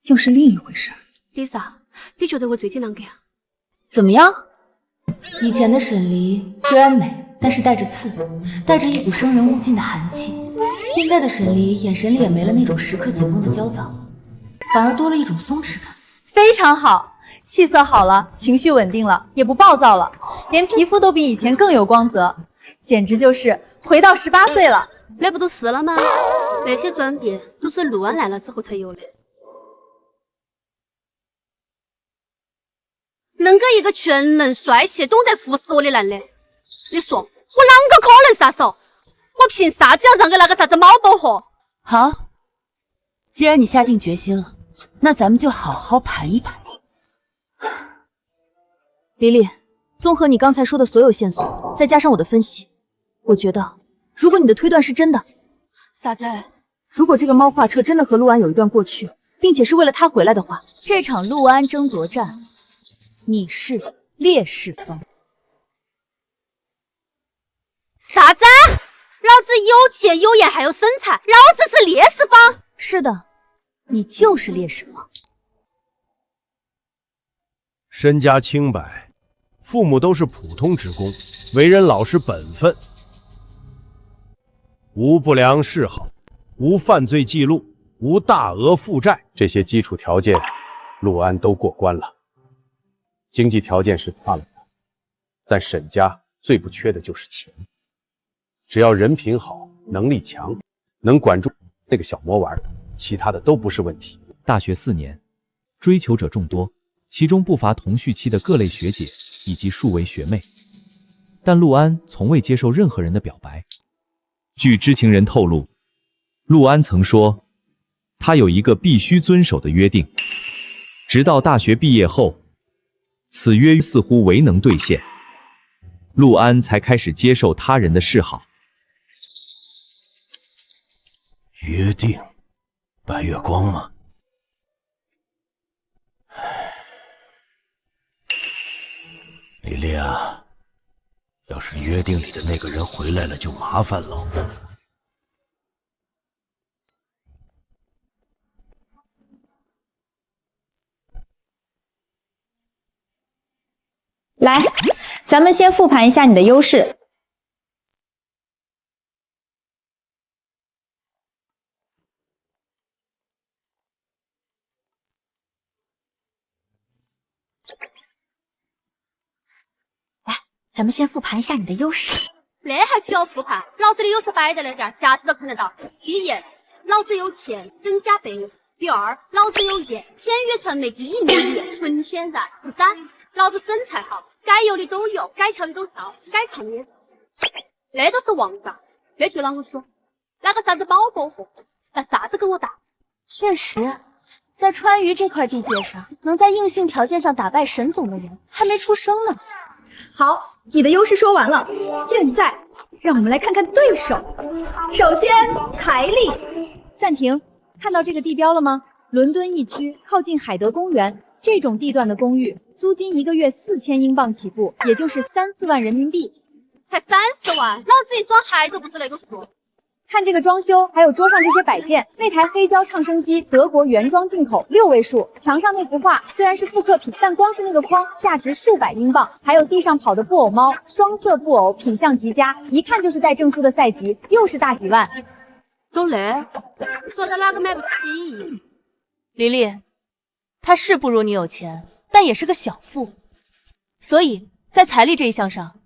又是另一回事。丽莎，你觉得我最近啷个样？怎么样？以前的沈离虽然美，但是带着刺，带着一股生人勿近的寒气。现在的沈离眼神里也没了那种时刻紧绷的焦躁，反而多了一种松弛感。非常好，气色好了，情绪稳定了，也不暴躁了，连皮肤都比以前更有光泽，简直就是回到18岁了。那不都是了吗？那些转变都是陆安来了之后才有的。恁个一个全能、帅气、懂得服侍我的男的，你说我啷个可能撒手？我凭啥子要让个那个啥子猫保护？好，既然你下定决心了，那咱们就好好盘一盘。黎黎，综合你刚才说的所有线索，再加上我的分析，我觉得，如果你的推断是真的，啥子？如果这个猫跨车真的和陆安有一段过去，并且是为了他回来的话，这场陆安争夺战，你是劣势方。啥子？老子有钱有颜还有身材，老子是劣势方？是的，你就是劣势方。身家清白，父母都是普通职工，为人老实本分，无不良嗜好，无犯罪记录，无大额负债，这些基础条件，陆安都过关了。经济条件是差了点，但沈家最不缺的就是钱。只要人品好，能力强，能管住那个小魔丸，其他的都不是问题。大学4年，追求者众多，其中不乏同续期的各类学姐以及数位学妹，但陆安从未接受任何人的表白。据知情人透露，陆安曾说，他有一个必须遵守的约定，直到大学毕业后，此约似乎未能兑现，陆安才开始接受他人的示好。约定，白月光吗？莉莉啊，要是约定里的那个人回来了，就麻烦了。来，咱们先复盘一下你的优势。咱们先复盘一下你的优势。那还需要复盘？老子的优势摆在那点，下次都看得到。第一，老子有钱，增加倍；第二，老子有颜，签约传媒第1美女，纯天然；第三，老子身材好，该有的都有，该翘的都翘，该唱的也唱。那都是王道。那句啷个说？那个啥子包裹货，那啥子跟我打？确实，在川渝这块地界上，能在硬性条件上打败沈总的人还没出生呢。好，你的优势说完了，现在让我们来看看对手。首先，财力。暂停，看到这个地标了吗？伦敦一区，靠近海德公园，这种地段的公寓，租金1个月4000英镑起步，也就是3、4万人民币。才30万，老子一双鞋都不止那个数。看这个装修，还有桌上这些摆件，那台黑胶唱声机德国原装进口，6位数。墙上那幅画虽然是复刻品，但光是那个框价值数百英镑。还有地上跑的布偶猫，双色布偶，品相极佳，一看就是带证书的赛级，又是大几万。都那，说到哪个买不起？黎黎，他是不如你有钱，但也是个小富，所以在财力这一项上，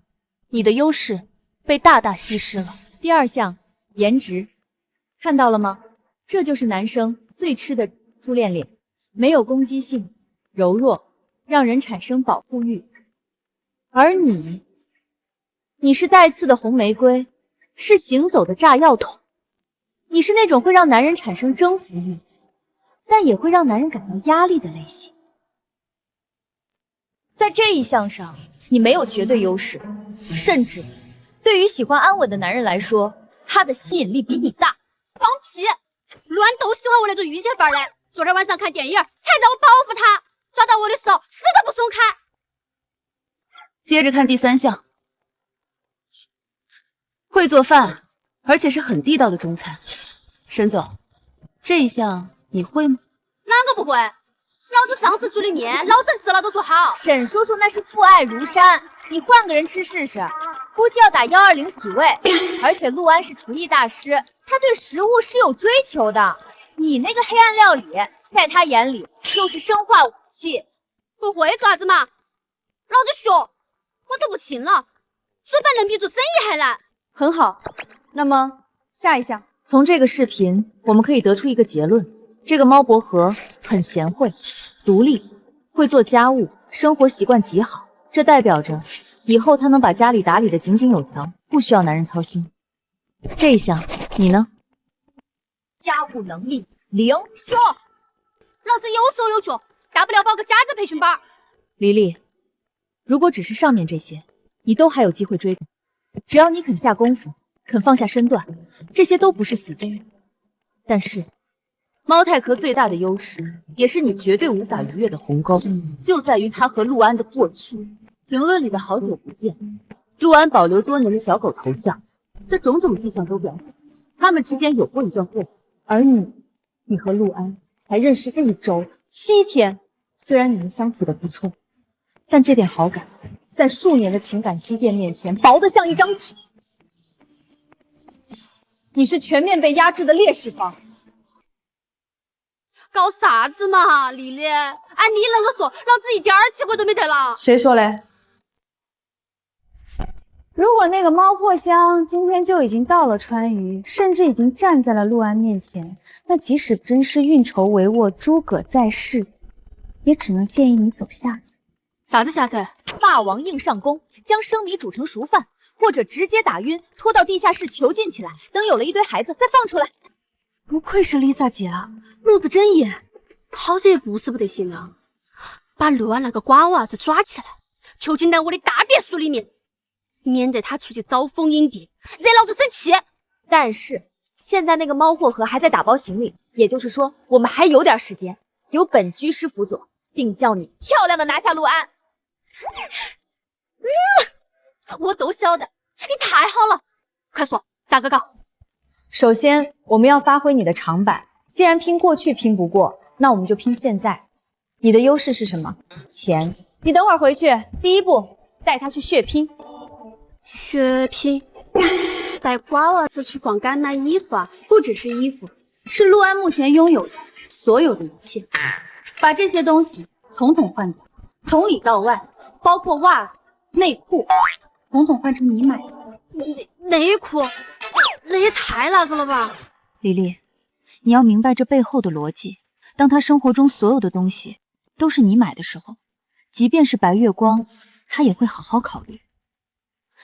你的优势被大大稀释了。第二项。颜值，看到了吗？这就是男生最吃的初恋脸，没有攻击性，柔弱，让人产生保护欲。而你是带刺的红玫瑰，是行走的炸药桶。你是那种会让男人产生征服欲，但也会让男人感到压力的类型。在这一项上，你没有绝对优势，甚至对于喜欢安稳的男人来说，他的吸引力比你大。放屁！陆安都喜欢我那种御姐范儿的。昨天晚上看电影，才让我保护他，抓到我的手，死都不松开。接着看第3项，会做饭，而且是很地道的中餐。沈总，这一项你会吗？哪个不会？老子上次煮的面，老沈吃了都说好。沈叔叔那是父爱如山，你换个人吃试试。估计要打120洗胃，而且陆安是厨艺大师，他对食物是有追求的。你那个黑暗料理，在他眼里就是生化武器。不会爪子嘛？老子学，我都不信了。煮饭能比做生意还难。很好，那么下一项，从这个视频我们可以得出一个结论：这个猫薄荷很贤惠、独立，会做家务，生活习惯极好。这代表着以后他能把家里打理得井井有条，不需要男人操心。这一项你呢？家务能力0，说，老子有手有脚，大不了报个家政培训班。黎黎，如果只是上面这些，你都还有机会追上，只要你肯下功夫，肯放下身段，这些都不是死局。但是，猫泰壳最大的优势，也是你绝对无法逾越的鸿沟，就在于他和陆安的过去。评论里的好久不见，陆安保留多年的小狗头像，这种种迹象都表明他们之间有过一段过往。而你和陆安才认识1周7天，虽然你们相处的不错，但这点好感在数年的情感积淀面前薄得像一张纸。你是全面被压制的劣势方。搞啥子嘛，丽丽？按你那个说，老子一点机会都没得了。谁说嘞？如果那个猫破箱今天就已经到了川渝，甚至已经站在了陆安面前，那即使真是运筹帷幄，诸葛在世，也只能建议你走下子，啥子下策？霸王硬上弓，将生米煮成熟饭，或者直接打晕，拖到地下室囚禁起来，等有了一堆孩子再放出来。不愧是 Lisa 姐啊，路子真野。好像也不是不得行啊，把陆安那个瓜娃子抓起来，囚禁在我的大别墅里面，免得他出去招蜂引蝶，惹老子生气。但是现在那个猫货盒还在打包行李，也就是说我们还有点时间。有本居师辅佐，定叫你漂亮的拿下陆安。我都晓得，你太好了，快说咋个搞？首先，我们要发挥你的长板。既然拼过去拼不过，那我们就拼现在。你的优势是什么？钱。你等会儿回去，第一步带他去血拼。血拼？带瓜娃子去逛街买衣服啊？不只是衣服，是陆安目前拥有的所有的一切。把这些东西统统换掉，从里到外，包括袜子、内裤，统统换成你买的。内裤？那也太那个了吧？李丽，你要明白这背后的逻辑。当他生活中所有的东西都是你买的时候，即便是白月光，他也会好好考虑。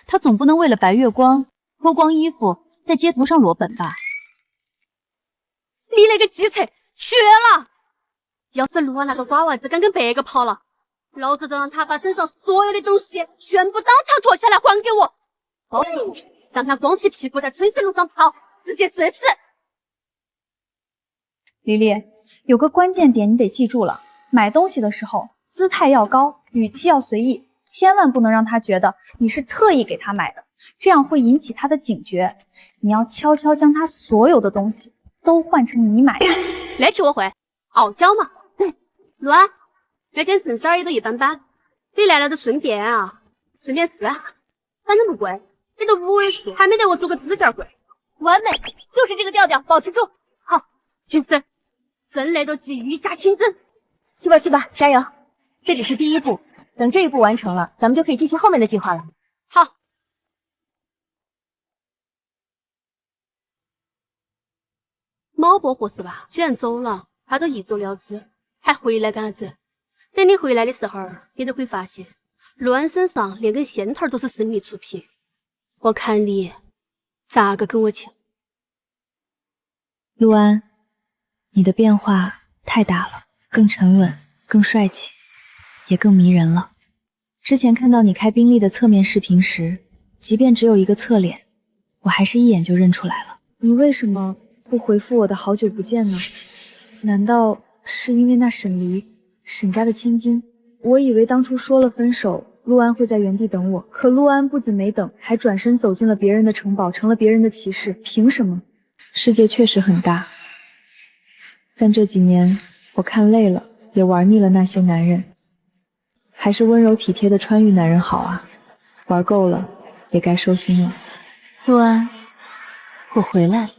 他总不能为了白月光脱光衣服在街头上裸奔吧？你那个计策绝了！要是陆安那个瓜娃子敢跟别个跑了，老子都让他把身上所有的东西全部当场脱下来还给我，保证让他光起屁股在春熙路上跑，直接睡死。李丽，有个关键点你得记住了，买东西的时候姿态要高，语气要随意，千万不能让他觉得你是特意给他买的，这样会引起他的警觉。你要悄悄将他所有的东西都换成你买的。那题我会，傲娇嘛。陆安，那天衬衫也都一般般，你来了就顺便试下，反正不贵，你都5位数，还没得我做个指甲贵。完美，就是这个调调，保持住。好，去死！真累都急御驾亲征。去吧去吧，加油！这只是第一步，等这一步完成了，咱们就可以进行后面的计划了。好。猫伯合适吧？既然走了，他都一走了之，还回来干啥子？等你回来的时候，你都会发现，陆安身上连根线头都是生理出品。我看你咋个跟我抢？陆安，你的变化太大了，更沉稳，更帅气，也更迷人了。之前看到你开宾利的侧面视频时，即便只有一个侧脸，我还是一眼就认出来了。你为什么不回复我的好久不见呢？难道是因为那沈离，沈家的千金？我以为当初说了分手，陆安会在原地等我，可陆安不仅没等，还转身走进了别人的城堡，成了别人的骑士。凭什么？世界确实很大，但这几年我看累了，也玩腻了那些男人，还是温柔体贴的川渝男人好啊！玩够了，也该收心了。陆安，我回来了。